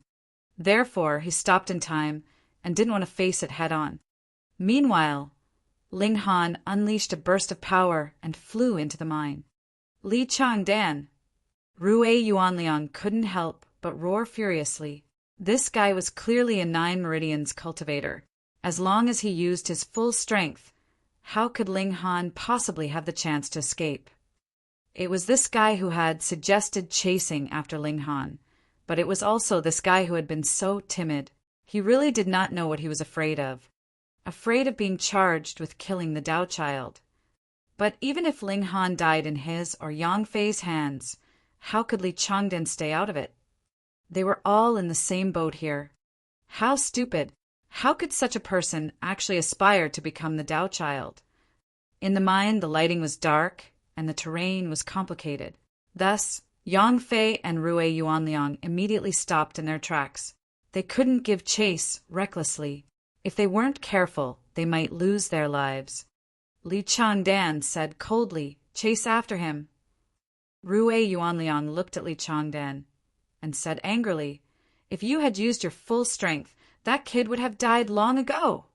Therefore, he stopped in time and didn't want to face it head-on. Meanwhile, Ling Han unleashed a burst of power and flew into the mine. Li Changdan! Rui Yuanliang couldn't help but roar furiously. This guy was clearly a 9 meridians cultivator. As long as he used his full strength, how could Ling Han possibly have the chance to escape? It was this guy who had suggested chasing after Ling Han, but it was also this guy who had been so timid. He really did not know what he was afraid of. Afraid of being charged with killing the Tao child. But even if Ling Han died in his or Yang Fei's hands, how could Li Changdan stay out of it? They were all in the same boat here. How stupid! How could such a person actually aspire to become the Tao child? In the mine, the lighting was dark, and the terrain was complicated. Thus, Yang Fei and Rui Yuanliang immediately stopped in their tracks. They couldn't give chase recklessly. If they weren't careful, they might lose their lives. Li Changdan said coldly, "Chase after him." Rui Yuanliang looked at Li Changdan and said angrily, "If you had used your full strength, that kid would have died long ago."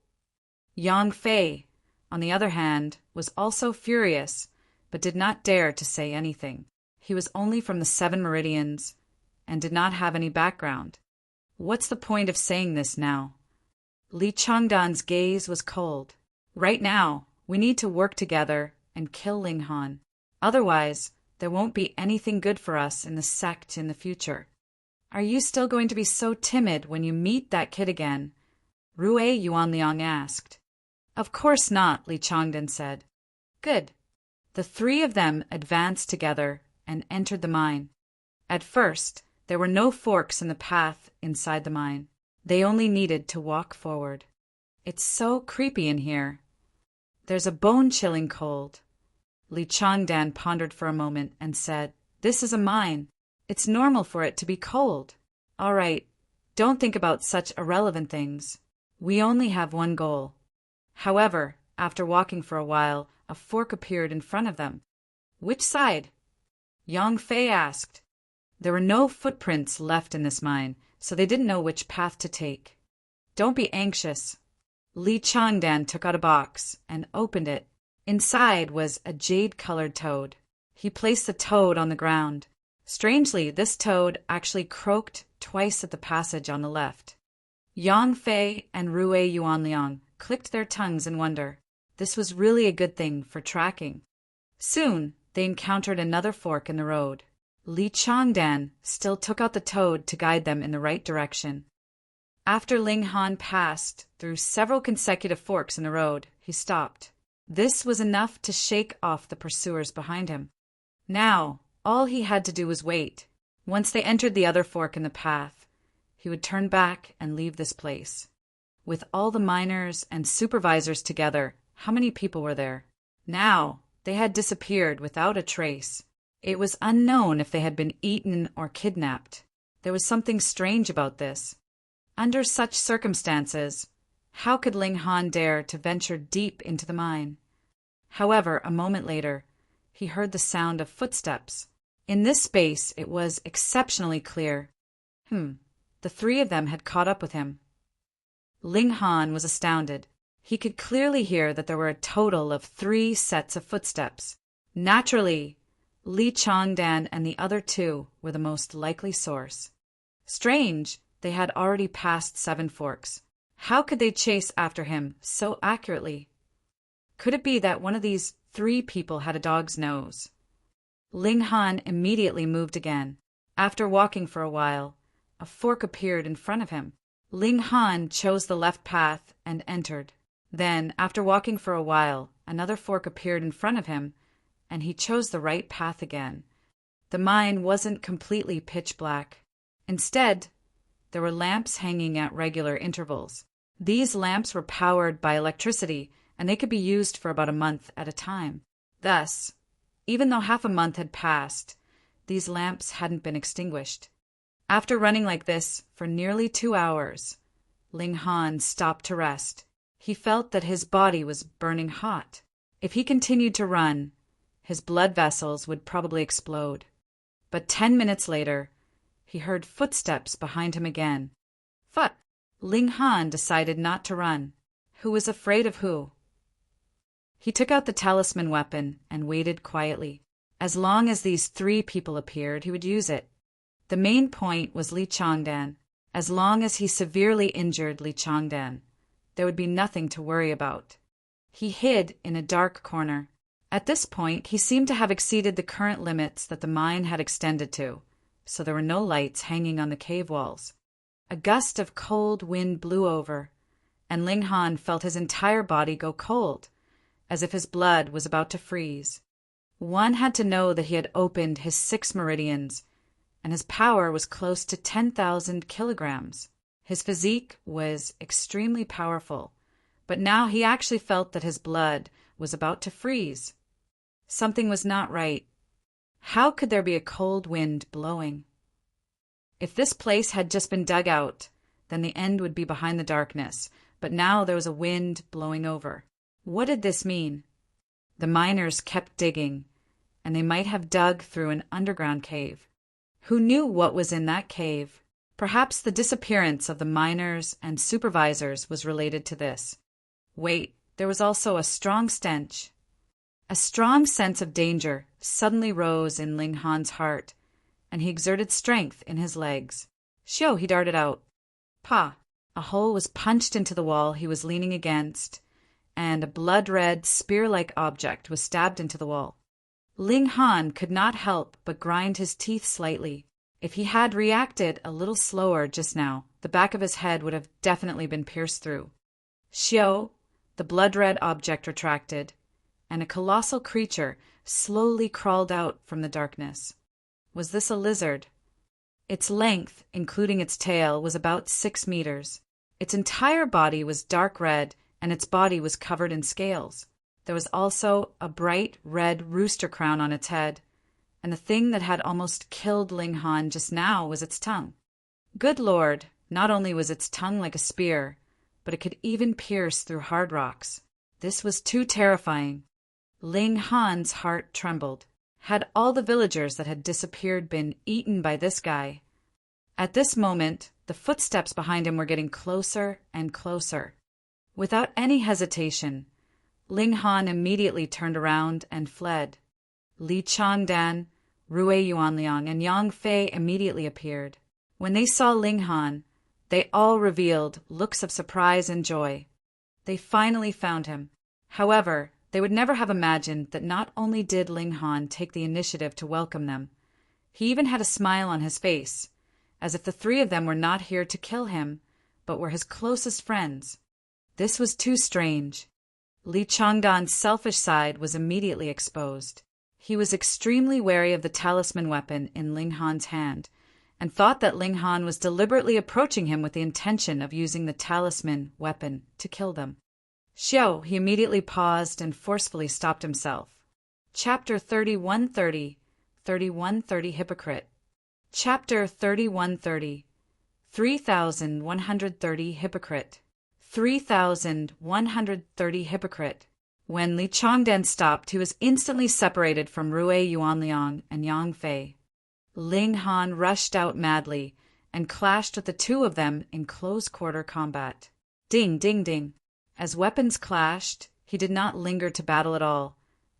Yang Fei, on the other hand, was also furious, but did not dare to say anything. He was only from the 7 meridians and did not have any background. What's the point of saying this now? Li Changdan's gaze was cold. Right now, we need to work together and kill Ling Han. Otherwise, there won't be anything good for us in the sect in the future. Are you still going to be so timid when you meet that kid again? Rui Yuanliang asked. Of course not, Li Changdan said. Good. The 3 of them advanced together and entered the mine. At first, there were no forks in the path inside the mine. They only needed to walk forward. It's so creepy in here. There's a bone-chilling cold. Li Changdan pondered for a moment and said, "This is a mine. It's normal for it to be cold." All right, don't think about such irrelevant things. We only have one goal. However, after walking for a while, a fork appeared in front of them. Which side? Yang Fei asked. There were no footprints left in this mine, so they didn't know which path to take. Don't be anxious. Li Changdan took out a box and opened it. Inside was a jade-colored toad. He placed the toad on the ground. Strangely, this toad actually croaked twice at the passage on the left. Yang Fei and Rui Yuanliang clicked their tongues in wonder. This was really a good thing for tracking. Soon, they encountered another fork in the road. Li Changdan still took out the toad to guide them in the right direction. After Ling Han passed through several consecutive forks in the road, he stopped. This was enough to shake off the pursuers behind him. Now, all he had to do was wait. Once they entered the other fork in the path, he would turn back and leave this place. With all the miners and supervisors together, how many people were there? Now, they had disappeared without a trace. It was unknown if they had been eaten or kidnapped. There was something strange about this. Under such circumstances, how could Ling Han dare to venture deep into the mine? However, a moment later, he heard the sound of footsteps. In this space, it was exceptionally clear. The 3 of them had caught up with him. Ling Han was astounded. He could clearly hear that there were a total of 3 sets of footsteps. Naturally, Li Changdan and the other 2 were the most likely source. Strange, they had already passed 7 Forks. How could they chase after him so accurately? Could it be that one of these 3 people had a dog's nose? Ling Han immediately moved again. After walking for a while, a fork appeared in front of him. Ling Han chose the left path and entered. Then, after walking for a while, another fork appeared in front of him, and he chose the right path again. The mine wasn't completely pitch black. Instead, there were lamps hanging at regular intervals. These lamps were powered by electricity, and they could be used for about a month at a time. Thus, even though half a month had passed, these lamps hadn't been extinguished. After running like this for nearly 2 hours, Ling Han stopped to rest. He felt that his body was burning hot. If he continued to run, his blood vessels would probably explode. But 10 minutes later, he heard footsteps behind him again. But Ling Han decided not to run. Who was afraid of who? He took out the talisman weapon and waited quietly. As long as these 3 people appeared, he would use it. The main point was Li Changdan. As long as he severely injured Li Changdan, there would be nothing to worry about. He hid in a dark corner. At this point, he seemed to have exceeded the current limits that the mine had extended to, so there were no lights hanging on the cave walls. A gust of cold wind blew over, and Ling Han felt his entire body go cold, as if his blood was about to freeze. One had to know that he had opened his 6 meridians, and his power was close to 10,000 kilograms. His physique was extremely powerful, but now he actually felt that his blood was about to freeze. Something was not right. How could there be a cold wind blowing? If this place had just been dug out, then the end would be behind the darkness, but now there was a wind blowing over. What did this mean? The miners kept digging, and they might have dug through an underground cave. Who knew what was in that cave? Perhaps the disappearance of the miners and supervisors was related to this. Wait, there was also a strong stench. A strong sense of danger suddenly rose in Ling Han's heart, and he exerted strength in his legs. Shio, he darted out. Pa! A hole was punched into the wall he was leaning against, and a blood-red, spear-like object was stabbed into the wall. Ling Han could not help but grind his teeth slightly. If he had reacted a little slower just now, the back of his head would have definitely been pierced through. Shio, the blood-red object retracted, and a colossal creature slowly crawled out from the darkness. Was this a lizard? Its length, including its tail, was about 6 meters. Its entire body was dark red, and its body was covered in scales. There was also a bright red rooster crown on its head, and the thing that had almost killed Ling Han just now was its tongue. Good Lord, not only was its tongue like a spear, but it could even pierce through hard rocks. This was too terrifying. Ling Han's heart trembled. Had all the villagers that had disappeared been eaten by this guy? At this moment, the footsteps behind him were getting closer and closer. Without any hesitation, Ling Han immediately turned around and fled. Li Changdan, Rui Yuanliang, and Yang Fei immediately appeared. When they saw Ling Han, they all revealed looks of surprise and joy. They finally found him. However, they would never have imagined that not only did Ling Han take the initiative to welcome them, he even had a smile on his face, as if the 3 of them were not here to kill him, but were his closest friends. This was too strange. Li Changdan's selfish side was immediately exposed. He was extremely wary of the talisman weapon in Ling Han's hand, and thought that Ling Han was deliberately approaching him with the intention of using the talisman weapon to kill them. Shio, he immediately paused and forcefully stopped himself. Chapter 3130, 3130 Hypocrite. Chapter 3130, 3130 Hypocrite. 3130 Hypocrite. When Li Changdan stopped, he was instantly separated from Rui Yuanliang and Yang Fei. Ling Han rushed out madly and clashed with the 2 of them in close-quarter combat. Ding, ding, ding. As weapons clashed, he did not linger to battle at all,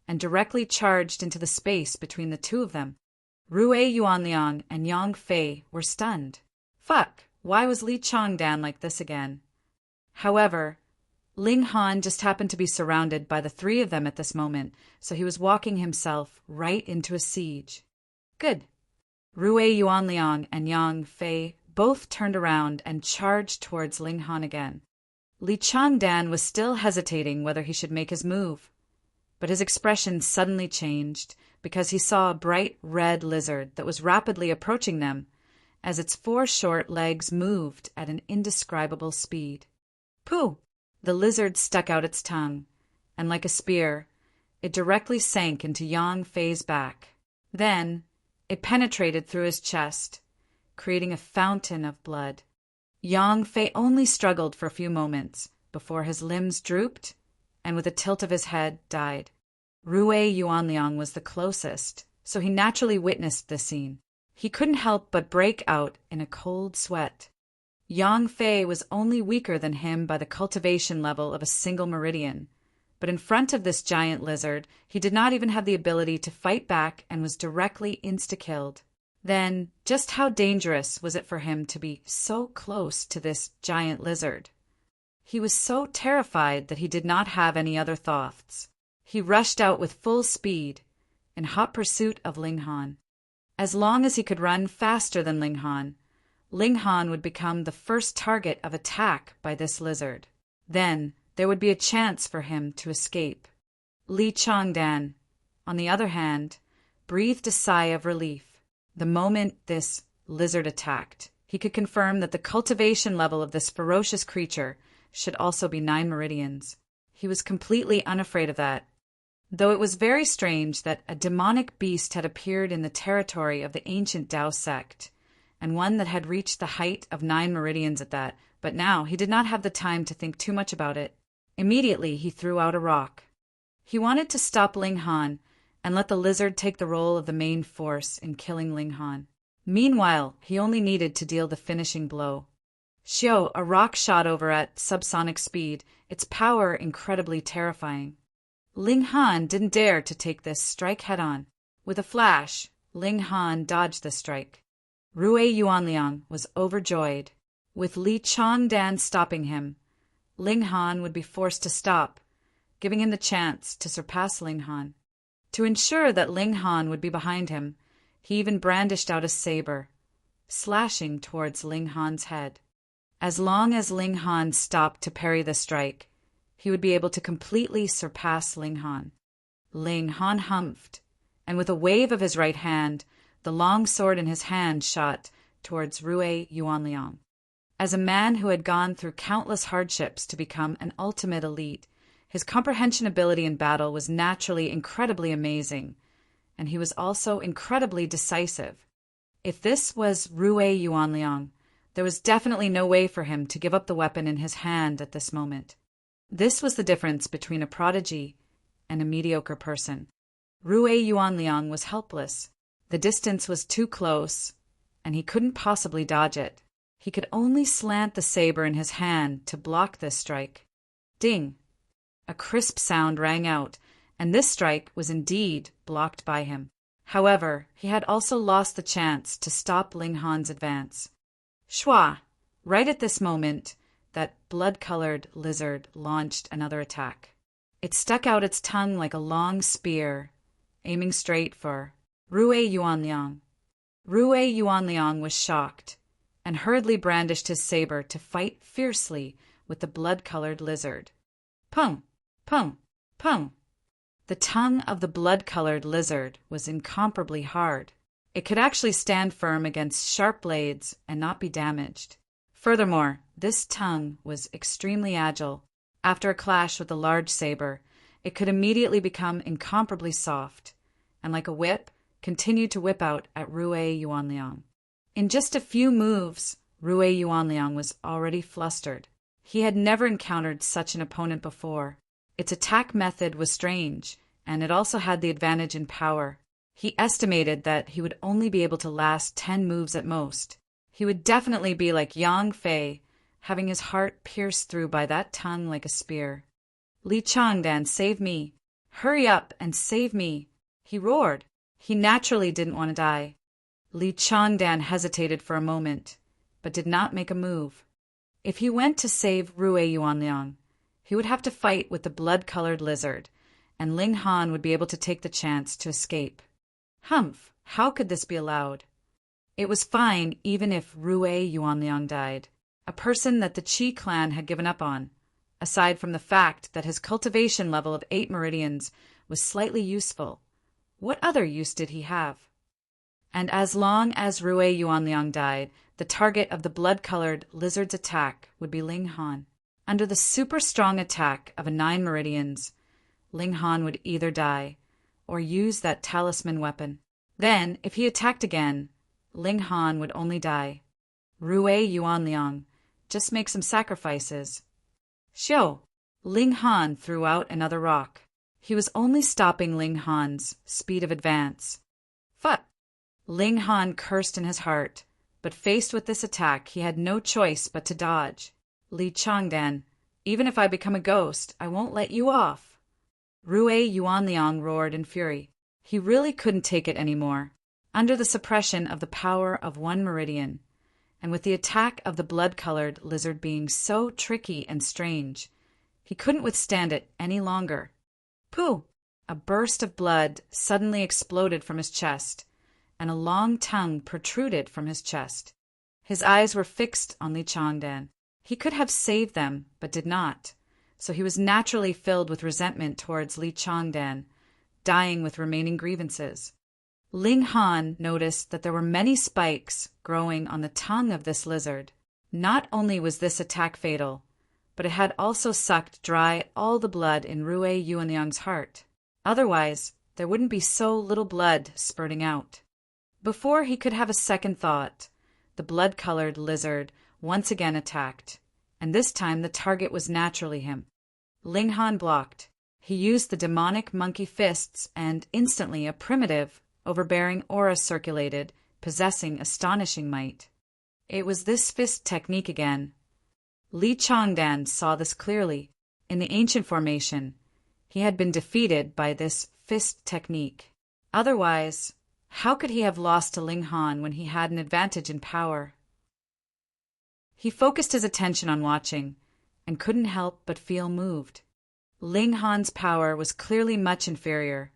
and directly charged into the space between the two of them. Rue Yuanliang and Yang Fei were stunned. Fuck, why was Li Changdan like this again? However, Ling Han just happened to be surrounded by the three of them at this moment, so he was walking himself right into a siege. Good. Rue Yuanliang and Yang Fei both turned around and charged towards Ling Han again. Li Changdan was still hesitating whether he should make his move, but his expression suddenly changed because he saw a bright red lizard that was rapidly approaching them as its four short legs moved at an indescribable speed. Pooh! The lizard stuck out its tongue, and like a spear, it directly sank into Yang Fei's back. Then, it penetrated through his chest, creating a fountain of blood. Yang Fei only struggled for a few moments before his limbs drooped and with a tilt of his head died. Rue Yuanliang was the closest, so he naturally witnessed this scene. He couldn't help but break out in a cold sweat. Yang Fei was only weaker than him by the cultivation level of a single meridian, but in front of this giant lizard, he did not even have the ability to fight back and was directly insta-killed. Then, just how dangerous was it for him to be so close to this giant lizard? He was so terrified that he did not have any other thoughts. He rushed out with full speed, in hot pursuit of Ling Han. As long as he could run faster than Ling Han would become the first target of attack by this lizard. Then, there would be a chance for him to escape. Li Changdan, on the other hand, breathed a sigh of relief. The moment this lizard attacked, he could confirm that the cultivation level of this ferocious creature should also be 9 meridians. He was completely unafraid of that, though it was very strange that a demonic beast had appeared in the territory of the ancient Tao sect, and one that had reached the height of 9 meridians at that, but now he did not have the time to think too much about it. Immediately he threw out a rock. He wanted to stop Ling Han and let the lizard take the role of the main force in killing Ling Han. Meanwhile, he only needed to deal the finishing blow. Xiao, a rock shot over at subsonic speed, its power incredibly terrifying. Ling Han didn't dare to take this strike head-on. With a flash, Ling Han dodged the strike. Rue Yuanliang was overjoyed. With Li Changdan stopping him, Ling Han would be forced to stop, giving him the chance to surpass Ling Han. To ensure that Ling Han would be behind him, he even brandished out a saber, slashing towards Ling Han's head. As long as Ling Han stopped to parry the strike, he would be able to completely surpass Ling Han. Ling Han humphed, and with a wave of his right hand, the long sword in his hand shot towards Rue Yuanliang. As a man who had gone through countless hardships to become an ultimate elite, his comprehension ability in battle was naturally incredibly amazing, and he was also incredibly decisive. If this was Rue Yuanliang, there was definitely no way for him to give up the weapon in his hand at this moment. This was the difference between a prodigy and a mediocre person. Rue Yuanliang was helpless. The distance was too close, and he couldn't possibly dodge it. He could only slant the saber in his hand to block this strike. Ding! A crisp sound rang out, and this strike was indeed blocked by him. However, he had also lost the chance to stop Ling Han's advance. Shua! Right at this moment, that blood-colored lizard launched another attack. It stuck out its tongue like a long spear, aiming straight for Rue Yuanliang. Rue Yuanliang was shocked, and hurriedly brandished his saber to fight fiercely with the blood-colored lizard. Pung! Pung! Pung! The tongue of the blood-colored lizard was incomparably hard. It could actually stand firm against sharp blades and not be damaged. Furthermore, this tongue was extremely agile. After a clash with the large saber, it could immediately become incomparably soft, and like a whip, continued to whip out at Rue Yuanliang. In just a few moves, Rue Yuanliang was already flustered. He had never encountered such an opponent before. Its attack method was strange, and it also had the advantage in power. He estimated that he would only be able to last 10 moves at most. He would definitely be like Yang Fei, having his heart pierced through by that tongue like a spear. "Li Changdan, save me! Hurry up and save me!" he roared. He naturally didn't want to die. Li Changdan hesitated for a moment, but did not make a move. If he went to save Rue Yuanliang, he would have to fight with the blood-colored lizard, and Ling Han would be able to take the chance to escape. Humph! How could this be allowed? It was fine even if Rue Yuanliang died, a person that the Qi clan had given up on, aside from the fact that his cultivation level of 8 meridians was slightly useful. What other use did he have? And as long as Rue Yuanliang died, the target of the blood-colored lizard's attack would be Ling Han. Under the super strong attack of a 9 meridians, Ling Han would either die or use that talisman weapon. Then, if he attacked again, Ling Han would only die. Rue Yuanliang, just make some sacrifices. Xiu! Ling Han threw out another rock. He was only stopping Ling Han's speed of advance. Phut! Ling Han cursed in his heart, but faced with this attack, he had no choice but to dodge. "Li Changdan, even if I become a ghost, I won't let you off." Rue Yuanliang roared in fury. He really couldn't take it anymore. Under the suppression of the power of 1 meridian, and with the attack of the blood-colored lizard being so tricky and strange, he couldn't withstand it any longer. Pooh! A burst of blood suddenly exploded from his chest, and a long tongue protruded from his chest. His eyes were fixed on Li Changdan. He could have saved them, but did not, so he was naturally filled with resentment towards Li Changdan, dying with remaining grievances. Ling Han noticed that there were many spikes growing on the tongue of this lizard. Not only was this attack fatal, but it had also sucked dry all the blood in Rue Yuanliang's heart. Otherwise, there wouldn't be so little blood spurting out. Before he could have a second thought, the blood-colored lizard once again attacked, and this time the target was naturally him. Ling Han blocked. He used the demonic monkey fists, and instantly a primitive, overbearing aura circulated, possessing astonishing might. It was this fist technique again. Li Changdan saw this clearly. In the ancient formation, he had been defeated by this fist technique. Otherwise, how could he have lost to Ling Han when he had an advantage in power? He focused his attention on watching, and couldn't help but feel moved. Ling Han's power was clearly much inferior,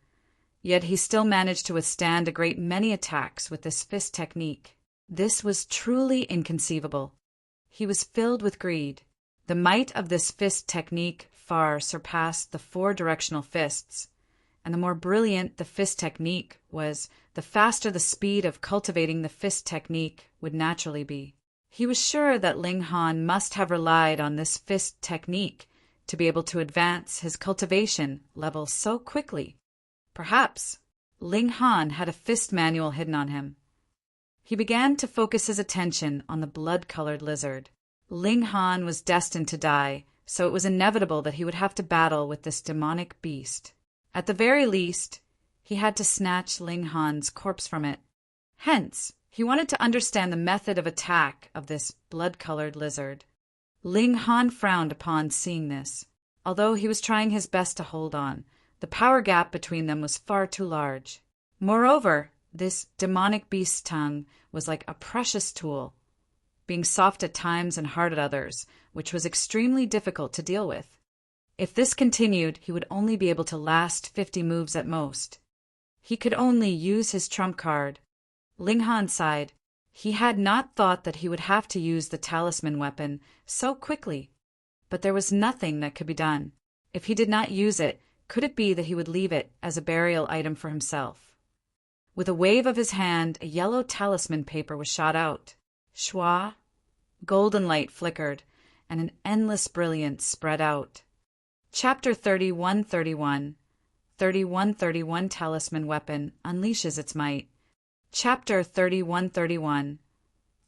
yet he still managed to withstand a great many attacks with this fist technique. This was truly inconceivable. He was filled with greed. The might of this fist technique far surpassed the 4 directional fists, and the more brilliant the fist technique was, the faster the speed of cultivating the fist technique would naturally be. He was sure that Ling Han must have relied on this fist technique to be able to advance his cultivation level so quickly. Perhaps Ling Han had a fist manual hidden on him. He began to focus his attention on the blood-colored lizard. Ling Han was destined to die, so it was inevitable that he would have to battle with this demonic beast. At the very least, he had to snatch Ling Han's corpse from it. Hence, he wanted to understand the method of attack of this blood-colored lizard. Ling Han frowned upon seeing this. Although he was trying his best to hold on, the power gap between them was far too large. Moreover, this demonic beast's tongue was like a precious tool, being soft at times and hard at others, which was extremely difficult to deal with. If this continued, he would only be able to last 50 moves at most. He could only use his trump card. Ling Han sighed. He had not thought that he would have to use the talisman weapon so quickly, but there was nothing that could be done. If he did not use it, could it be that he would leave it as a burial item for himself? With a wave of his hand, a yellow talisman paper was shot out. Schwa! Golden light flickered, and an endless brilliance spread out. Chapter 3131. 3131 Talisman Weapon Unleashes Its Might. Chapter 3131.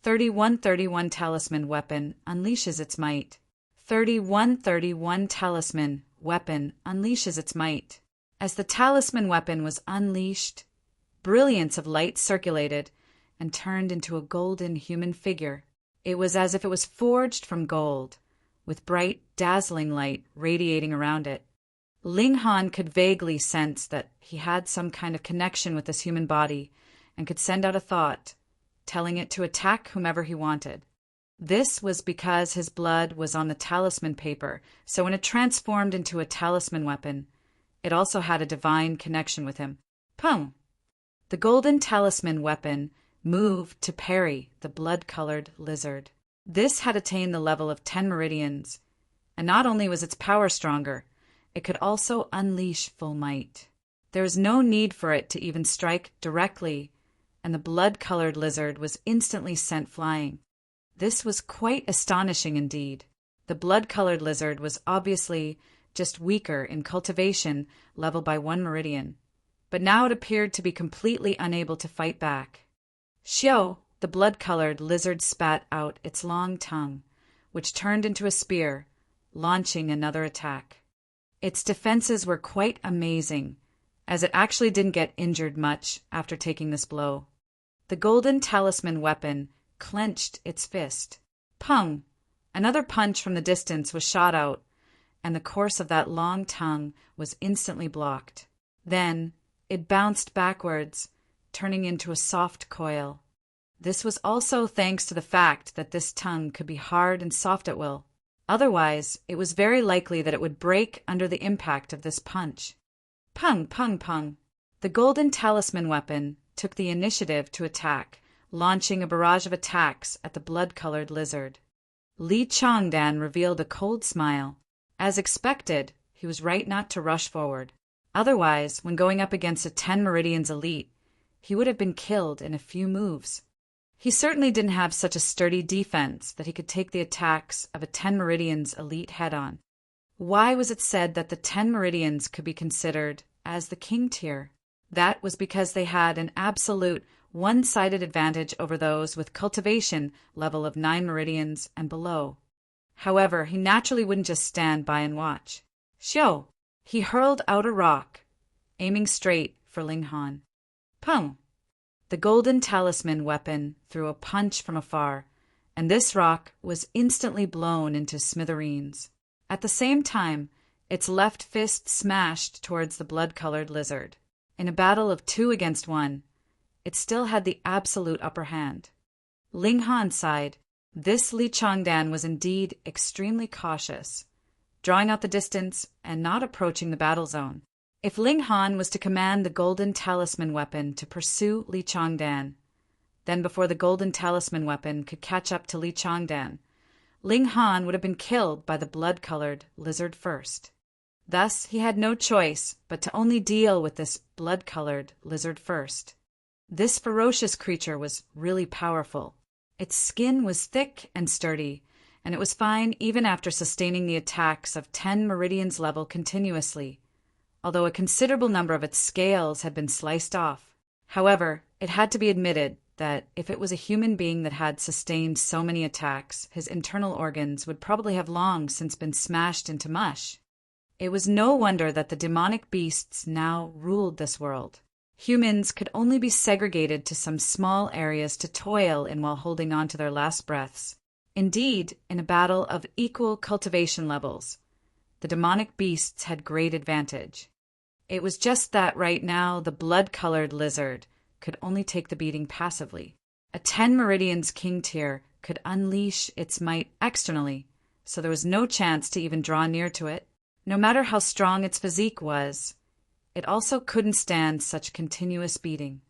3131 Talisman Weapon Unleashes Its Might. 3131 Talisman Weapon Unleashes Its Might. As the talisman weapon was unleashed, brilliance of light circulated and turned into a golden human figure. It was as if it was forged from gold, with bright, dazzling light radiating around it. Ling Han could vaguely sense that he had some kind of connection with this human body and could send out a thought, telling it to attack whomever he wanted. This was because his blood was on the talisman paper, so when it transformed into a talisman weapon, it also had a divine connection with him. Pung! The golden talisman weapon moved to parry the blood-colored lizard. This had attained the level of 10 meridians, and not only was its power stronger, it could also unleash full might. There was no need for it to even strike directly, and the blood-colored lizard was instantly sent flying. This was quite astonishing indeed. The blood-colored lizard was obviously just weaker in cultivation level by 1 meridian, but now it appeared to be completely unable to fight back. Xiao, the blood-colored lizard, spat out its long tongue, which turned into a spear, launching another attack. Its defenses were quite amazing, as it actually didn't get injured much after taking this blow. The golden talisman weapon clenched its fist. Pung! Another punch from the distance was shot out, and the course of that long tongue was instantly blocked. Then it bounced backwards, turning into a soft coil. This was also thanks to the fact that this tongue could be hard and soft at will. Otherwise, it was very likely that it would break under the impact of this punch. Pung, pung, pung. The golden talisman weapon took the initiative to attack, launching a barrage of attacks at the blood-colored lizard. Li Changdan revealed a cold smile. As expected, he was right not to rush forward. Otherwise, when going up against a 10 Meridians elite, he would have been killed in a few moves. He certainly didn't have such a sturdy defense that he could take the attacks of a 10 Meridians elite head-on. Why was it said that the 10 Meridians could be considered as the king tier? That was because they had an absolute one-sided advantage over those with cultivation level of 9 Meridians and below. However, he naturally wouldn't just stand by and watch. Xiao! He hurled out a rock, aiming straight for Ling Han. Pung! The golden talisman weapon threw a punch from afar, and this rock was instantly blown into smithereens. At the same time, its left fist smashed towards the blood-colored lizard. In a battle of 2 against 1, it still had the absolute upper hand. Ling Han sighed. This Li Changdan was indeed extremely cautious, drawing out the distance and not approaching the battle zone. If Ling Han was to command the golden talisman weapon to pursue Li Changdan, then before the golden talisman weapon could catch up to Li Changdan, Ling Han would have been killed by the blood-colored lizard first. Thus, he had no choice but to only deal with this blood-colored lizard first. This ferocious creature was really powerful. Its skin was thick and sturdy, and it was fine even after sustaining the attacks of 10 Meridians level continuously, although a considerable number of its scales had been sliced off. However, it had to be admitted that if it was a human being that had sustained so many attacks, his internal organs would probably have long since been smashed into mush. It was no wonder that the demonic beasts now ruled this world. Humans could only be segregated to some small areas to toil in while holding on to their last breaths. Indeed, in a battle of equal cultivation levels, the demonic beasts had great advantage. It was just that right now the blood-colored lizard could only take the beating passively. A 10 Meridians king tier could unleash its might externally, so there was no chance to even draw near to it. No matter how strong its physique was, it also couldn't stand such continuous beating.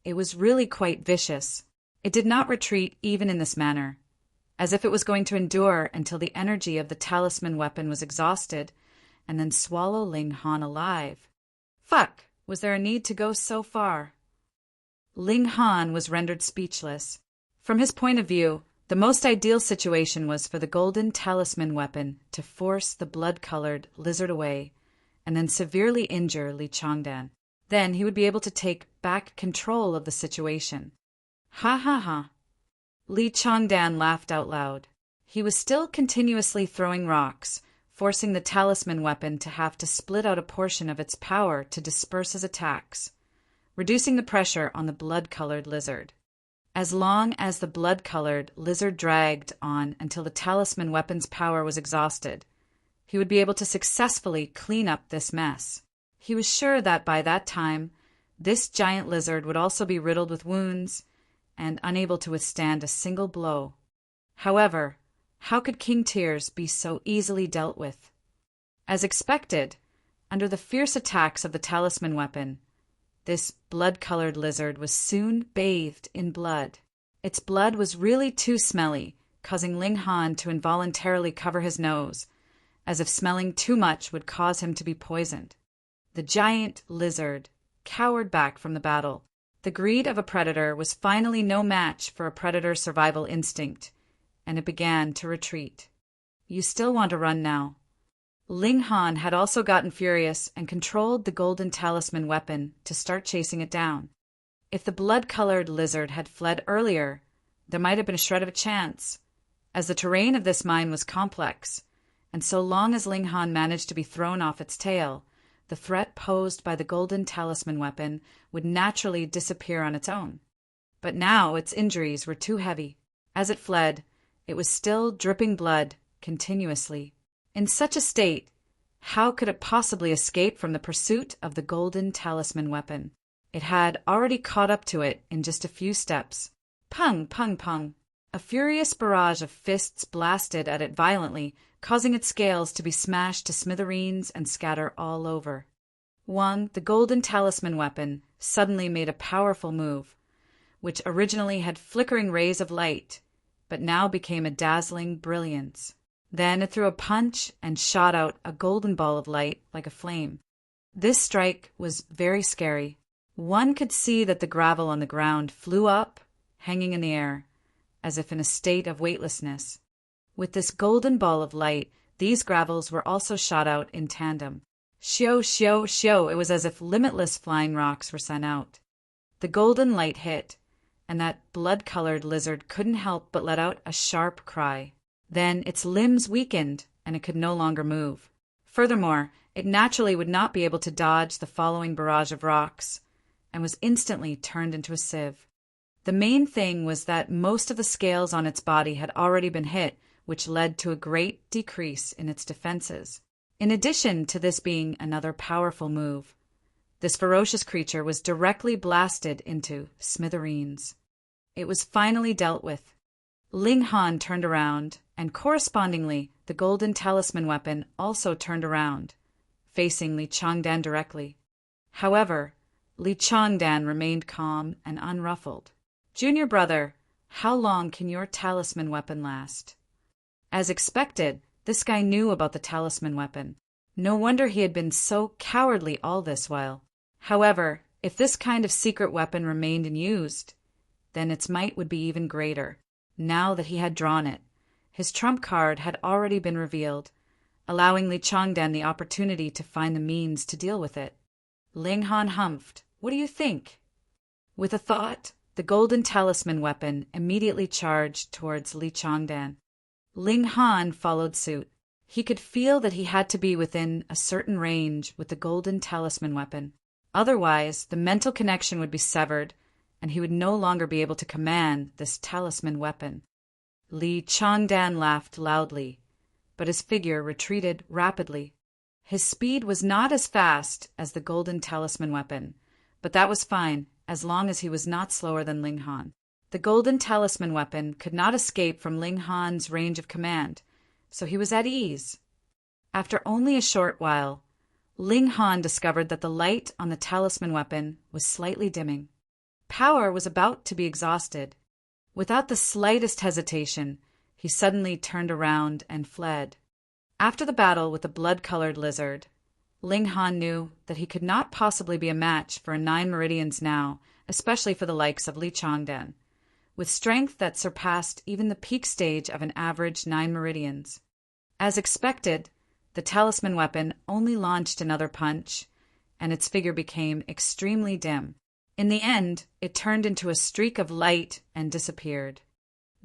It was really quite vicious. It did not retreat even in this manner, as if it was going to endure until the energy of the talisman weapon was exhausted and then swallow Ling Han alive. Fuck! Was there a need to go so far? Ling Han was rendered speechless. From his point of view, the most ideal situation was for the golden talisman weapon to force the blood-colored lizard away and then severely injure Li Changdan. Then he would be able to take back control of the situation. Ha ha ha. Li Changdan laughed out loud. He was still continuously throwing rocks, forcing the talisman weapon to have to split out a portion of its power to disperse his attacks, reducing the pressure on the blood-colored lizard. As long as the blood-colored lizard dragged on until the talisman weapon's power was exhausted, he would be able to successfully clean up this mess. He was sure that by that time, this giant lizard would also be riddled with wounds and unable to withstand a single blow. However, how could King Tears be so easily dealt with? As expected, under the fierce attacks of the talisman weapon, this blood-colored lizard was soon bathed in blood. Its blood was really too smelly, causing Ling Han to involuntarily cover his nose, as if smelling too much would cause him to be poisoned. The giant lizard cowered back from the battle. The greed of a predator was finally no match for a predator's survival instinct, and it began to retreat. You still want to run now. Ling Han had also gotten furious and controlled the golden talisman weapon to start chasing it down. If the blood-colored lizard had fled earlier, there might have been a shred of a chance, as the terrain of this mine was complex, and so long as Ling Han managed to be thrown off its tail, the threat posed by the golden talisman weapon would naturally disappear on its own. But now its injuries were too heavy. As it fled, it was still dripping blood continuously. In such a state, how could it possibly escape from the pursuit of the golden talisman weapon? It had already caught up to it in just a few steps. Pung, pung, pung. A furious barrage of fists blasted at it violently, causing its scales to be smashed to smithereens and scatter all over. The golden talisman weapon suddenly made a powerful move, which originally had flickering rays of light, but now became a dazzling brilliance. Then it threw a punch and shot out a golden ball of light like a flame. This strike was very scary. One could see that the gravel on the ground flew up, hanging in the air, as if in a state of weightlessness. With this golden ball of light, these gravels were also shot out in tandem. Shio, shio, shio, it was as if limitless flying rocks were sent out. The golden light hit, and that blood-colored lizard couldn't help but let out a sharp cry. Then its limbs weakened, and it could no longer move. Furthermore, it naturally would not be able to dodge the following barrage of rocks, and was instantly turned into a sieve. The main thing was that most of the scales on its body had already been hit, which led to a great decrease in its defenses. In addition to this being another powerful move, this ferocious creature was directly blasted into smithereens. It was finally dealt with. Ling Han turned around, and correspondingly, the golden talisman weapon also turned around, facing Li Changdan directly. However, Li Changdan remained calm and unruffled. "Junior brother, how long can your talisman weapon last?" As expected, this guy knew about the talisman weapon. No wonder he had been so cowardly all this while. However, if this kind of secret weapon remained unused, then its might would be even greater. Now that he had drawn it, his trump card had already been revealed, allowing Li Changdan the opportunity to find the means to deal with it. Ling Han humphed. "What do you think?" With a thought, the golden talisman weapon immediately charged towards Li Changdan. Ling Han followed suit. He could feel that he had to be within a certain range with the golden talisman weapon. Otherwise, the mental connection would be severed, and he would no longer be able to command this talisman weapon. Li Changdan laughed loudly, but his figure retreated rapidly. His speed was not as fast as the golden talisman weapon, but that was fine as long as he was not slower than Ling Han. The golden talisman weapon could not escape from Ling Han's range of command, so he was at ease. After only a short while, Ling Han discovered that the light on the talisman weapon was slightly dimming. Power was about to be exhausted. Without the slightest hesitation, he suddenly turned around and fled. After the battle with the blood-colored lizard, Ling Han knew that he could not possibly be a match for 9 meridians now, especially for the likes of Li Changdan, with strength that surpassed even the peak stage of an average 9 meridians. As expected, the talisman weapon only launched another punch, and its figure became extremely dim. In the end, it turned into a streak of light and disappeared.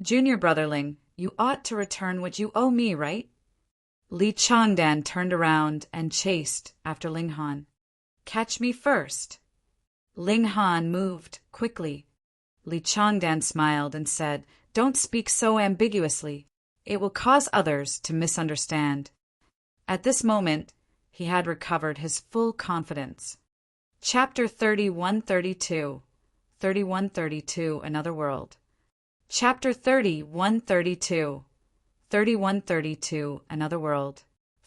"Junior brotherling, you ought to return what you owe me, right?" Li Changdan turned around and chased after Ling Han. "Catch me first." Ling Han moved quickly. Li Changdan smiled and said, "Don't speak so ambiguously. It will cause others to misunderstand." At this moment, he had recovered his full confidence. Chapter 3132. 3132, Another World. Chapter 3132. 3132, Another World.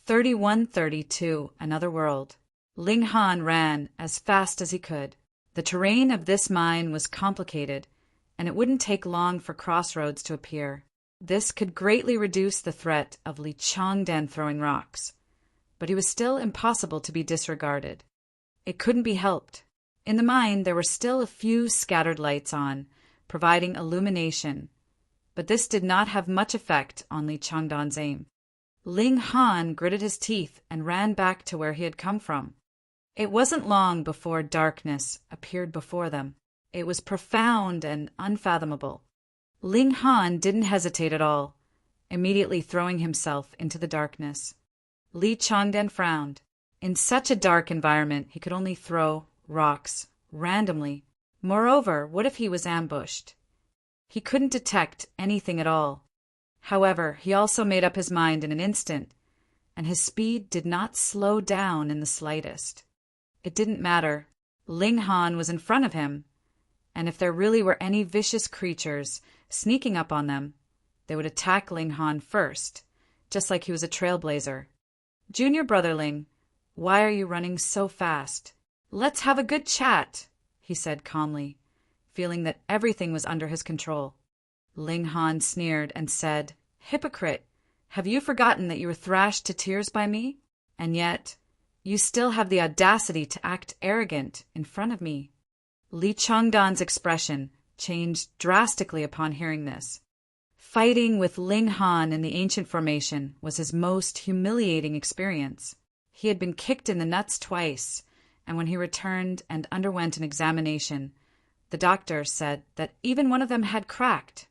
3132, Another World. Ling Han ran as fast as he could. The terrain of this mine was complicated, and it wouldn't take long for crossroads to appear. This could greatly reduce the threat of Li Changdan throwing rocks, but he was still impossible to be disregarded. It couldn't be helped. In the mine there were still a few scattered lights on, providing illumination, but this did not have much effect on Li Changdan's aim. Ling Han gritted his teeth and ran back to where he had come from. It wasn't long before darkness appeared before them. It was profound and unfathomable. Ling Han didn't hesitate at all, immediately throwing himself into the darkness. Li Changdan frowned. In such a dark environment, he could only throw rocks randomly. Moreover, what if he was ambushed? He couldn't detect anything at all. However, he also made up his mind in an instant, and his speed did not slow down in the slightest. It didn't matter. Ling Han was in front of him, and if there really were any vicious creatures sneaking up on them, they would attack Ling Han first, just like he was a trailblazer. "Junior brother Ling, why are you running so fast? Let's have a good chat," he said calmly, feeling that everything was under his control. Ling Han sneered and said, "Hypocrite, have you forgotten that you were thrashed to tears by me? And yet, you still have the audacity to act arrogant in front of me." Li Changdan's expression changed drastically upon hearing this. Fighting with Ling Han in the ancient formation was his most humiliating experience. He had been kicked in the nuts twice, and when he returned and underwent an examination, the doctor said that even one of them had cracked.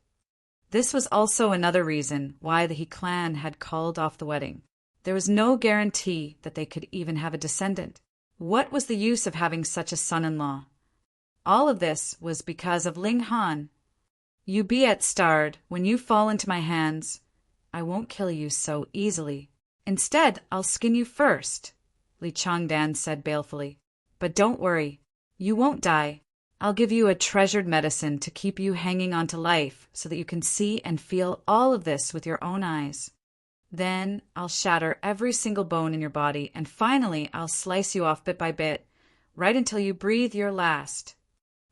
This was also another reason why the He clan had called off the wedding. There was no guarantee that they could even have a descendant. What was the use of having such a son-in-law? All of this was because of Ling Han. "You be at starred, when you fall into my hands, I won't kill you so easily. Instead, I'll skin you first," Li Changdan said balefully. "But don't worry, you won't die. I'll give you a treasured medicine to keep you hanging on to life so that you can see and feel all of this with your own eyes. Then I'll shatter every single bone in your body, and finally I'll slice you off bit by bit, right until you breathe your last."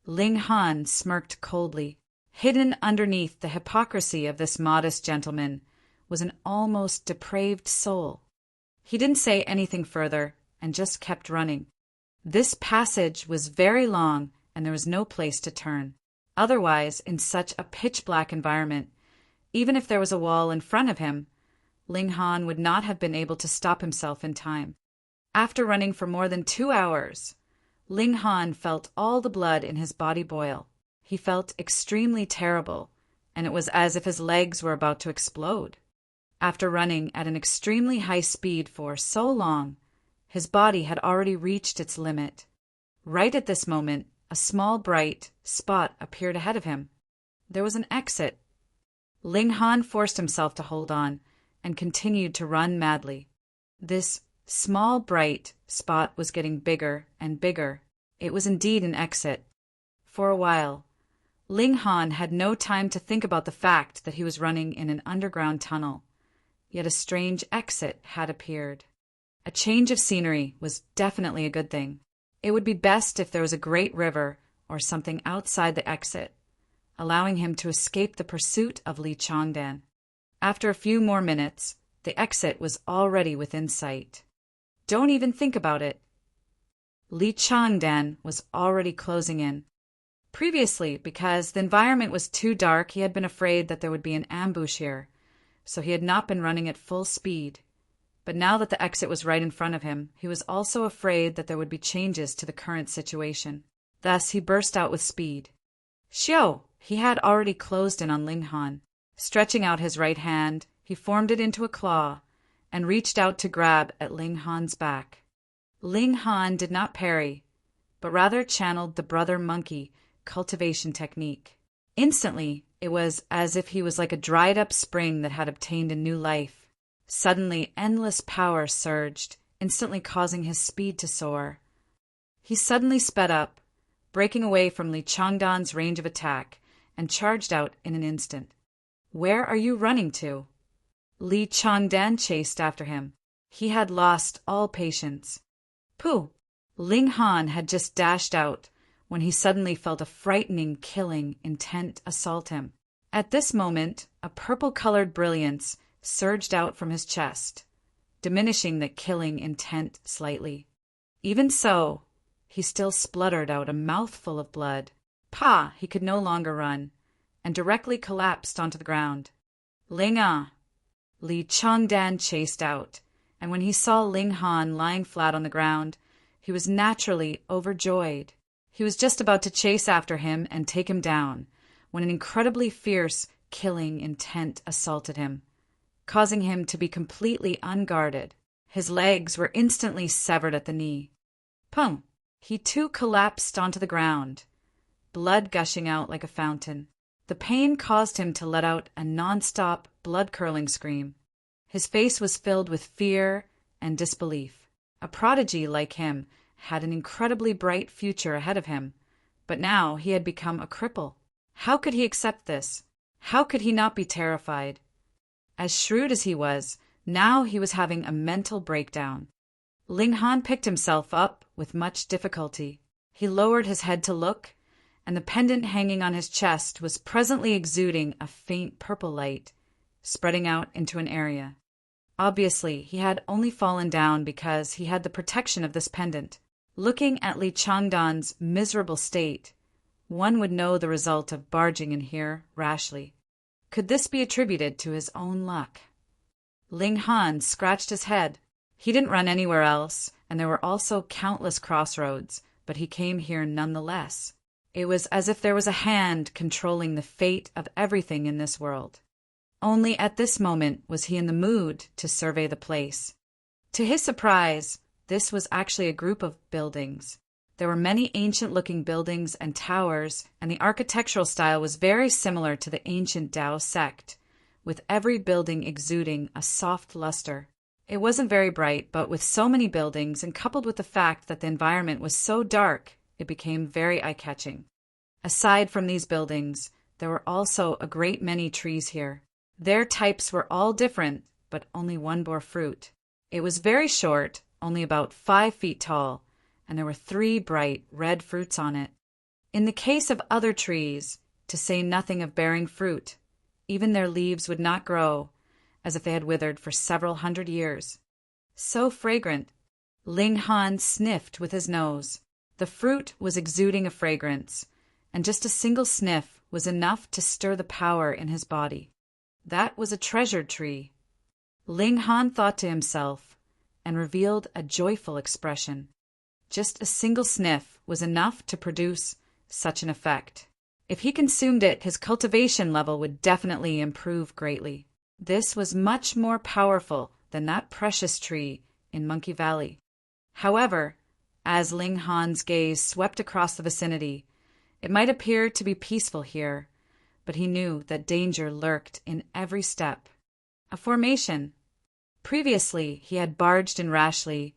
Ling Han smirked coldly. Hidden underneath the hypocrisy of this modest gentleman was an almost depraved soul. He didn't say anything further and just kept running. This passage was very long, and there was no place to turn. Otherwise, in such a pitch-black environment, even if there was a wall in front of him, Ling Han would not have been able to stop himself in time. After running for more than 2 hours, Ling Han felt all the blood in his body boil. He felt extremely terrible, and it was as if his legs were about to explode. After running at an extremely high speed for so long, his body had already reached its limit. Right at this moment, a small bright spot appeared ahead of him. There was an exit. Ling Han forced himself to hold on and continued to run madly. This small bright spot was getting bigger and bigger. It was indeed an exit. For a while, Ling Han had no time to think about the fact that he was running in an underground tunnel. Yet a strange exit had appeared. A change of scenery was definitely a good thing. It would be best if there was a great river or something outside the exit, allowing him to escape the pursuit of Li Changdan. After a few more minutes, the exit was already within sight. Don't even think about it. Li Changdan was already closing in. Previously, because the environment was too dark, he had been afraid that there would be an ambush here, so he had not been running at full speed. But now that the exit was right in front of him, he was also afraid that there would be changes to the current situation. Thus, he burst out with speed. Xiao! He had already closed in on Ling Han. Stretching out his right hand, he formed it into a claw and reached out to grab at Ling Han's back. Ling Han did not parry, but rather channeled the brother monkey cultivation technique. Instantly, it was as if he was like a dried-up spring that had obtained a new life. Suddenly, endless power surged, instantly causing his speed to soar. He suddenly sped up, breaking away from Li Changdan's range of attack, and charged out in an instant. "Where are you running to?" Li Changdan chased after him. He had lost all patience. Pooh! Ling Han had just dashed out when he suddenly felt a frightening, killing intent assault him. At this moment, a purple-colored brilliance surged out from his chest, diminishing the killing intent slightly. Even so, he still spluttered out a mouthful of blood. Pah! He could no longer run, and directly collapsed onto the ground. Ling Ah! Li Changdan chased out, and when he saw Ling Han lying flat on the ground, he was naturally overjoyed. He was just about to chase after him and take him down, when an incredibly fierce, killing intent assaulted him, causing him to be completely unguarded. His legs were instantly severed at the knee. Pum! He too collapsed onto the ground, blood gushing out like a fountain. The pain caused him to let out a non-stop, blood-curdling scream. His face was filled with fear and disbelief. A prodigy like him had an incredibly bright future ahead of him, but now he had become a cripple. How could he accept this? How could he not be terrified? As shrewd as he was, now he was having a mental breakdown. Ling Han picked himself up with much difficulty. He lowered his head to look, and the pendant hanging on his chest was presently exuding a faint purple light, spreading out into an area. Obviously, he had only fallen down because he had the protection of this pendant. Looking at Li Changdan's miserable state, one would know the result of barging in here rashly. Could this be attributed to his own luck? Ling Han scratched his head. He didn't run anywhere else, and there were also countless crossroads, but he came here nonetheless. It was as if there was a hand controlling the fate of everything in this world. Only at this moment was he in the mood to survey the place. To his surprise, this was actually a group of buildings. There were many ancient-looking buildings and towers, and the architectural style was very similar to the ancient Tao sect, with every building exuding a soft luster. It wasn't very bright, but with so many buildings, and coupled with the fact that the environment was so dark, it became very eye-catching. Aside from these buildings, there were also a great many trees here. Their types were all different, but only one bore fruit. It was very short, only about 5 feet tall, and there were 3 bright red fruits on it. In the case of other trees, to say nothing of bearing fruit, even their leaves would not grow, as if they had withered for several hundred years. So fragrant! Ling Han sniffed with his nose. The fruit was exuding a fragrance, and just a single sniff was enough to stir the power in his body. That was a treasured tree. Ling Han thought to himself, and revealed a joyful expression. Just a single sniff was enough to produce such an effect. If he consumed it, his cultivation level would definitely improve greatly. This was much more powerful than that precious tree in Monkey Valley. However, as Ling Han's gaze swept across the vicinity, it might appear to be peaceful here, but he knew that danger lurked in every step. A formation. Previously, he had barged in rashly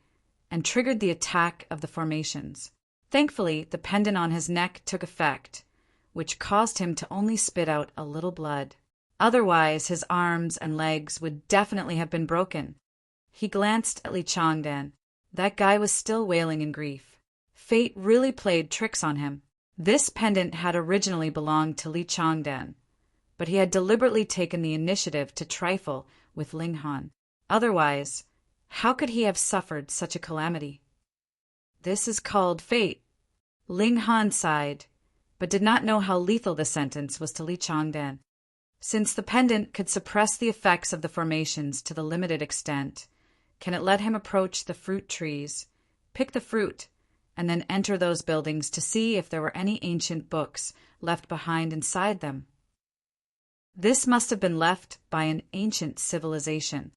and triggered the attack of the formations. Thankfully, the pendant on his neck took effect, which caused him to only spit out a little blood. Otherwise, his arms and legs would definitely have been broken. He glanced at Li Changdan. That guy was still wailing in grief. Fate really played tricks on him. This pendant had originally belonged to Li Changdan, but he had deliberately taken the initiative to trifle with Ling Han. Otherwise, how could he have suffered such a calamity? This is called fate. Ling Han sighed, but did not know how lethal the sentence was to Li Changdan. Since the pendant could suppress the effects of the formations to the limited extent, can it let him approach the fruit trees, pick the fruit, and then enter those buildings to see if there were any ancient books left behind inside them? This must have been left by an ancient civilization.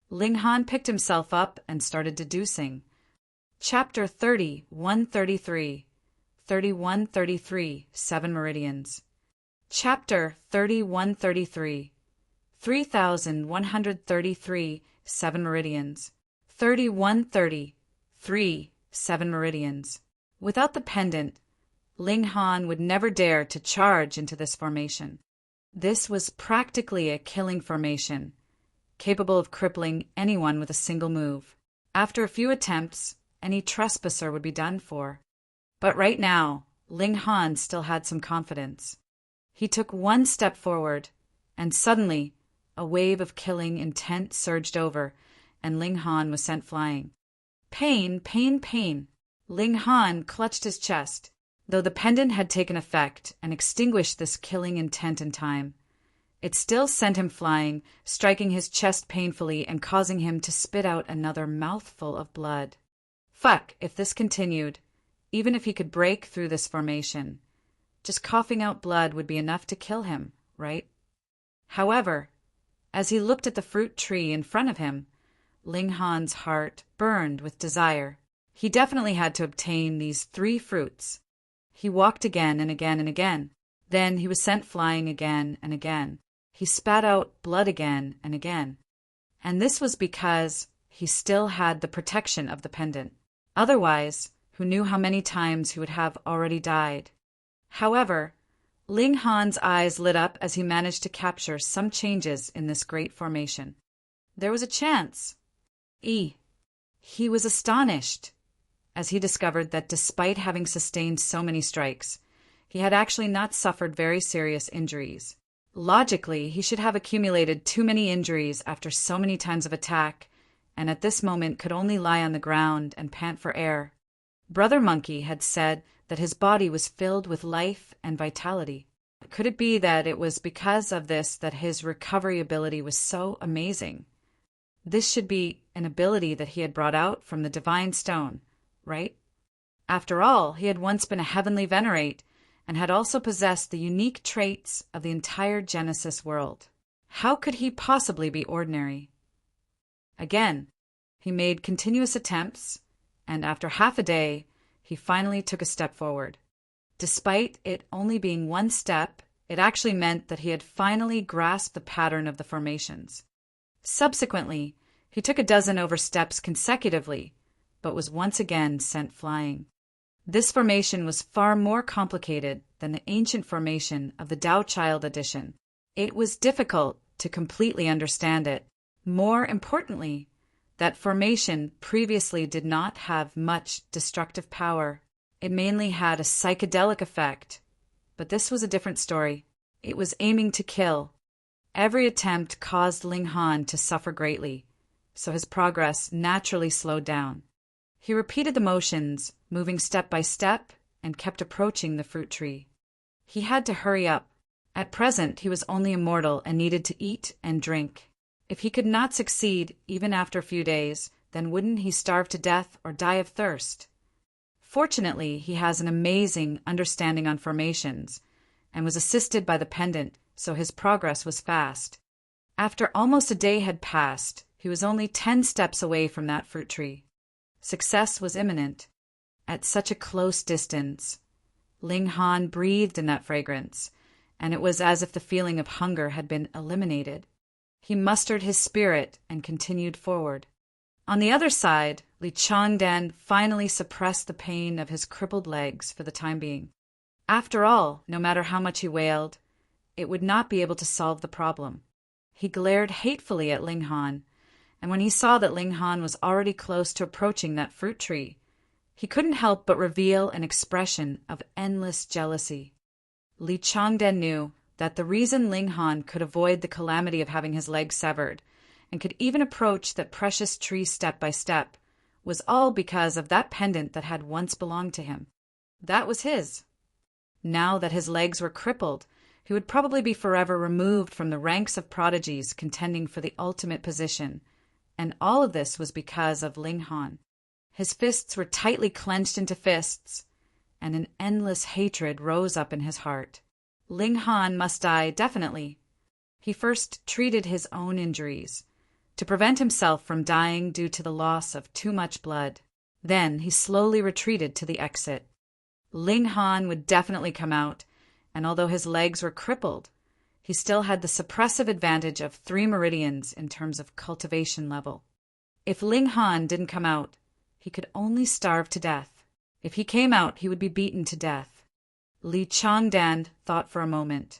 Ling Han picked himself up and started deducing. Chapter 30, 133, 3133, 7 meridians. Chapter 3133. 3,133 7 meridians. 3133 7 meridians. Without the pendant, Ling Han would never dare to charge into this formation. This was practically a killing formation, capable of crippling anyone with a single move. After a few attempts, any trespasser would be done for. But right now, Ling Han still had some confidence. He took one step forward, and suddenly, a wave of killing intent surged over, and Ling Han was sent flying. Pain, pain, pain. Ling Han clutched his chest. Though the pendant had taken effect and extinguished this killing intent in time, it still sent him flying, striking his chest painfully and causing him to spit out another mouthful of blood. Fuck, if this continued, even if he could break through this formation, just coughing out blood would be enough to kill him, right? However, as he looked at the fruit tree in front of him, Ling Han's heart burned with desire. He definitely had to obtain these 3 fruits. He walked again and again and again. Then he was sent flying again and again. He spat out blood again and again. And this was because he still had the protection of the pendant. Otherwise, who knew how many times he would have already died? However, Ling Han's eyes lit up as he managed to capture some changes in this great formation. There was a chance. He was astonished as he discovered that despite having sustained so many strikes, he had actually not suffered very serious injuries. Logically, he should have accumulated too many injuries after so many times of attack, and at this moment could only lie on the ground and pant for air. Brother Monkey had said that his body was filled with life and vitality. Could it be that it was because of this that his recovery ability was so amazing? This should be an ability that he had brought out from the divine stone, right? After all, he had once been a heavenly venerate and had also possessed the unique traits of the entire Genesis world. How could he possibly be ordinary? Again, he made continuous attempts, and after half a day, he finally took a step forward. Despite it only being one step, it actually meant that he had finally grasped the pattern of the formations. Subsequently, he took a dozen over steps consecutively, but was once again sent flying. This formation was far more complicated than the ancient formation of the Tao Child edition. It was difficult to completely understand it. More importantly, that formation previously did not have much destructive power. It mainly had a psychedelic effect, but this was a different story. It was aiming to kill. Every attempt caused Ling Han to suffer greatly, so his progress naturally slowed down. He repeated the motions, moving step by step, and kept approaching the fruit tree. He had to hurry up. At present, he was only a mortal and needed to eat and drink. If he could not succeed, even after a few days, then wouldn't he starve to death or die of thirst? Fortunately, he has an amazing understanding on formations, and was assisted by the pendant, so his progress was fast. After almost a day had passed, he was only 10 steps away from that fruit tree. Success was imminent. At such a close distance, Ling Han breathed in that fragrance, and it was as if the feeling of hunger had been eliminated. He mustered his spirit and continued forward. On the other side, Li Changdan finally suppressed the pain of his crippled legs for the time being. After all, no matter how much he wailed, it would not be able to solve the problem. He glared hatefully at Ling Han, and when he saw that Ling Han was already close to approaching that fruit tree, he couldn't help but reveal an expression of endless jealousy. Li Changdan knew that the reason Ling Han could avoid the calamity of having his legs severed and could even approach that precious tree step by step was all because of that pendant that had once belonged to him. That was his. Now that his legs were crippled, he would probably be forever removed from the ranks of prodigies contending for the ultimate position, and all of this was because of Ling Han. His fists were tightly clenched into fists, and an endless hatred rose up in his heart. Ling Han must die, definitely. He first treated his own injuries, to prevent himself from dying due to the loss of too much blood. Then he slowly retreated to the exit. Ling Han would definitely come out, and although his legs were crippled, he still had the suppressive advantage of 3 meridians in terms of cultivation level. If Ling Han didn't come out, he could only starve to death. If he came out, he would be beaten to death. Li Changdan thought for a moment,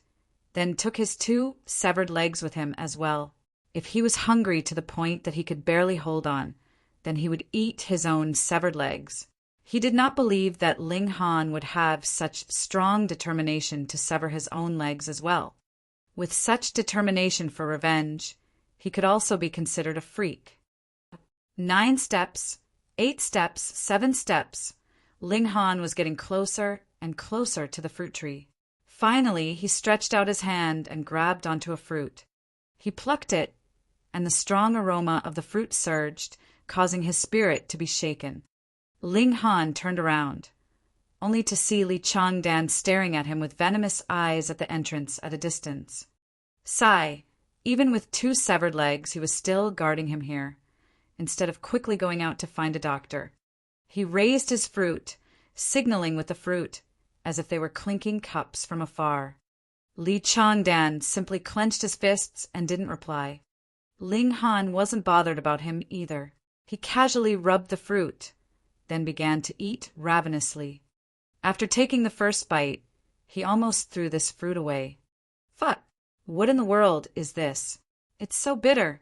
then took his 2 severed legs with him as well. If he was hungry to the point that he could barely hold on, then he would eat his own severed legs. He did not believe that Ling Han would have such strong determination to sever his own legs as well. With such determination for revenge, he could also be considered a freak. 9 steps, 8 steps, 7 steps. Ling Han was getting closer and closer to the fruit tree. Finally, he stretched out his hand and grabbed onto a fruit. He plucked it, and the strong aroma of the fruit surged, causing his spirit to be shaken. Ling Han turned around, only to see Li Changdan staring at him with venomous eyes at the entrance at a distance. Sigh, even with 2 severed legs, he was still guarding him here, instead of quickly going out to find a doctor. He raised his fruit, signaling with the fruit, as if they were clinking cups from afar. Li Changdan simply clenched his fists and didn't reply. Ling Han wasn't bothered about him either. He casually rubbed the fruit, then began to eat ravenously. After taking the first bite, he almost threw this fruit away. Fuck! What in the world is this? It's so bitter.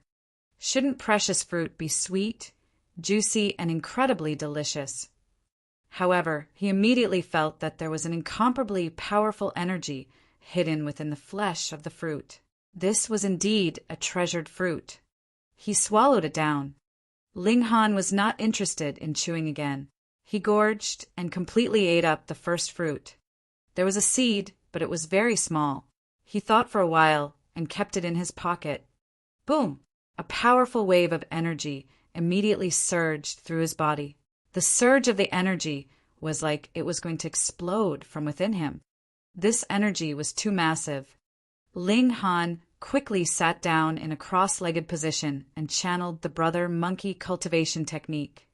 Shouldn't precious fruit be sweet, juicy, and incredibly delicious? However, he immediately felt that there was an incomparably powerful energy hidden within the flesh of the fruit. This was indeed a treasured fruit. He swallowed it down. Ling Han was not interested in chewing again. He gorged and completely ate up the first fruit. There was a seed, but it was very small. He thought for a while and kept it in his pocket. Boom! A powerful wave of energy immediately surged through his body. The surge of the energy was like it was going to explode from within him. This energy was too massive. Ling Han quickly sat down in a cross-legged position and channeled the brother monkey cultivation technique.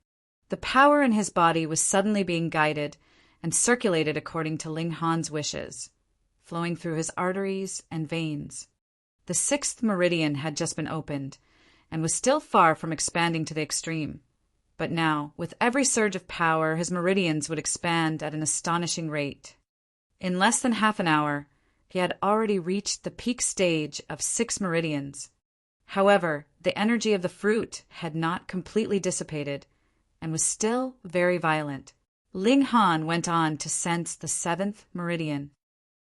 The power in his body was suddenly being guided and circulated according to Ling Han's wishes, flowing through his arteries and veins. The 6th meridian had just been opened and was still far from expanding to the extreme. But now, with every surge of power, his meridians would expand at an astonishing rate. In less than half an hour, he had already reached the peak stage of 6 meridians. However, the energy of the fruit had not completely dissipated and was still very violent. Ling Han went on to sense the 7th meridian.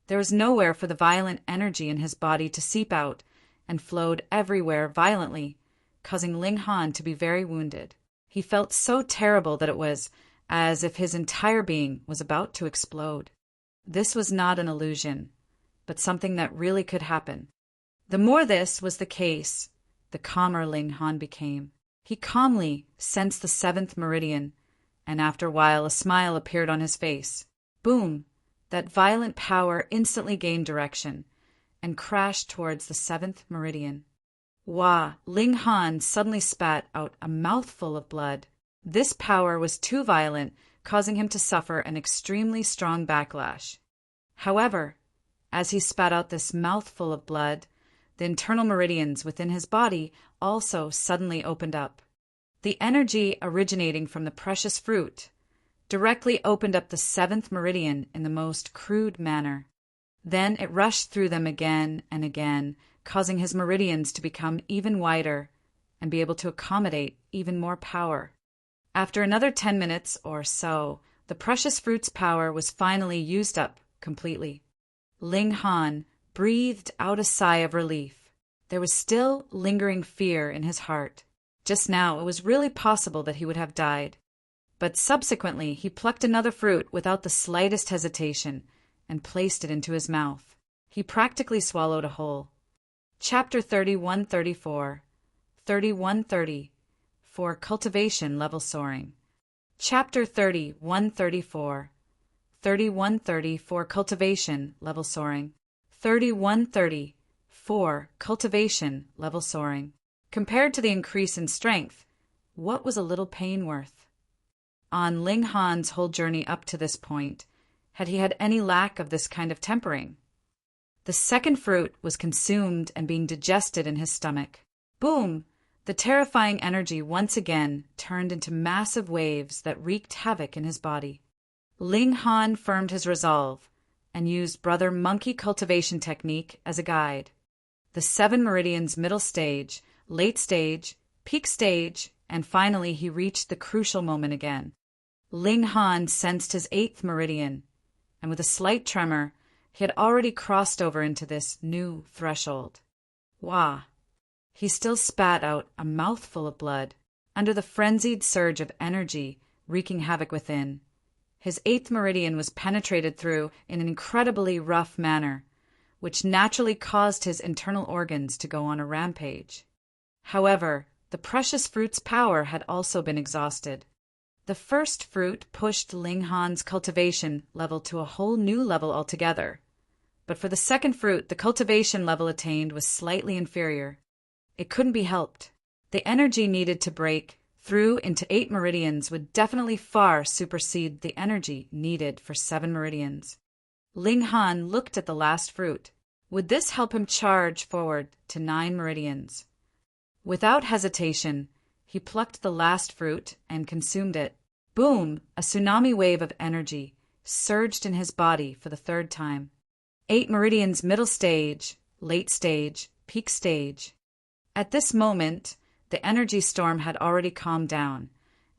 There was nowhere for the violent energy in his body to seep out and flowed everywhere violently, causing Ling Han to be very wounded. He felt so terrible that it was as if his entire being was about to explode. This was not an illusion, but something that really could happen. The more this was the case, the calmer Ling Han became. He calmly sensed the 7th meridian, and after a while a smile appeared on his face. Boom! That violent power instantly gained direction and crashed towards the 7th meridian. Wah! Ling Han suddenly spat out a mouthful of blood. This power was too violent, causing him to suffer an extremely strong backlash. However, as he spat out this mouthful of blood, the internal meridians within his body also suddenly opened up. The energy originating from the precious fruit directly opened up the 7th meridian in the most crude manner. Then it rushed through them again and again, causing his meridians to become even wider and be able to accommodate even more power. After another 10 minutes or so, the precious fruit's power was finally used up completely. Ling Han breathed out a sigh of relief. There was still lingering fear in his heart. Just now it was really possible that he would have died. But subsequently he plucked another fruit without the slightest hesitation and placed it into his mouth. He practically swallowed a whole. Chapter 3134, 3130, for Cultivation Level Soaring. Chapter 3134, 3130 for Cultivation Level Soaring. 3130 for Cultivation Level Soaring. Compared to the increase in strength, what was a little pain worth? On Ling Han's whole journey up to this point, had he had any lack of this kind of tempering? The second fruit was consumed and being digested in his stomach. Boom! The terrifying energy once again turned into massive waves that wreaked havoc in his body. Ling Han firmed his resolve and used Brother Monkey cultivation technique as a guide. The 7 meridians middle stage, late stage, peak stage, and finally he reached the crucial moment again. Ling Han sensed his 8th meridian, and with a slight tremor, he had already crossed over into this new threshold. Wah! He still spat out a mouthful of blood, under the frenzied surge of energy wreaking havoc within. His 8th meridian was penetrated through in an incredibly rough manner, which naturally caused his internal organs to go on a rampage. However, the precious fruit's power had also been exhausted. The first fruit pushed Ling Han's cultivation level to a whole new level altogether. But for the second fruit, the cultivation level attained was slightly inferior. It couldn't be helped. The energy needed to break through into 8 meridians would definitely far supersede the energy needed for 7 meridians. Ling Han looked at the last fruit. Would this help him charge forward to 9 meridians? Without hesitation, he plucked the last fruit and consumed it. Boom! A tsunami wave of energy surged in his body for the 3rd time. 8 meridians middle stage, late stage, peak stage. At this moment, the energy storm had already calmed down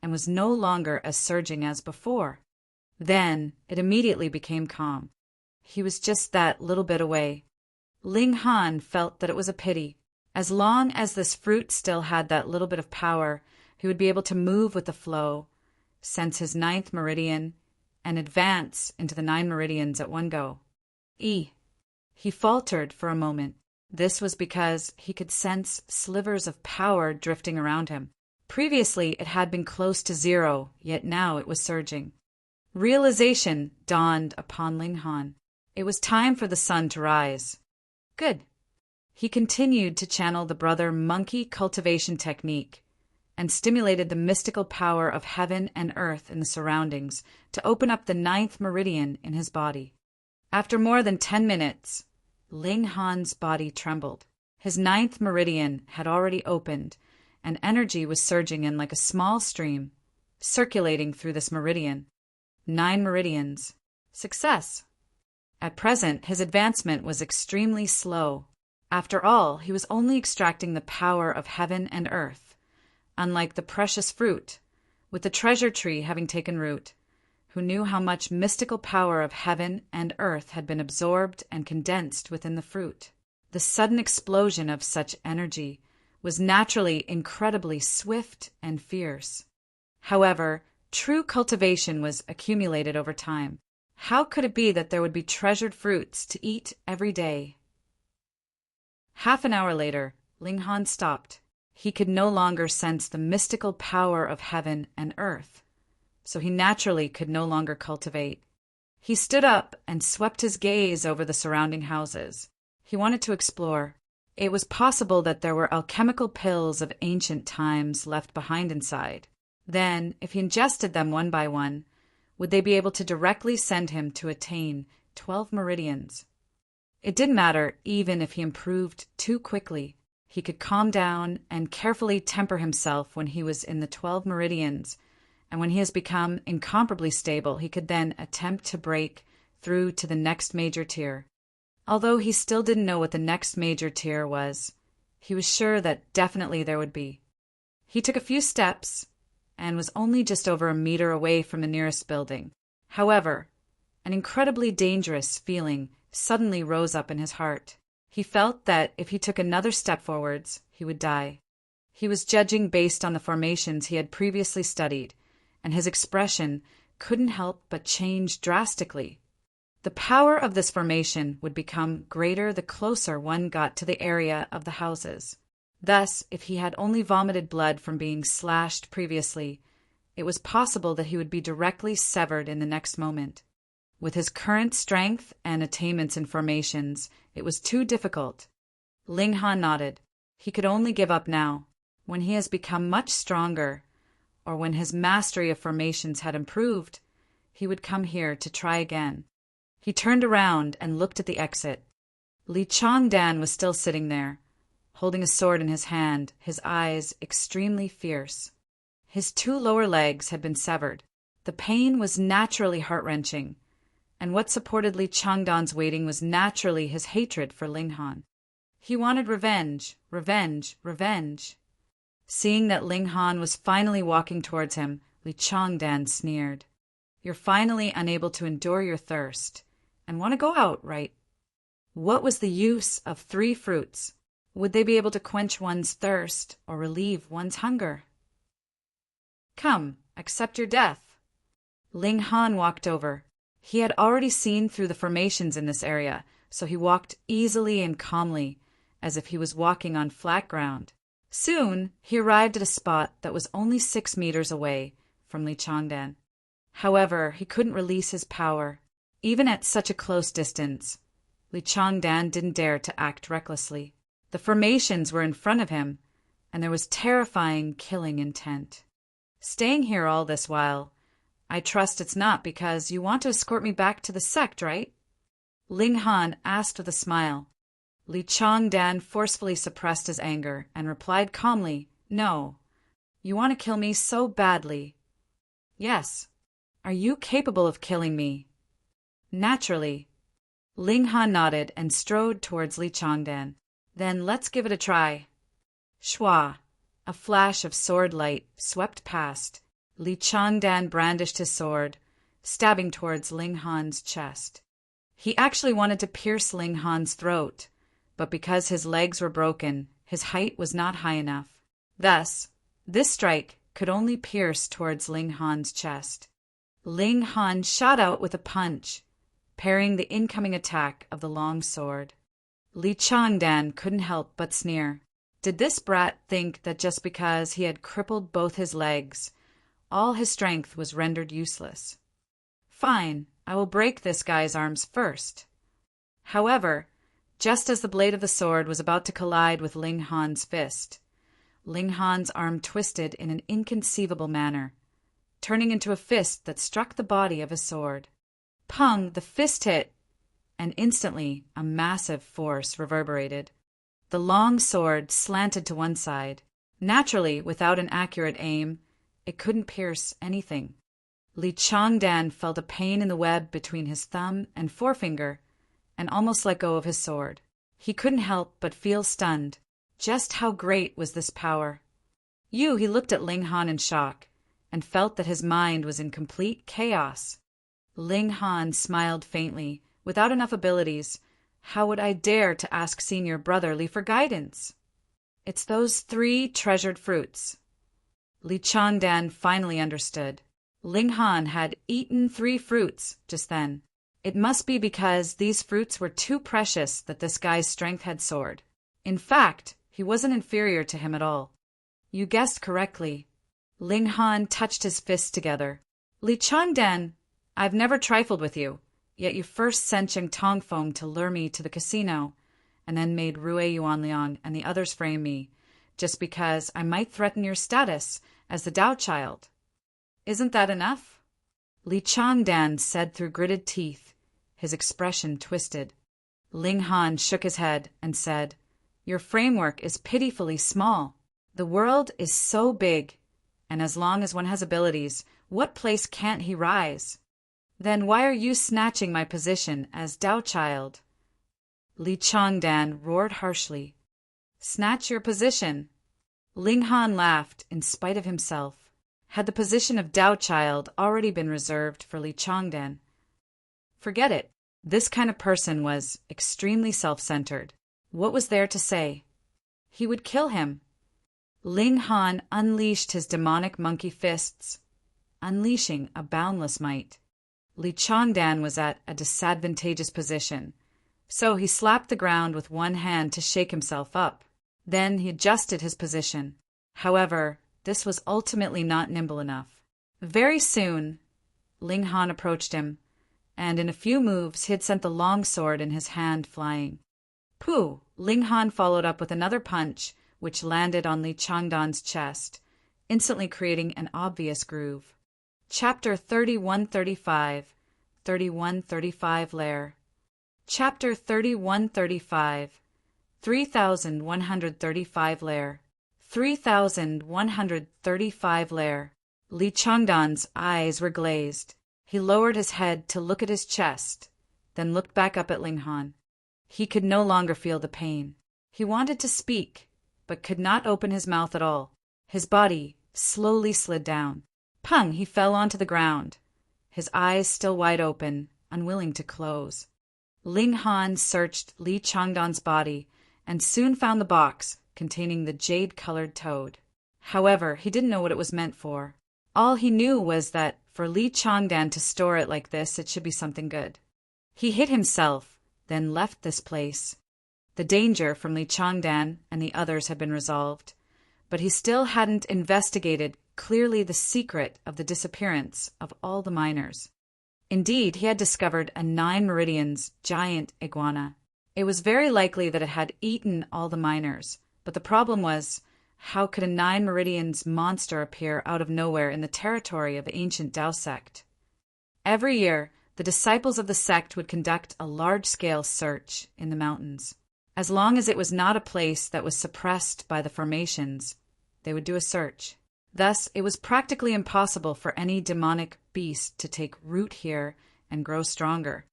and was no longer as surging as before. Then it immediately became calm. He was just that little bit away. Ling Han felt that it was a pity. As long as this fruit still had that little bit of power, he would be able to move with the flow, sense his 9th meridian, and advance into the 9 meridians at one go. He faltered for a moment. This was because he could sense slivers of power drifting around him. Previously, it had been close to 0, yet now it was surging. Realization dawned upon Ling Han. It was time for the sun to rise. Good. He continued to channel the Brother Monkey cultivation technique and stimulated the mystical power of heaven and earth in the surroundings to open up the 9th meridian in his body. After more than 10 minutes, Ling Han's body trembled. His 9th meridian had already opened, and energy was surging in like a small stream, circulating through this meridian. 9 meridians. Success! At present, his advancement was extremely slow. After all, he was only extracting the power of heaven and earth, unlike the precious fruit, with the treasure tree having taken root, who knew how much mystical power of heaven and earth had been absorbed and condensed within the fruit. The sudden explosion of such energy was naturally incredibly swift and fierce. However, true cultivation was accumulated over time. How could it be that there would be treasured fruits to eat every day? Half an hour later, Ling Han stopped. He could no longer sense the mystical power of heaven and earth, so he naturally could no longer cultivate. He stood up and swept his gaze over the surrounding houses. He wanted to explore. It was possible that there were alchemical pills of ancient times left behind inside. Then, if he ingested them one by one, would they be able to directly send him to attain 12 meridians? It didn't matter even if he improved too quickly. He could calm down and carefully temper himself when he was in the 12 meridians, and when he has become incomparably stable, he could then attempt to break through to the next major tier. Although he still didn't know what the next major tier was, he was sure that definitely there would be. He took a few steps and was only just over a meter away from the nearest building. However, an incredibly dangerous feeling suddenly rose up in his heart. He felt that if he took another step forwards, he would die. He was judging based on the formations he had previously studied, and his expression couldn't help but change drastically. The power of this formation would become greater the closer one got to the area of the houses. Thus, if he had only vomited blood from being slashed previously, it was possible that he would be directly severed in the next moment. With his current strength and attainments in formations, it was too difficult. Ling Han nodded. He could only give up now. When he has become much stronger, or when his mastery of formations had improved, he would come here to try again. He turned around and looked at the exit. Li Changdan was still sitting there, holding a sword in his hand, his eyes extremely fierce. His 2 lower legs had been severed. The pain was naturally heart-wrenching, and what supported Li Changdan's waiting was naturally his hatred for Ling Han. He wanted revenge, revenge, revenge. Seeing that Ling Han was finally walking towards him, Li Changdan sneered. You're finally unable to endure your thirst, and want to go out, right? What was the use of 3 fruits? Would they be able to quench one's thirst or relieve one's hunger? Come, accept your death. Ling Han walked over. He had already seen through the formations in this area, so he walked easily and calmly, as if he was walking on flat ground. Soon, he arrived at a spot that was only 6 meters away from Li Changdan. However, he couldn't release his power. Even at such a close distance, Li Changdan didn't dare to act recklessly. The formations were in front of him, and there was terrifying killing intent. Staying here all this while, I trust it's not because you want to escort me back to the sect, right? Ling Han asked with a smile. Li Changdan forcefully suppressed his anger and replied calmly, No. You want to kill me so badly. Yes. Are you capable of killing me? Naturally. Ling Han nodded and strode towards Li Changdan. Then let's give it a try. Shwa! A flash of sword light swept past. Li Changdan brandished his sword, stabbing towards Ling Han's chest. He actually wanted to pierce Ling Han's throat, but because his legs were broken, his height was not high enough. Thus, this strike could only pierce towards Ling Han's chest. Ling Han shot out with a punch, parrying the incoming attack of the long sword. Li Changdan couldn't help but sneer. Did this brat think that just because he had crippled both his legs, all his strength was rendered useless? Fine, I will break this guy's arms first. However, just as the blade of the sword was about to collide with Ling Han's fist, Ling Han's arm twisted in an inconceivable manner, turning into a fist that struck the body of his sword. Pung, the fist hit, and instantly a massive force reverberated. The long sword slanted to one side. Naturally, without an accurate aim, it couldn't pierce anything. Li Changdan felt a pain in the web between his thumb and forefinger and almost let go of his sword. He couldn't help but feel stunned. Just how great was this power? He looked at Ling Han in shock and felt that his mind was in complete chaos. Ling Han smiled faintly. Without enough abilities, how would I dare to ask senior brother Li for guidance? It's those 3 treasured fruits. Li Changdan finally understood. Ling Han had eaten 3 fruits just then. It must be because these fruits were too precious that this guy's strength had soared. In fact, he wasn't inferior to him at all. You guessed correctly. Ling Han touched his fists together. Li Changdan, I've never trifled with you. Yet you first sent Cheng Tongfeng to lure me to the casino, and then made Rue Yuanliang and the others frame me, just because I might threaten your status as the Tao child. Isn't that enough? Li Changdan said through gritted teeth, his expression twisted. Ling Han shook his head and said, Your framework is pitifully small. The world is so big, and as long as one has abilities, what place can't he rise? Then why are you snatching my position as Tao child? Li Changdan roared harshly. Snatch your position? Ling Han laughed in spite of himself. Had the position of Tao child already been reserved for Li Changdan? Forget it. This kind of person was extremely self-centered. What was there to say? He would kill him. Ling Han unleashed his demonic monkey fists, unleashing a boundless might. Li Changdan was at a disadvantageous position, so he slapped the ground with one hand to shake himself up. Then he adjusted his position. However, this was ultimately not nimble enough. Very soon, Ling Han approached him, and in a few moves he had sent the long sword in his hand flying. Pooh! Ling Han followed up with another punch, which landed on Li Changdan's chest, instantly creating an obvious groove. Chapter 3135, 3135 Lair. Chapter 3135 3135 Lair 3135 Lair. Li Changdan's eyes were glazed. He lowered his head to look at his chest, then looked back up at Ling Han. He could no longer feel the pain. He wanted to speak, but could not open his mouth at all. His body slowly slid down. Pung! He fell onto the ground, his eyes still wide open, unwilling to close. Ling Han searched Li Changdan's body and soon found the box containing the jade-colored toad. However, he didn't know what it was meant for. All he knew was that for Li Changdan to store it like this, it should be something good. He hid himself, then left this place. The danger from Li Changdan and the others had been resolved, but he still hadn't investigated clearly the secret of the disappearance of all the miners. Indeed, he had discovered a 9 meridians giant iguana. It was very likely that it had eaten all the miners, but the problem was, how could a 9 meridians monster appear out of nowhere in the territory of the ancient Tao sect? Every year, the disciples of the sect would conduct a large-scale search in the mountains. As long as it was not a place that was suppressed by the formations, they would do a search. Thus, it was practically impossible for any demonic beast to take root here and grow stronger.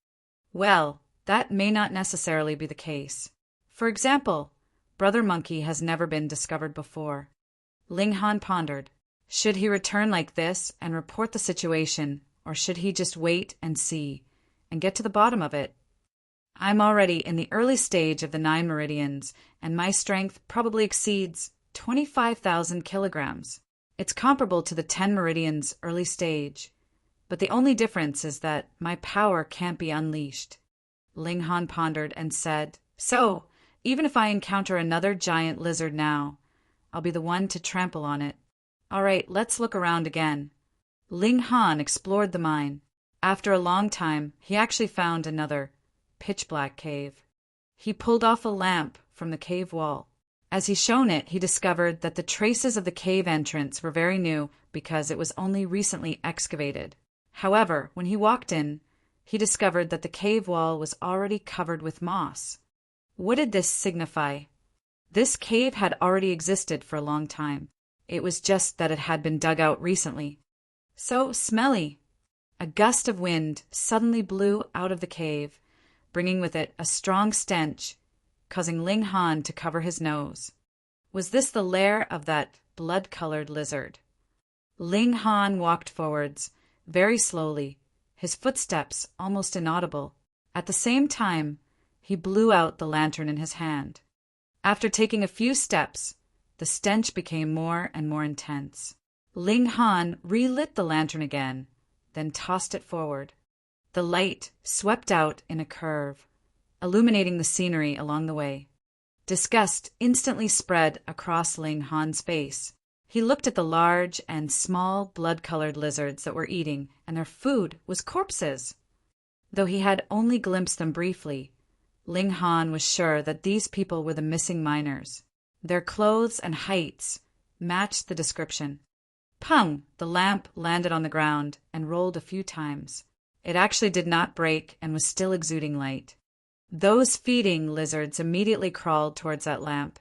Well, that may not necessarily be the case. For example, Brother Monkey has never been discovered before. Ling Han pondered. Should he return like this and report the situation, or should he just wait and see, and get to the bottom of it? I'm already in the early stage of the 9 meridians, and my strength probably exceeds 25,000 kilograms. It's comparable to the 10 meridians early stage, but the only difference is that my power can't be unleashed. Ling Han pondered and said, So, even if I encounter another giant lizard now, I'll be the one to trample on it. All right, let's look around again. Ling Han explored the mine. After a long time, he actually found another pitch-black cave. He pulled off a lamp from the cave wall. As he shone it, he discovered that the traces of the cave entrance were very new because it was only recently excavated. However, when he walked in, he discovered that the cave wall was already covered with moss. What did this signify? This cave had already existed for a long time. It was just that it had been dug out recently. So smelly. A gust of wind suddenly blew out of the cave, bringing with it a strong stench, causing Ling Han to cover his nose. Was this the lair of that blood-colored lizard? Ling Han walked forwards, very slowly, his footsteps almost inaudible. At the same time, he blew out the lantern in his hand. After taking a few steps, the stench became more and more intense. Ling Han relit the lantern again, then tossed it forward. The light swept out in a curve, illuminating the scenery along the way. Disgust instantly spread across Ling Han's face. He looked at the large and small blood-colored lizards that were eating, and their food was corpses. Though he had only glimpsed them briefly, Ling Han was sure that these people were the missing miners. Their clothes and heights matched the description. Pung! The lamp landed on the ground and rolled a few times. It actually did not break and was still exuding light. Those feeding lizards immediately crawled towards that lamp,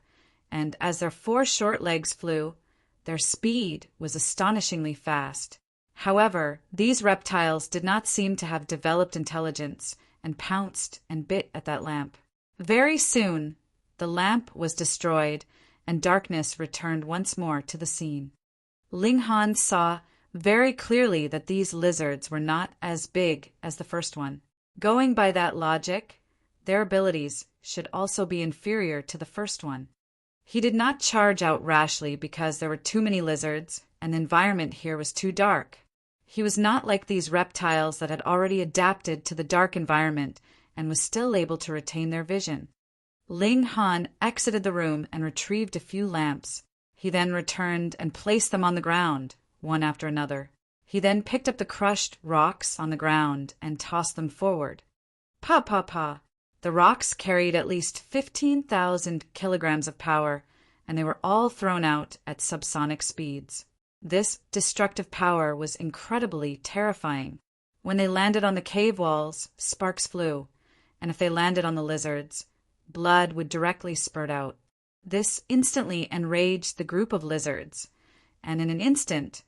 and as their 4 short legs flew, their speed was astonishingly fast. However, these reptiles did not seem to have developed intelligence and pounced and bit at that lamp. Very soon, the lamp was destroyed and darkness returned once more to the scene. Ling Han saw very clearly that these lizards were not as big as the first one. Going by that logic, their abilities should also be inferior to the first one. He did not charge out rashly because there were too many lizards and the environment here was too dark. He was not like these reptiles that had already adapted to the dark environment and was still able to retain their vision. Ling Han exited the room and retrieved a few lamps. He then returned and placed them on the ground, one after another. He then picked up the crushed rocks on the ground and tossed them forward. Pa, pa, pa. The rocks carried at least 15,000 kilograms of power, and they were all thrown out at subsonic speeds. This destructive power was incredibly terrifying. When they landed on the cave walls, sparks flew, and if they landed on the lizards, blood would directly spurt out. This instantly enraged the group of lizards, and in an instant,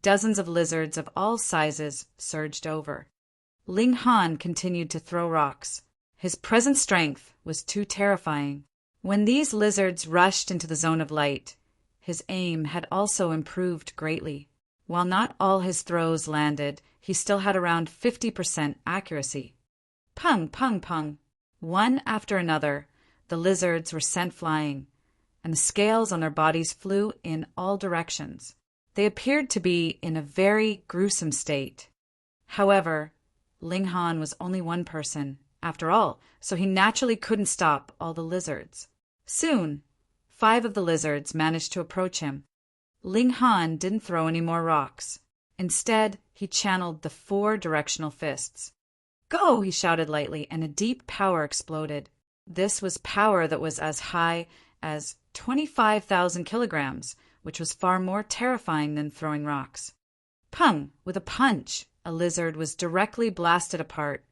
dozens of lizards of all sizes surged over. Ling Han continued to throw rocks. His present strength was too terrifying. When these lizards rushed into the zone of light, his aim had also improved greatly. While not all his throws landed, he still had around 50% accuracy. Pung, pung, pung. One after another, the lizards were sent flying, and the scales on their bodies flew in all directions. They appeared to be in a very gruesome state. However, Ling Han was only one person, after all, so he naturally couldn't stop all the lizards. Soon, 5 of the lizards managed to approach him. Ling Han didn't throw any more rocks. Instead, he channeled the 4 directional fists. "Go!" he shouted lightly, and a deep power exploded. This was power that was as high as 25,000 kilograms, which was far more terrifying than throwing rocks. Pung! With a punch, a lizard was directly blasted apart,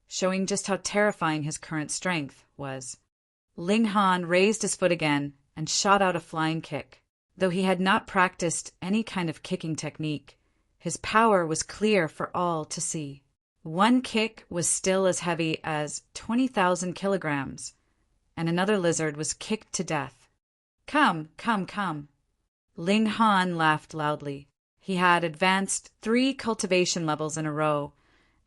showing just how terrifying his current strength was. Ling Han raised his foot again and shot out a flying kick. Though he had not practiced any kind of kicking technique, his power was clear for all to see. One kick was still as heavy as 20,000 kilograms, and another lizard was kicked to death. "Come, come, come." Ling Han laughed loudly. He had advanced 3 cultivation levels in a row,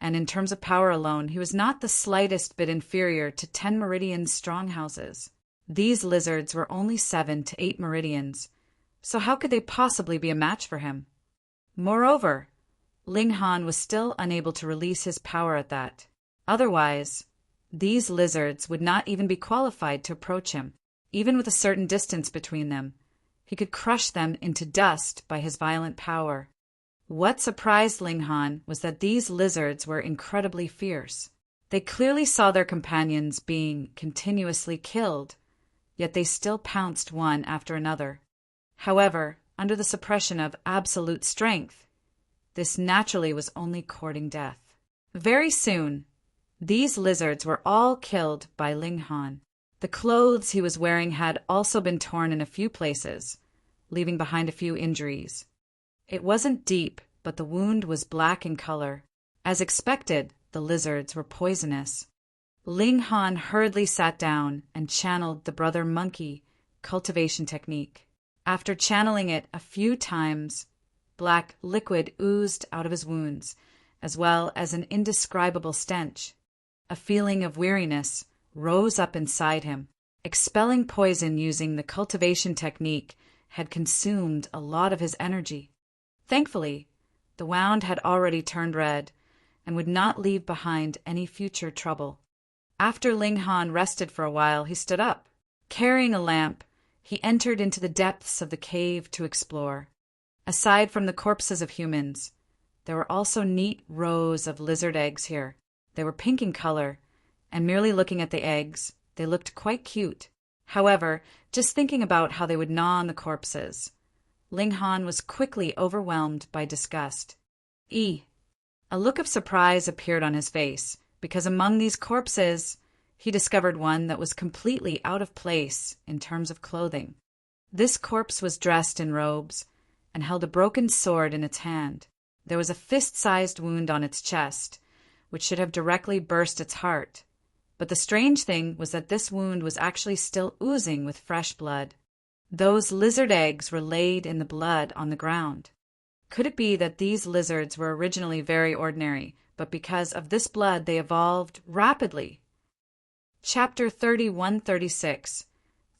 and in terms of power alone, he was not the slightest bit inferior to 10 meridian stronghouses. These lizards were only 7 to 8 meridians, so how could they possibly be a match for him? Moreover, Ling Han was still unable to release his power at that. Otherwise, these lizards would not even be qualified to approach him. Even with a certain distance between them, he could crush them into dust by his violent power. What surprised Ling Han was that these lizards were incredibly fierce. They clearly saw their companions being continuously killed, yet they still pounced one after another. However, under the suppression of absolute strength, this naturally was only courting death. Very soon, these lizards were all killed by Ling Han. The clothes he was wearing had also been torn in a few places, leaving behind a few injuries. It wasn't deep, but the wound was black in color. As expected, the lizards were poisonous. Ling Han hurriedly sat down and channeled the brother monkey cultivation technique. After channeling it a few times, black liquid oozed out of his wounds, as well as an indescribable stench. A feeling of weariness rose up inside him. Expelling poison using the cultivation technique had consumed a lot of his energy. Thankfully, the wound had already turned red and would not leave behind any future trouble. After Ling Han rested for a while, he stood up. Carrying a lamp, he entered into the depths of the cave to explore. Aside from the corpses of humans, there were also neat rows of lizard eggs here. They were pink in color, and merely looking at the eggs, they looked quite cute. However, just thinking about how they would gnaw on the corpses, Ling Han was quickly overwhelmed by disgust. A look of surprise appeared on his face, because among these corpses, he discovered one that was completely out of place in terms of clothing. This corpse was dressed in robes and held a broken sword in its hand. There was a fist-sized wound on its chest, which should have directly burst its heart. But the strange thing was that this wound was actually still oozing with fresh blood. Those lizard eggs were laid in the blood on the ground. Could it be that these lizards were originally very ordinary, but because of this blood they evolved rapidly? Chapter 3136.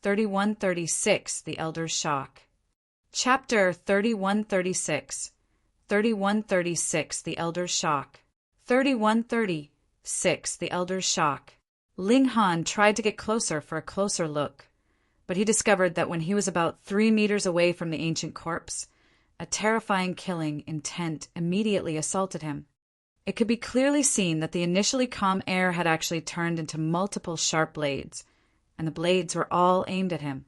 3136, The Elder's Shock. Chapter 3136. 3136, The Elder's Shock. 3136, The Elder's Shock. Ling Han tried to get closer for a closer look, but he discovered that when he was about 3 meters away from the ancient corpse, a terrifying killing intent immediately assaulted him. It could be clearly seen that the initially calm air had actually turned into multiple sharp blades, and the blades were all aimed at him.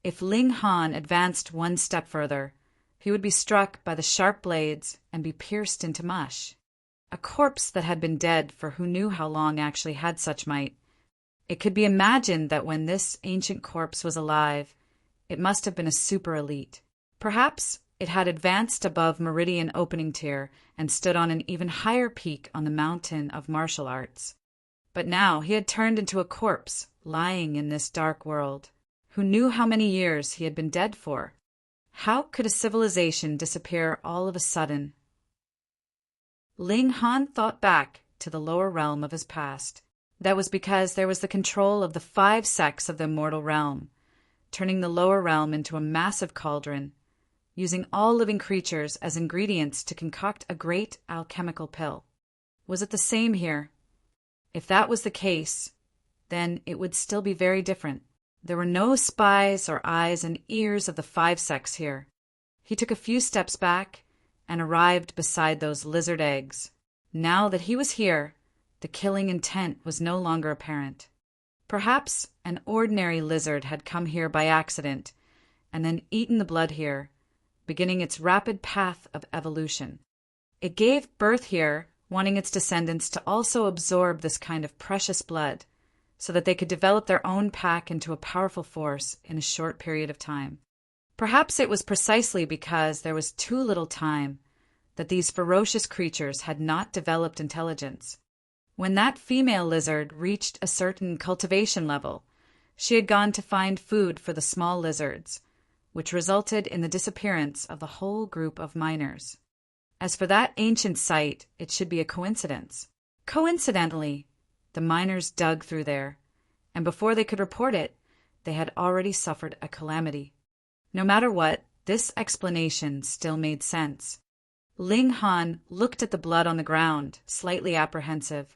If Ling Han advanced one step further, he would be struck by the sharp blades and be pierced into mush. A corpse that had been dead for who knew how long actually had such might. It could be imagined that when this ancient corpse was alive, it must have been a super elite. Perhaps it had advanced above meridian opening tier and stood on an even higher peak on the mountain of martial arts. But now he had turned into a corpse, lying in this dark world. Who knew how many years he had been dead for? How could a civilization disappear all of a sudden? Ling Han thought back to the lower realm of his past. That was because there was the control of the 5 sects of the immortal realm, turning the lower realm into a massive cauldron, using all living creatures as ingredients to concoct a great alchemical pill. Was it the same here? If that was the case, then it would still be very different. There were no spies or eyes and ears of the 5 sects here. He took a few steps back and arrived beside those lizard eggs. Now that he was here, the killing intent was no longer apparent. Perhaps an ordinary lizard had come here by accident and then eaten the blood here, beginning its rapid path of evolution. It gave birth here, wanting its descendants to also absorb this kind of precious blood, so that they could develop their own pack into a powerful force in a short period of time. Perhaps it was precisely because there was too little time that these ferocious creatures had not developed intelligence. When that female lizard reached a certain cultivation level, she had gone to find food for the small lizards, which resulted in the disappearance of the whole group of miners. As for that ancient site, it should be a coincidence. Coincidentally, the miners dug through there, and before they could report it, they had already suffered a calamity. No matter what, this explanation still made sense. Ling Han looked at the blood on the ground, slightly apprehensive.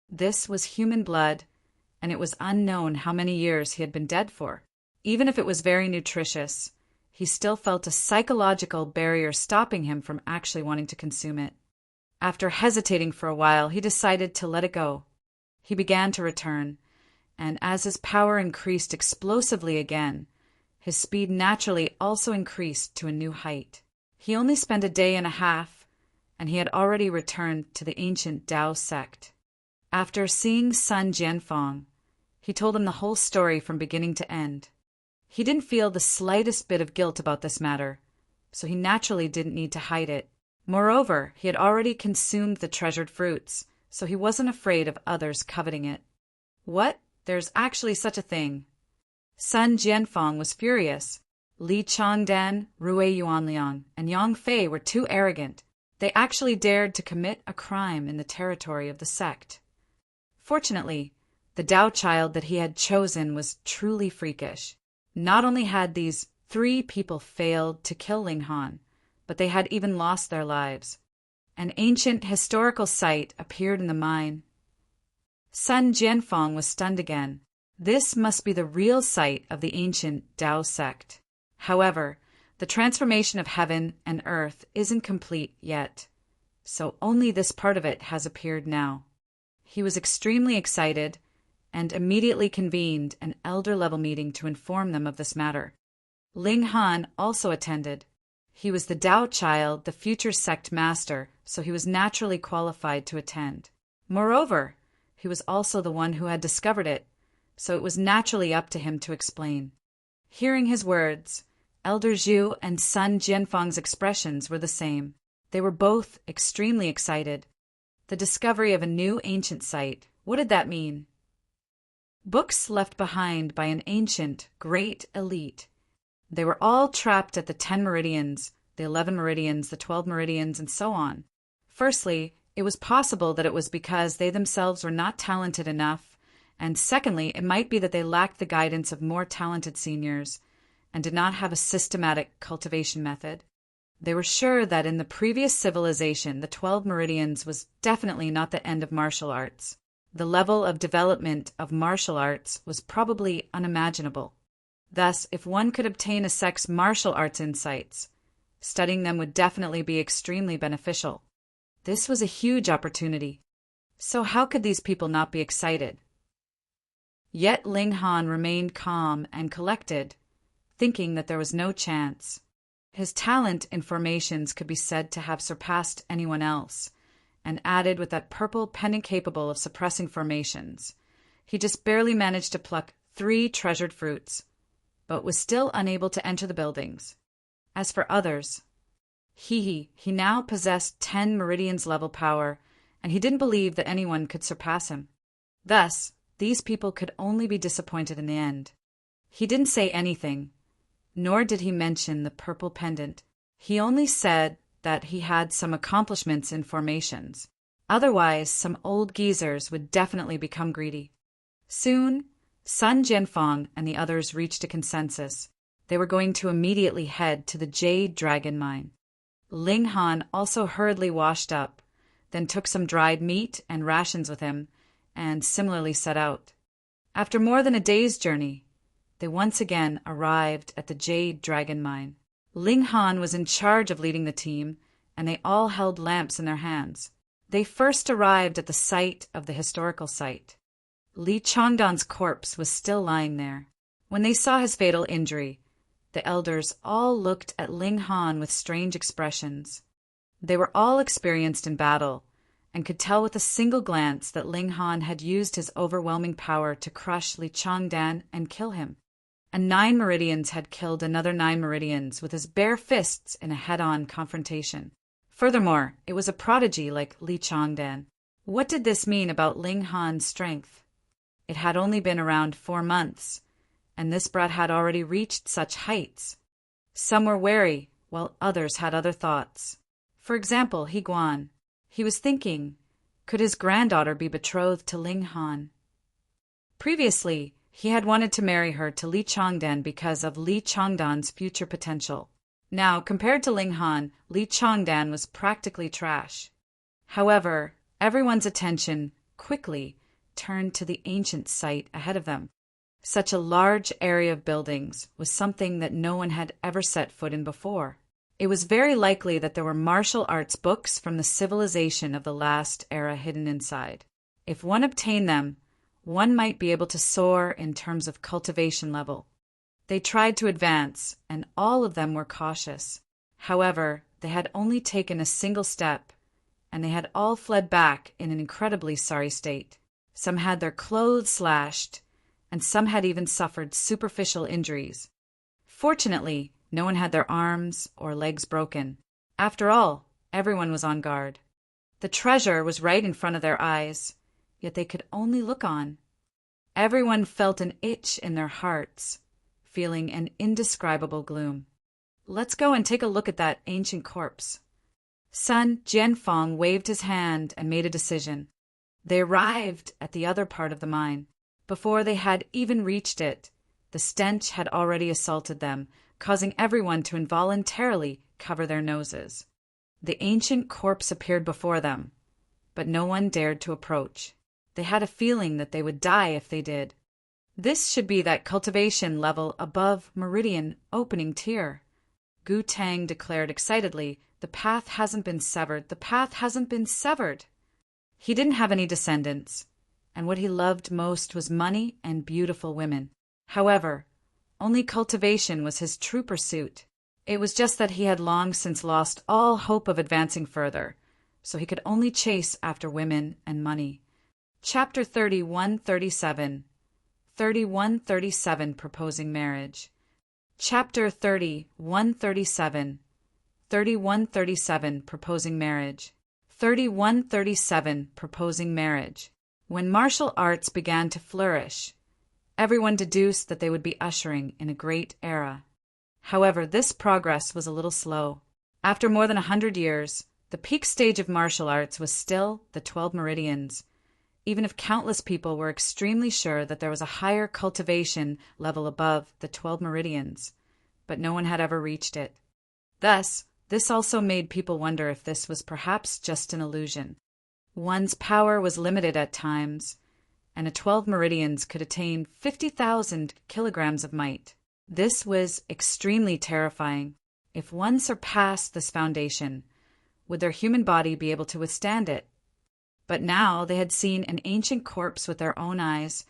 This was human blood, and it was unknown how many years he had been dead for. Even if it was very nutritious, he still felt a psychological barrier stopping him from actually wanting to consume it. After hesitating for a while, he decided to let it go. He began to return, and as his power increased explosively again, his speed naturally also increased to a new height. He only spent a day and a half, and he had already returned to the ancient Tao sect. After seeing Sun Jianfang, he told him the whole story from beginning to end. He didn't feel the slightest bit of guilt about this matter, so he naturally didn't need to hide it. Moreover, he had already consumed the treasured fruits, so he wasn't afraid of others coveting it. What? There's actually such a thing. Sun Jianfang was furious. Li Changdan, Rui Yuanliang, and Yang Fei were too arrogant. They actually dared to commit a crime in the territory of the sect. Fortunately, the Tao child that he had chosen was truly freakish. Not only had these 3 people failed to kill Ling Han, but they had even lost their lives. An ancient historical site appeared in the mine. Sun Jianfang was stunned again. This must be the real site of the ancient Tao sect. However, the transformation of heaven and earth isn't complete yet, so only this part of it has appeared now. He was extremely excited and immediately convened an elder-level meeting to inform them of this matter. Ling Han also attended. He was the Tao child, the future sect master, so he was naturally qualified to attend. Moreover, he was also the one who had discovered it, so it was naturally up to him to explain. Hearing his words, Elder Zhu and Sun Jianfang's expressions were the same. They were both extremely excited. The discovery of a new ancient site, what did that mean? Books left behind by an ancient, great elite. They were all trapped at the 10 meridians, the 11 meridians, the 12 meridians, and so on. Firstly, it was possible that it was because they themselves were not talented enough, and secondly, it might be that they lacked the guidance of more talented seniors and did not have a systematic cultivation method. They were sure that in the previous civilization, the 12 meridians was definitely not the end of martial arts. The level of development of martial arts was probably unimaginable. Thus, if one could obtain a sect's martial arts insights, studying them would definitely be extremely beneficial. This was a huge opportunity. So how could these people not be excited? Yet Ling Han remained calm and collected, thinking that there was no chance. His talent in formations could be said to have surpassed anyone else, and added with that purple pendant capable of suppressing formations. He just barely managed to pluck 3 treasured fruits, but was still unable to enter the buildings. As for others, he now possessed 10 meridians level power, and he didn't believe that anyone could surpass him. Thus, these people could only be disappointed in the end. He didn't say anything, nor did he mention the purple pendant. He only said that he had some accomplishments in formations. Otherwise, some old geezers would definitely become greedy. Soon, Sun Jianfeng and the others reached a consensus. They were going to immediately head to the Jade Dragon Mine. Ling Han also hurriedly washed up, then took some dried meat and rations with him, and similarly set out. After more than a day's journey, they once again arrived at the Jade Dragon Mine. Ling Han was in charge of leading the team, and they all held lamps in their hands. They first arrived at the site of the historical site. Li Changdan's corpse was still lying there. When they saw his fatal injury, the elders all looked at Ling Han with strange expressions. They were all experienced in battle, and could tell with a single glance that Ling Han had used his overwhelming power to crush Li Changdan and kill him. And 9 meridians had killed another 9 meridians with his bare fists in a head-on confrontation. Furthermore, it was a prodigy like Li Changdan. What did this mean about Ling Han's strength? It had only been around 4 months, and this brat had already reached such heights. Some were wary, while others had other thoughts. For example, He Guan. He was thinking, could his granddaughter be betrothed to Ling Han? Previously, he had wanted to marry her to Li Changdan because of Li Changdan's future potential. Now, compared to Ling Han, Li Changdan was practically trash. However, everyone's attention quickly turned to the ancient site ahead of them. Such a large area of buildings was something that no one had ever set foot in before. It was very likely that there were martial arts books from the civilization of the last era hidden inside. If one obtained them, one might be able to soar in terms of cultivation level. They tried to advance, and all of them were cautious. However, they had only taken a single step, and they had all fled back in an incredibly sorry state. Some had their clothes slashed, and some had even suffered superficial injuries. Fortunately, no one had their arms or legs broken. After all, everyone was on guard. The treasure was right in front of their eyes, yet they could only look on. Everyone felt an itch in their hearts, feeling an indescribable gloom. Let's go and take a look at that ancient corpse. Sun Jianfeng waved his hand and made a decision. They arrived at the other part of the mine. Before they had even reached it, the stench had already assaulted them, causing everyone to involuntarily cover their noses. The ancient corpse appeared before them, but no one dared to approach. They had a feeling that they would die if they did. This should be that cultivation level above meridian opening tier. Gu Tang declared excitedly, "The path hasn't been severed. The path hasn't been severed." He didn't have any descendants, and what he loved most was money and beautiful women. However, only cultivation was his true pursuit. It was just that he had long since lost all hope of advancing further, so he could only chase after women and money. Chapter 3137. 3137 Proposing Marriage. Chapter 3137. 3137 Proposing Marriage. 3137 Proposing Marriage. When martial arts began to flourish, everyone deduced that they would be ushering in a great era. However, this progress was a little slow. After more than 100 years, the peak stage of martial arts was still the 12 meridians, even if countless people were extremely sure that there was a higher cultivation level above the 12 meridians, but no one had ever reached it. Thus, this also made people wonder if this was perhaps just an illusion. One's power was limited at times, and a 12 meridians could attain 50,000 kilograms of might. This was extremely terrifying. If one surpassed this foundation, would their human body be able to withstand it? But now they had seen an ancient corpse with their own eyes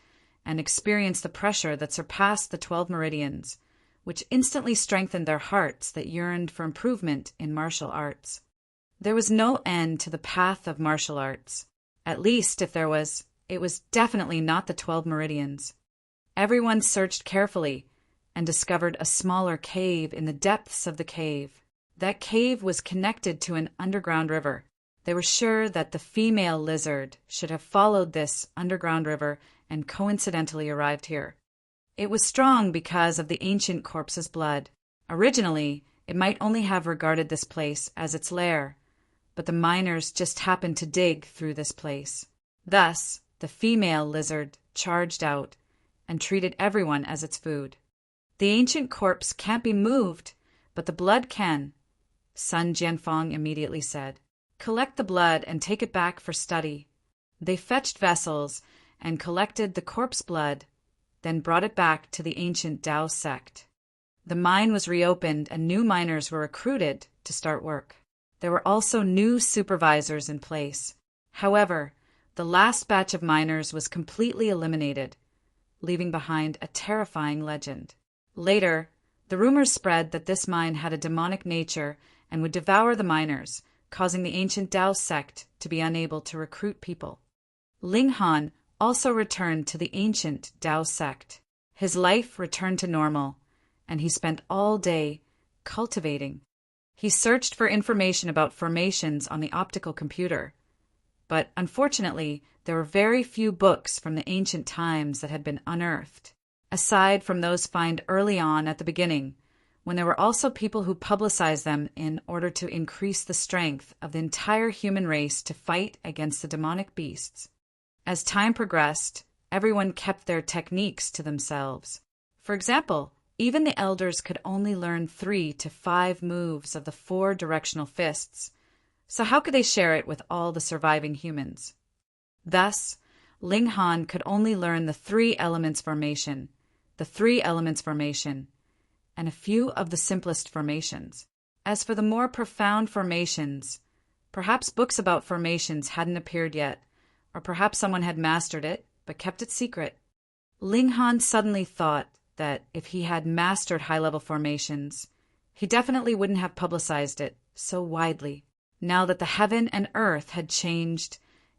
and experienced the pressure that surpassed the 12 meridians, which instantly strengthened their hearts that yearned for improvement in martial arts. There was no end to the path of martial arts. At least, if there was, it was definitely not the 12 meridians. Everyone searched carefully and discovered a smaller cave in the depths of the cave. That cave was connected to an underground river. They were sure that the female lizard should have followed this underground river and coincidentally arrived here. It was strong because of the ancient corpse's blood. Originally, it might only have regarded this place as its lair, but the miners just happened to dig through this place. Thus, the female lizard charged out and treated everyone as its food. The ancient corpse can't be moved, but the blood can, Sun Jianfeng immediately said. Collect the blood and take it back for study. They fetched vessels and collected the corpse blood, then brought it back to the ancient Tao sect. The mine was reopened and new miners were recruited to start work. There were also new supervisors in place. However, the last batch of miners was completely eliminated, leaving behind a terrifying legend. Later, the rumors spread that this mine had a demonic nature and would devour the miners, causing the ancient Tao sect to be unable to recruit people. Ling Han also returned to the ancient Tao sect. His life returned to normal, and he spent all day cultivating. He searched for information about formations on the optical computer, but unfortunately, there were very few books from the ancient times that had been unearthed, aside from those found early on at the beginning, when there were also people who publicized them in order to increase the strength of the entire human race to fight against the demonic beasts. As time progressed, everyone kept their techniques to themselves. For example, even the elders could only learn 3 to 5 moves of the 4 directional fists, so how could they share it with all the surviving humans? Thus, Ling Han could only learn the 3 elements formation, and a few of the simplest formations. As for the more profound formations, perhaps books about formations hadn't appeared yet, or perhaps someone had mastered it, but kept it secret. Ling Han suddenly thought that if he had mastered high-level formations, he definitely wouldn't have publicized it so widely. Now that the heaven and earth had changed,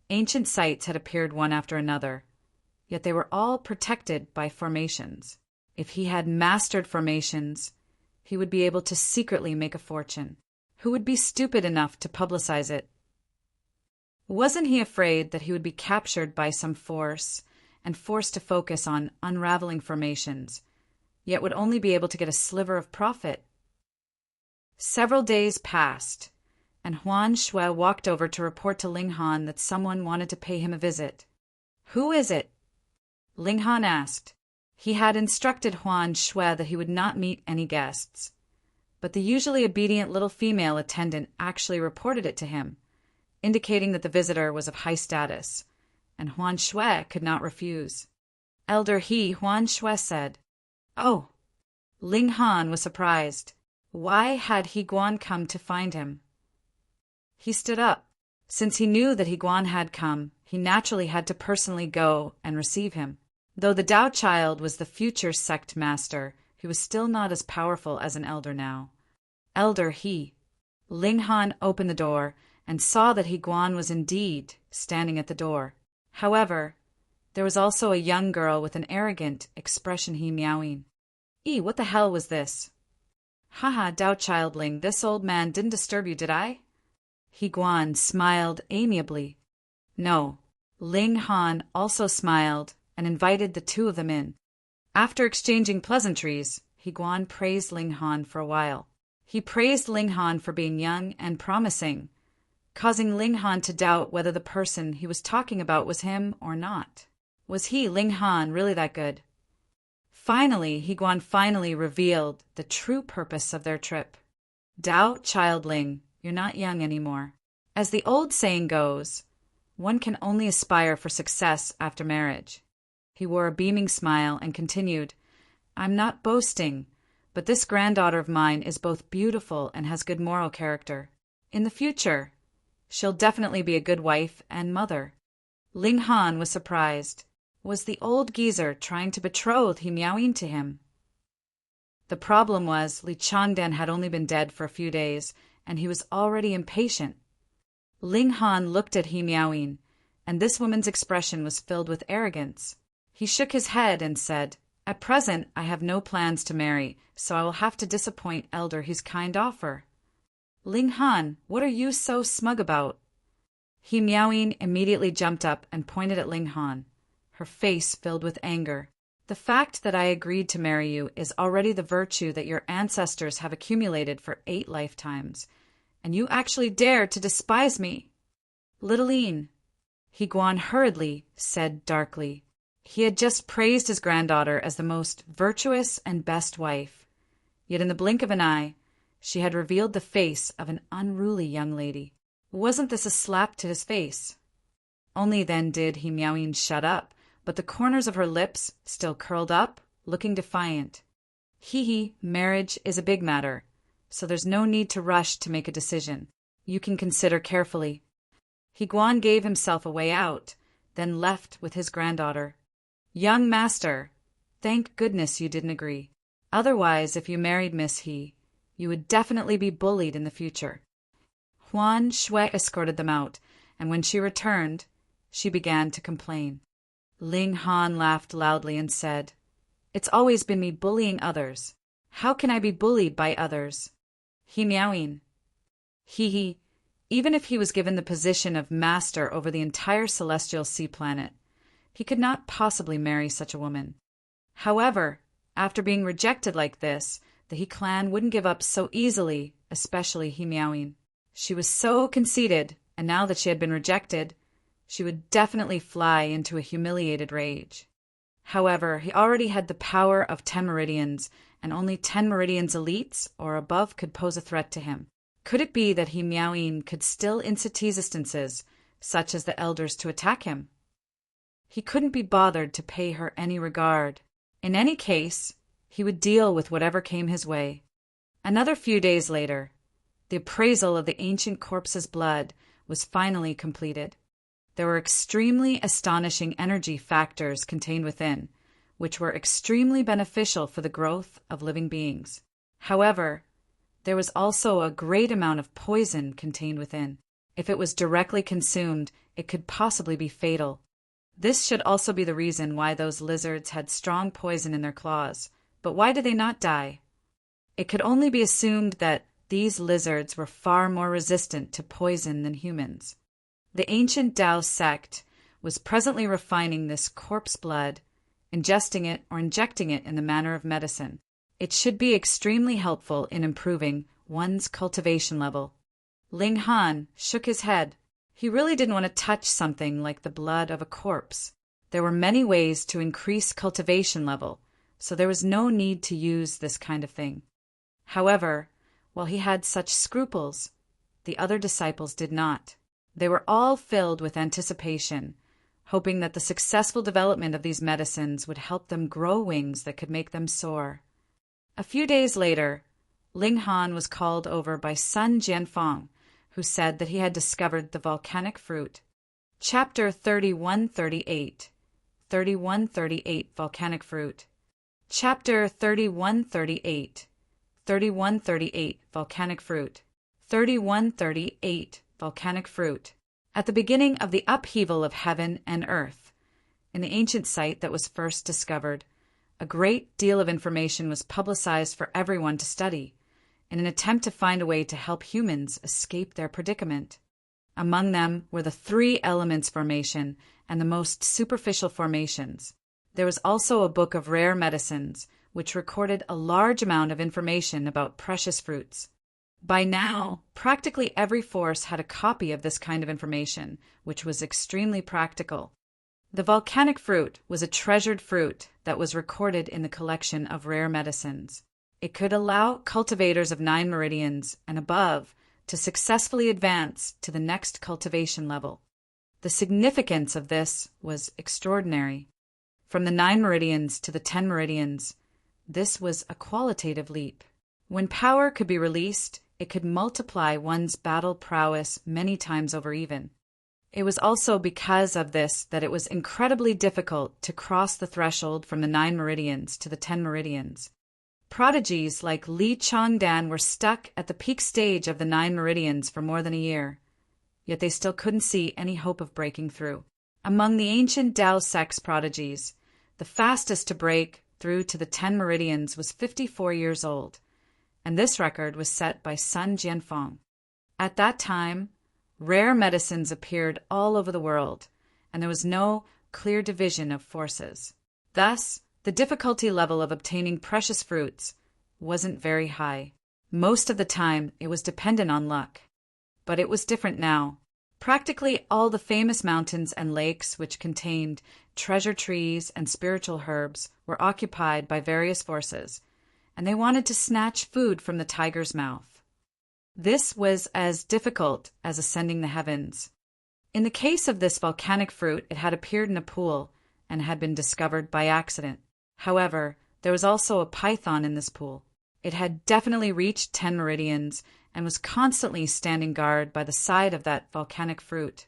ancient sites had appeared one after another, yet they were all protected by formations. If he had mastered formations, he would be able to secretly make a fortune. Who would be stupid enough to publicize it? Wasn't he afraid that he would be captured by some force and forced to focus on unraveling formations, yet would only be able to get a sliver of profit? Several days passed, and Huan Shui walked over to report to Ling Han that someone wanted to pay him a visit. "Who is it?" Ling Han asked. He had instructed Huan Shui that he would not meet any guests, but the usually obedient little female attendant actually reported it to him, indicating that the visitor was of high status, and Huan Shui could not refuse. "Elder He," Huan Shui said. "Oh." Ling Han was surprised. Why had He Guan come to find him? He stood up. Since he knew that He Guan had come, he naturally had to personally go and receive him. Though the Tao child was the future sect master, he was still not as powerful as an elder now. "Elder He." Ling Han opened the door and saw that He Guan was indeed standing at the door. However, there was also a young girl with an arrogant expression he meowing. What the hell was this?" "Haha, Tao childling, this old man didn't disturb you, did I?" He Guan smiled amiably. No. Ling Han also smiled and invited the two of them in. After exchanging pleasantries, He Guan praised Ling Han for a while. He praised Ling Han for being young and promising, causing Ling Han to doubt whether the person he was talking about was him or not. Was he, Ling Han, really that good? Finally, He Guan revealed the true purpose of their trip. "Tao childling, you're not young anymore. As the old saying goes, one can only aspire for success after marriage." He wore a beaming smile and continued, "I'm not boasting, but this granddaughter of mine is both beautiful and has good moral character. In the future, she'll definitely be a good wife and mother." Ling Han was surprised. Was the old geezer trying to betroth He Miaoyin to him? The problem was Li Changdan had only been dead for a few days, and he was already impatient Ling Han looked at He Miaoyin, and this woman's expression was filled with arrogance. He shook his head and said, "At present, I have no plans to marry, so I will have to disappoint Elder He's kind offer." "Ling Han, what are you so smug about?" He Miaoyin immediately jumped up and pointed at Ling Han, her face filled with anger. "The fact that I agreed to marry you is already the virtue that your ancestors have accumulated for 8 lifetimes, and you actually dare to despise me." "Littleine," He Guan hurriedly said darkly. He had just praised his granddaughter as the most virtuous and best wife, yet in the blink of an eye, she had revealed the face of an unruly young lady. Wasn't this a slap to his face? Only then did He Miaoyin shut up, but the corners of her lips still curled up, looking defiant. Marriage is a big matter, so there's no need to rush to make a decision. You can consider carefully." He Guan gave himself a way out, then left with his granddaughter. "Young master, thank goodness you didn't agree. Otherwise, if you married Miss He, you would definitely be bullied in the future." Huan Shui escorted them out, and when she returned, she began to complain. Ling Han laughed loudly and said, "It's always been me bullying others. How can I be bullied by others?" He Miaoyin. Even if he was given the position of master over the entire celestial sea planet, he could not possibly marry such a woman. However, after being rejected like this, the He clan wouldn't give up so easily, especially He Miaoyin. She was so conceited, and now that she had been rejected, she would definitely fly into a humiliated rage. However, he already had the power of 10 meridians, and only 10 meridians elites or above could pose a threat to him. Could it be that He Miaoyin could still incite instances, such as the elders, to attack him? He couldn't be bothered to pay her any regard. In any case, he would deal with whatever came his way. Another few days later, the appraisal of the ancient corpse's blood was finally completed. There were extremely astonishing energy factors contained within, which were extremely beneficial for the growth of living beings. However, there was also a great amount of poison contained within. If it was directly consumed, it could possibly be fatal. This should also be the reason why those lizards had strong poison in their claws. But why did they not die? It could only be assumed that these lizards were far more resistant to poison than humans. The ancient Tao sect was presently refining this corpse blood, ingesting it or injecting it in the manner of medicine. It should be extremely helpful in improving one's cultivation level. Ling Han shook his head. He really didn't want to touch something like the blood of a corpse. There were many ways to increase cultivation level, so there was no need to use this kind of thing. However, while he had such scruples, the other disciples did not. They were all filled with anticipation, hoping that the successful development of these medicines would help them grow wings that could make them soar. A few days later, Ling Han was called over by Sun Jianfang, who said that he had discovered the volcanic fruit. Chapter 3138. 3138 Volcanic Fruit. Chapter 3138. 3138 Volcanic Fruit. 3138 Volcanic Fruit. At the beginning of the upheaval of heaven and earth, in the ancient site that was first discovered, a great deal of information was publicized for everyone to study, in an attempt to find a way to help humans escape their predicament. Among them were the 3 elements formation and the most superficial formations. There was also a book of rare medicines, which recorded a large amount of information about precious fruits. By now, practically every force had a copy of this kind of information, which was extremely practical. The volcanic fruit was a treasured fruit that was recorded in the collection of rare medicines. It could allow cultivators of 9 meridians and above to successfully advance to the next cultivation level. The significance of this was extraordinary. From the 9 meridians to the 10 meridians, this was a qualitative leap. When power could be released, it could multiply one's battle prowess many times over even. It was also because of this that it was incredibly difficult to cross the threshold from the 9 meridians to the 10 meridians. Prodigies like Li Changdan were stuck at the peak stage of the 9 meridians for more than a year. yet they still couldn't see any hope of breaking through. Among the ancient Tao sex prodigies, the fastest to break through to the 10 meridians was 54 years old, and this record was set by Sun Jianfeng. At that time, rare medicines appeared all over the world, and there was no clear division of forces. Thus, the difficulty level of obtaining precious fruits wasn't very high. Most of the time, it was dependent on luck. But it was different now. Practically all the famous mountains and lakes which contained treasure trees and spiritual herbs were occupied by various forces, and they wanted to snatch food from the tiger's mouth. This was as difficult as ascending the heavens. In the case of this volcanic fruit, it had appeared in a pool and had been discovered by accident. However, there was also a python in this pool. It had definitely reached 10 meridians and was constantly standing guard by the side of that volcanic fruit.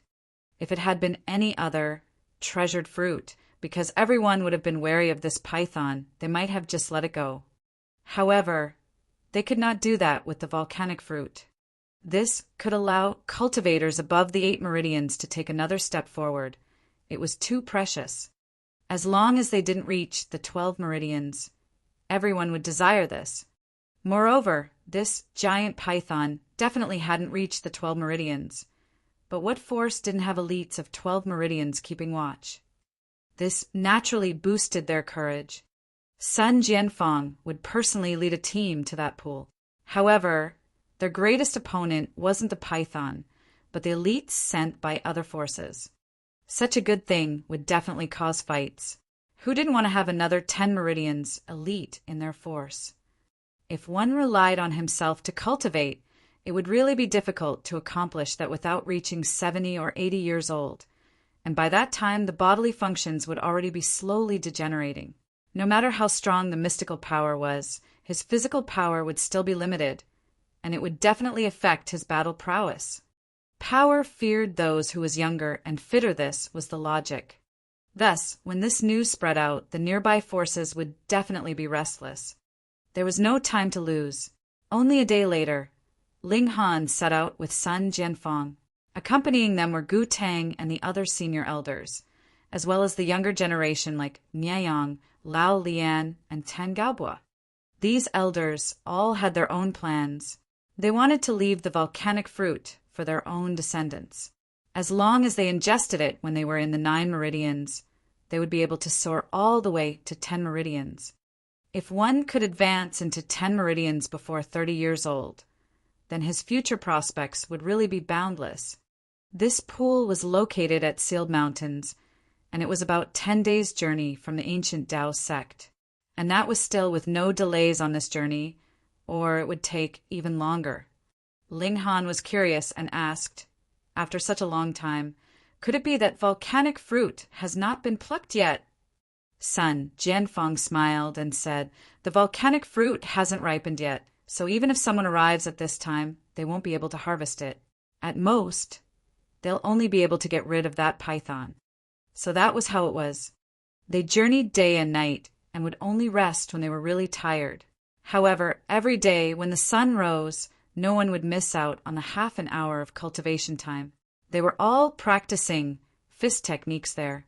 If it had been any other treasured fruit, because everyone would have been wary of this python, they might have just let it go. However, they could not do that with the volcanic fruit. This could allow cultivators above the 8 meridians to take another step forward. It was too precious. As long as they didn't reach the 12 meridians, everyone would desire this. Moreover, this giant python definitely hadn't reached the 12 meridians. But what force didn't have elites of 12 meridians keeping watch? This naturally boosted their courage. Sun Jianfeng would personally lead a team to that pool. However, their greatest opponent wasn't the python, but the elites sent by other forces. Such a good thing would definitely cause fights. Who didn't want to have another 10 meridians elite in their force? If one relied on himself to cultivate, it would really be difficult to accomplish that without reaching 70 or 80 years old, and by that time the bodily functions would already be slowly degenerating. No matter how strong the mystical power was, his physical power would still be limited, and it would definitely affect his battle prowess. Power feared those who was younger, and fitter this was the logic. Thus, when this news spread out, the nearby forces would definitely be restless. There was no time to lose. Only a day later, Ling Han set out with Sun Jianfeng. Accompanying them were Gu Tang and the other senior elders, as well as the younger generation like Nianyang, Lao Lian, and Tan Gaobua. These elders all had their own plans. They wanted to leave the volcanic fruit for their own descendants. As long as they ingested it when they were in the 9 meridians, they would be able to soar all the way to 10 meridians. If one could advance into 10 meridians before 30 years old, then his future prospects would really be boundless. This pool was located at Sealed Mountains, and it was about 10 days' journey from the ancient Tao sect. And that was still with no delays on this journey, or it would take even longer. Ling Han was curious and asked, after such a long time, could it be that volcanic fruit has not been plucked yet? Sun Jianfeng smiled and said, the volcanic fruit hasn't ripened yet, so even if someone arrives at this time, they won't be able to harvest it. At most, they'll only be able to get rid of that python. So that was how it was. They journeyed day and night and would only rest when they were really tired. However, every day when the sun rose, no one would miss out on the half an hour of cultivation time. They were all practicing fist techniques there.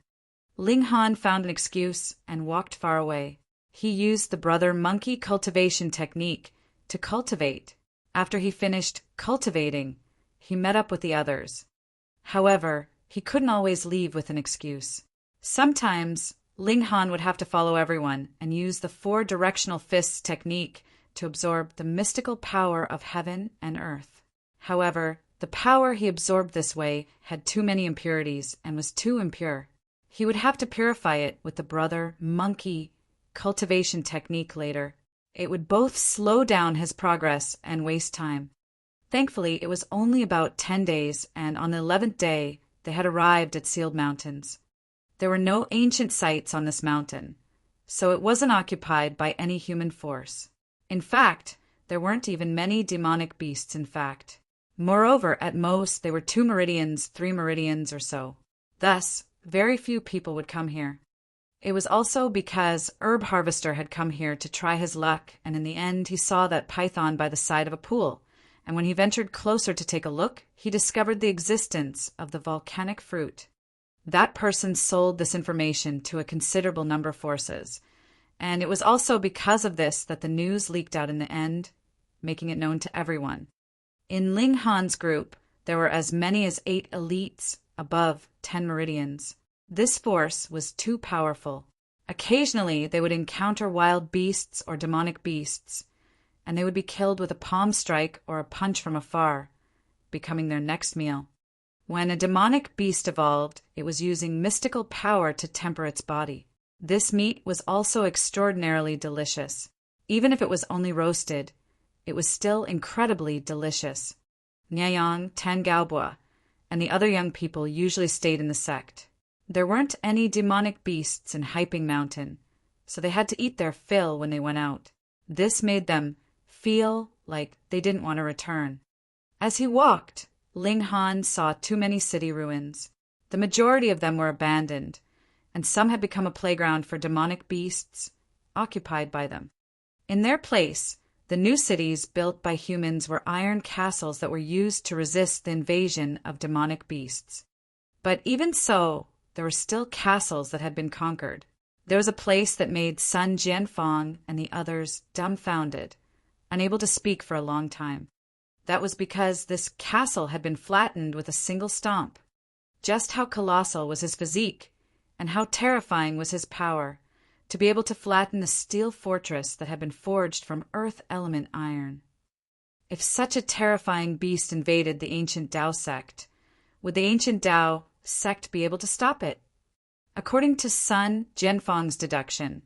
Ling Han found an excuse and walked far away. He used the brother monkey cultivation technique to cultivate. After he finished cultivating, he met up with the others. However, he couldn't always leave with an excuse. Sometimes, Ling Han would have to follow everyone and use the 4 directional fists technique to absorb the mystical power of heaven and earth. However, the power he absorbed this way had too many impurities and was too impure. He would have to purify it with the brother monkey cultivation technique later. It would both slow down his progress and waste time. Thankfully, it was only about 10 days, and on the 11th day, they had arrived at Sealed Mountains. There were no ancient sites on this mountain, so it wasn't occupied by any human force. In fact, there weren't even many demonic beasts, in fact. Moreover, at most, they were 2 meridians, 3 meridians or so. Thus, very few people would come here. It was also because Herb Harvester had come here to try his luck, and in the end he saw that python by the side of a pool, and when he ventured closer to take a look, he discovered the existence of the volcanic fruit. That person sold this information to a considerable number of forces, and it was also because of this that the news leaked out in the end, making it known to everyone. In Ling Han's group, there were as many as 8 elites above 10 meridians. This force was too powerful. Occasionally, they would encounter wild beasts or demonic beasts, and they would be killed with a palm strike or a punch from afar, becoming their next meal. When a demonic beast evolved, it was using mystical power to temper its body. This meat was also extraordinarily delicious. Even if it was only roasted, it was still incredibly delicious. Nyayang, Tan Gaobua, and the other young people usually stayed in the sect. There weren't any demonic beasts in Hyping Mountain, so they had to eat their fill when they went out. This made them feel like they didn't want to return. As he walked, Ling Han saw too many city ruins. The majority of them were abandoned, and some had become a playground for demonic beasts occupied by them. In their place, the new cities built by humans were iron castles that were used to resist the invasion of demonic beasts. But even so, there were still castles that had been conquered. There was a place that made Sun Jianfang and the others dumbfounded, unable to speak for a long time. That was because this castle had been flattened with a single stomp. Just how colossal was his physique, and how terrifying was his power, to be able to flatten a steel fortress that had been forged from earth element iron. If such a terrifying beast invaded the ancient Dao sect, would the ancient Dao sect be able to stop it? According to Sun Jianfang's deduction,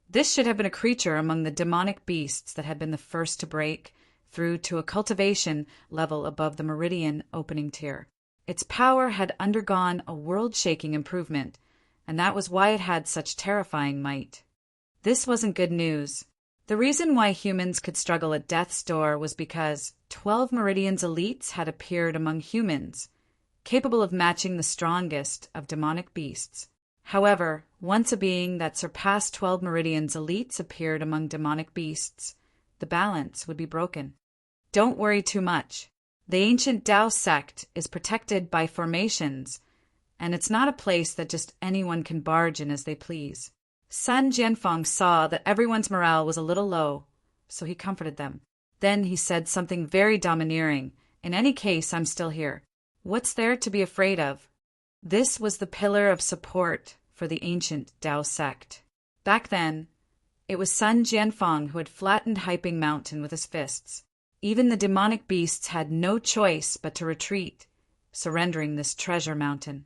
this should have been a creature among the demonic beasts that had been the first to break through to a cultivation level above the meridian opening tier. Its power had undergone a world-shaking improvement, and that was why it had such terrifying might. This wasn't good news. The reason why humans could struggle at death's door was because 12 meridians elites had appeared among humans, capable of matching the strongest of demonic beasts. However, once a being that surpassed 12 meridians elites appeared among demonic beasts, the balance would be broken. Don't worry too much. The ancient Dao sect is protected by formations, and it's not a place that just anyone can barge in as they please. Sun Jianfang saw that everyone's morale was a little low, so he comforted them. Then he said something very domineering. In any case, I'm still here. What's there to be afraid of? This was the pillar of support for the ancient Dao sect. Back then, it was Sun Jianfang who had flattened Hyping Mountain with his fists. Even the demonic beasts had no choice but to retreat, surrendering this treasure mountain.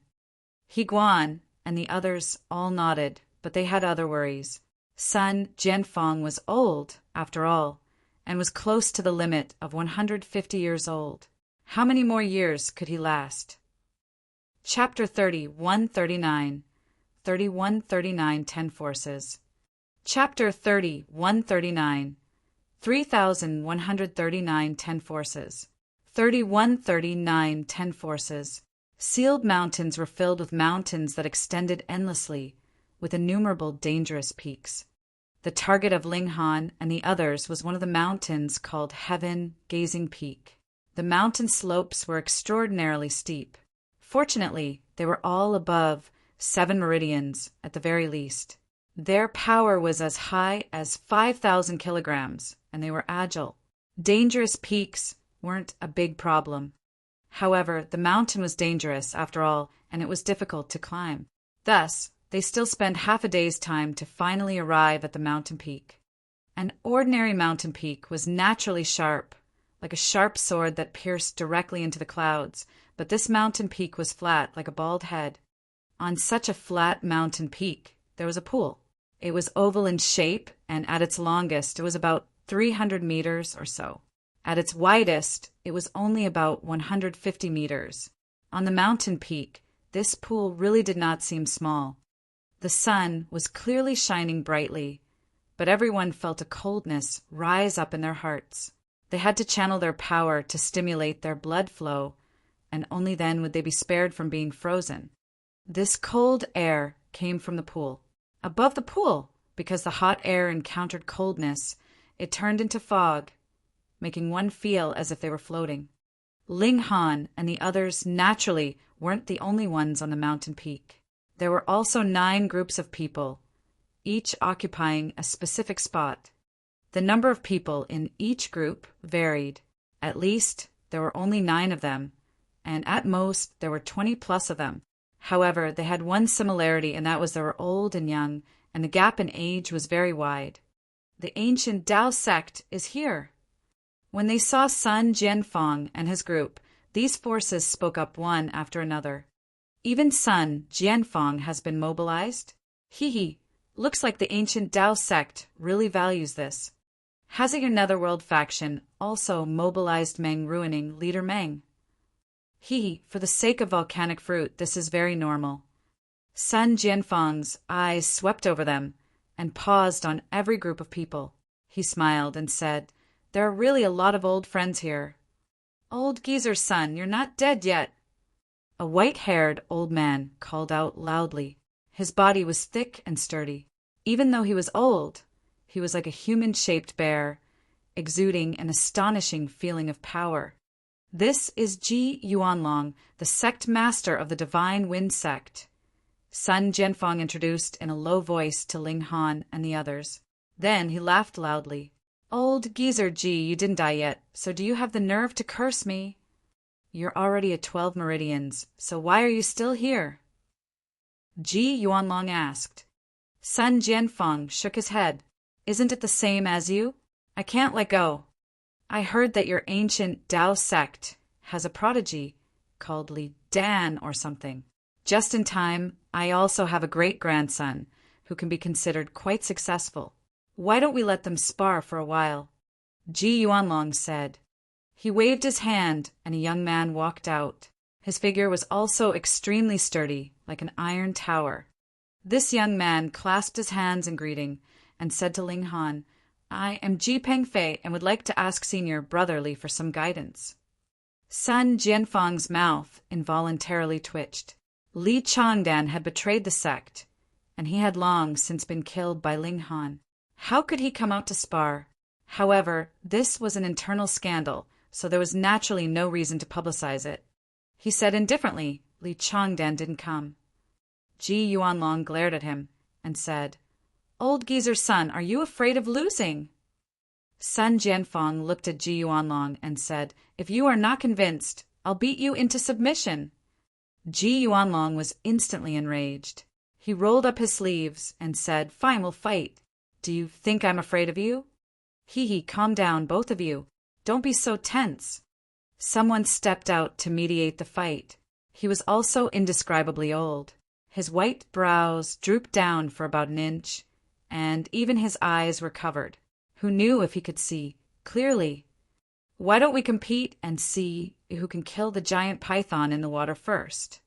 Higuan and the others all nodded, but they had other worries. Sun Jianfang was old, after all, and was close to the limit of 150 years old. How many more years could he last? Chapter 30, 139, 3139 10 Forces. Chapter 30, 139, 3139 10 Forces. 3139 10 Forces. Sealed mountains were filled with mountains that extended endlessly, with innumerable dangerous peaks. The target of Ling Han and the others was one of the mountains called Heaven Gazing Peak. The mountain slopes were extraordinarily steep. Fortunately, they were all above 7 meridians at the very least. Their power was as high as 5,000 kilograms, and they were agile. Dangerous peaks weren't a big problem. However, the mountain was dangerous, after all, and it was difficult to climb. Thus, they still spent half a day's time to finally arrive at the mountain peak. An ordinary mountain peak was naturally sharp, like a sharp sword that pierced directly into the clouds, but this mountain peak was flat, like a bald head. On such a flat mountain peak, there was a pool. It was oval in shape, and at its longest, it was about 300 meters or so. At its widest, it was only about 150 meters. On the mountain peak, this pool really did not seem small. The sun was clearly shining brightly, but everyone felt a coldness rise up in their hearts. They had to channel their power to stimulate their blood flow, and only then would they be spared from being frozen. This cold air came from the pool. Above the pool, because the hot air encountered coldness, it turned into fog, making one feel as if they were floating. Ling Han and the others naturally weren't the only ones on the mountain peak. There were also 9 groups of people, each occupying a specific spot. The number of people in each group varied. At least, there were only 9 of them, and at most, there were 20 plus of them. However, they had one similarity, and that was they were old and young, and the gap in age was very wide. The ancient Tao sect is here. When they saw Sun Jianfang and his group, these forces spoke up one after another. Even Sun Jianfang has been mobilized? Hee, looks like the ancient Tao sect really values this. Has your Netherworld faction also mobilized Meng ruining leader Meng? For the sake of volcanic fruit, this is very normal. Sun Jianfang's eyes swept over them and paused on every group of people. He smiled and said, "There are really a lot of old friends here." "Old geezer's son, you're not dead yet." A white-haired old man called out loudly. His body was thick and sturdy. Even though he was old, he was like a human-shaped bear, exuding an astonishing feeling of power. "This is Ji Yuanlong, the sect master of the Divine Wind sect," Sun Jianfang introduced in a low voice to Ling Han and the others. Then he laughed loudly. "Old geezer Ji, you didn't die yet, so do you have the nerve to curse me? You're already at 12 meridians, so why are you still here?" Ji Yuanlong asked. Sun Jianfang shook his head. "Isn't it the same as you? I can't let go. I heard that your ancient Tao sect has a prodigy called Li Dan or something. Just in time, I also have a great-grandson who can be considered quite successful. Why don't we let them spar for a while?" Ji Yuanlong said. He waved his hand, and a young man walked out. His figure was also extremely sturdy, like an iron tower. This young man clasped his hands in greeting and said to Ling Han, "I am Ji Pengfei and would like to ask Senior brotherly for some guidance." Sun Jianfang's mouth involuntarily twitched. Li Changdan had betrayed the sect, and he had long since been killed by Ling Han. How could he come out to spar? However, this was an internal scandal, so there was naturally no reason to publicize it. He said indifferently, Li Changdan didn't come. Ji Yuanlong glared at him and said, "Old geezer's son, are you afraid of losing?" Sun Jianfang looked at Ji Yuanlong and said, "If you are not convinced, I'll beat you into submission." Ji Yuanlong was instantly enraged. He rolled up his sleeves and said, "Fine, we'll fight. Do you think I'm afraid of you?" Calm down, both of you. Don't be so tense." Someone stepped out to mediate the fight. He was also indescribably old. His white brows drooped down for about an inch, and even his eyes were covered. Who knew if he could see clearly? "Why don't we compete and see who can kill the giant python in the water first?"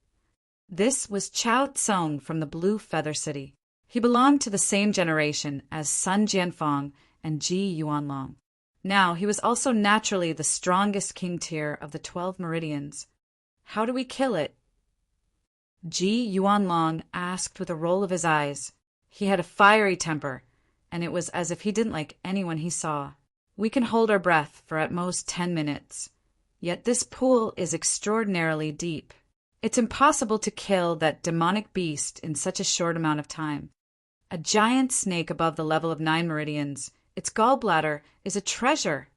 This was Chao Tsung from the Blue Feather City. He belonged to the same generation as Sun Jianfang and Ji Yuanlong. Now, he was also naturally the strongest king tier of the 12 meridians. "How do we kill it?" Ji Yuanlong asked with a roll of his eyes. He had a fiery temper, and it was as if he didn't like anyone he saw. "We can hold our breath for at most 10 minutes. Yet this pool is extraordinarily deep. It's impossible to kill that demonic beast in such a short amount of time. A giant snake above the level of 9 meridians, its gallbladder is a treasure."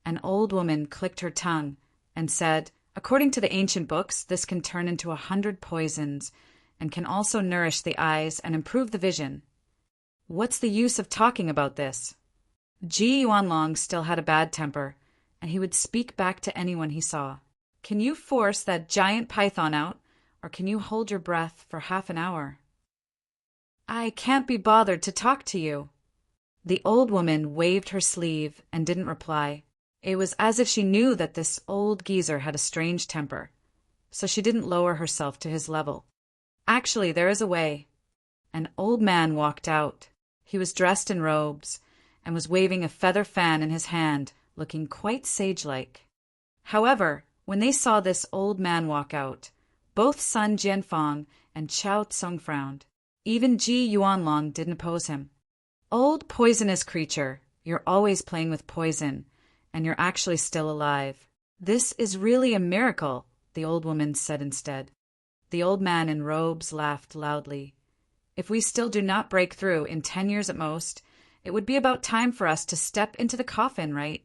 An old woman clicked her tongue and said, "According to the ancient books, this can turn into 100 poisons and can also nourish the eyes and improve the vision. What's the use of talking about this?" Ji Yuanlong still had a bad temper, and he would speak back to anyone he saw. "Can you force that giant python out, or can you hold your breath for half an hour?" "I can't be bothered to talk to you." The old woman waved her sleeve and didn't reply. It was as if she knew that this old geezer had a strange temper, so she didn't lower herself to his level. "Actually, there is a way." An old man walked out. He was dressed in robes and was waving a feather fan in his hand, looking quite sage-like. However, when they saw this old man walk out, both Sun Jianfang and Chao Tsung frowned. Even Ji Yuanlong didn't oppose him. "Old poisonous creature, you're always playing with poison, and you're actually still alive. This is really a miracle, the old woman said instead. The old man in robes laughed loudly. If we still do not break through in 10 years at most, it would be about time for us to step into the coffin, right?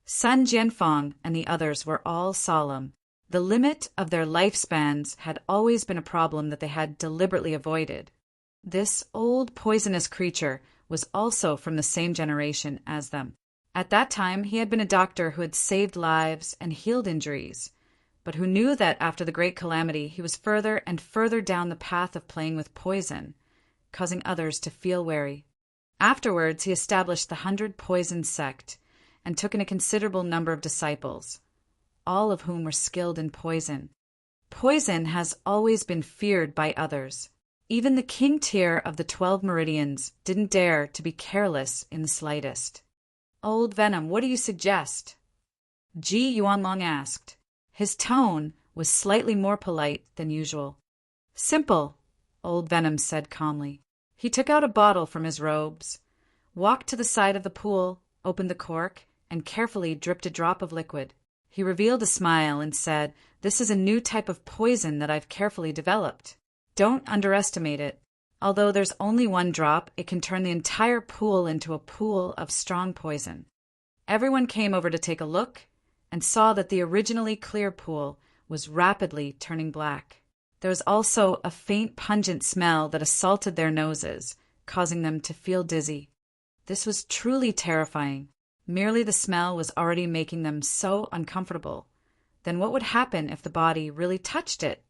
Sun Jianfeng and the others were all solemn. The limit of their lifespans had always been a problem that they had deliberately avoided. This old poisonous creature was also from the same generation as them. At that time, he had been a doctor who had saved lives and healed injuries, but who knew that after the Great Calamity he was further and further down the path of playing with poison, causing others to feel wary. Afterwards, he established the 100 Poison Sect and took in a considerable number of disciples, all of whom were skilled in poison. Poison has always been feared by others. Even the king tier of the 12 meridians didn't dare to be careless in the slightest. Old Venom, what do you suggest? Ji Yuanlong asked. His tone was slightly more polite than usual. Simple, Old Venom said calmly. He took out a bottle from his robes, walked to the side of the pool, opened the cork, and carefully dripped a drop of liquid. He revealed a smile and said, "This is a new type of poison that I've carefully developed. Don't underestimate it. Although there's only one drop, it can turn the entire pool into a pool of strong poison." Everyone came over to take a look and saw that the originally clear pool was rapidly turning black. There was also a faint pungent smell that assaulted their noses, causing them to feel dizzy. This was truly terrifying. Merely the smell was already making them so uncomfortable. Then what would happen if the body really touched it?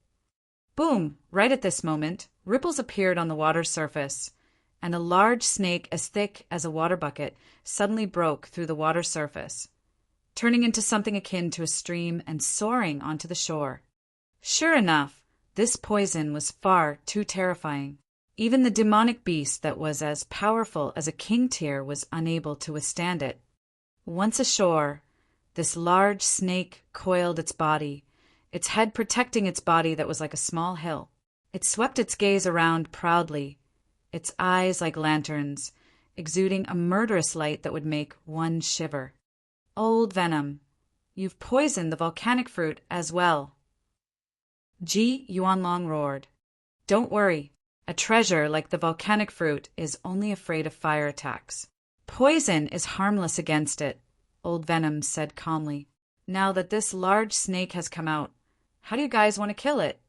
Boom! Right at this moment, ripples appeared on the water's surface, and a large snake as thick as a water bucket suddenly broke through the water surface, turning into something akin to a stream and soaring onto the shore. Sure enough, this poison was far too terrifying. Even the demonic beast that was as powerful as a king tier was unable to withstand it. Once ashore, this large snake coiled its body, its head protecting its body that was like a small hill. It swept its gaze around proudly, its eyes like lanterns, exuding a murderous light that would make one shiver. Old Venom, you've poisoned the volcanic fruit as well. Ji Yuanlong roared. Don't worry, a treasure like the volcanic fruit is only afraid of fire attacks. Poison is harmless against it, Old Venom said calmly. Now that this large snake has come out, how do you guys want to kill it?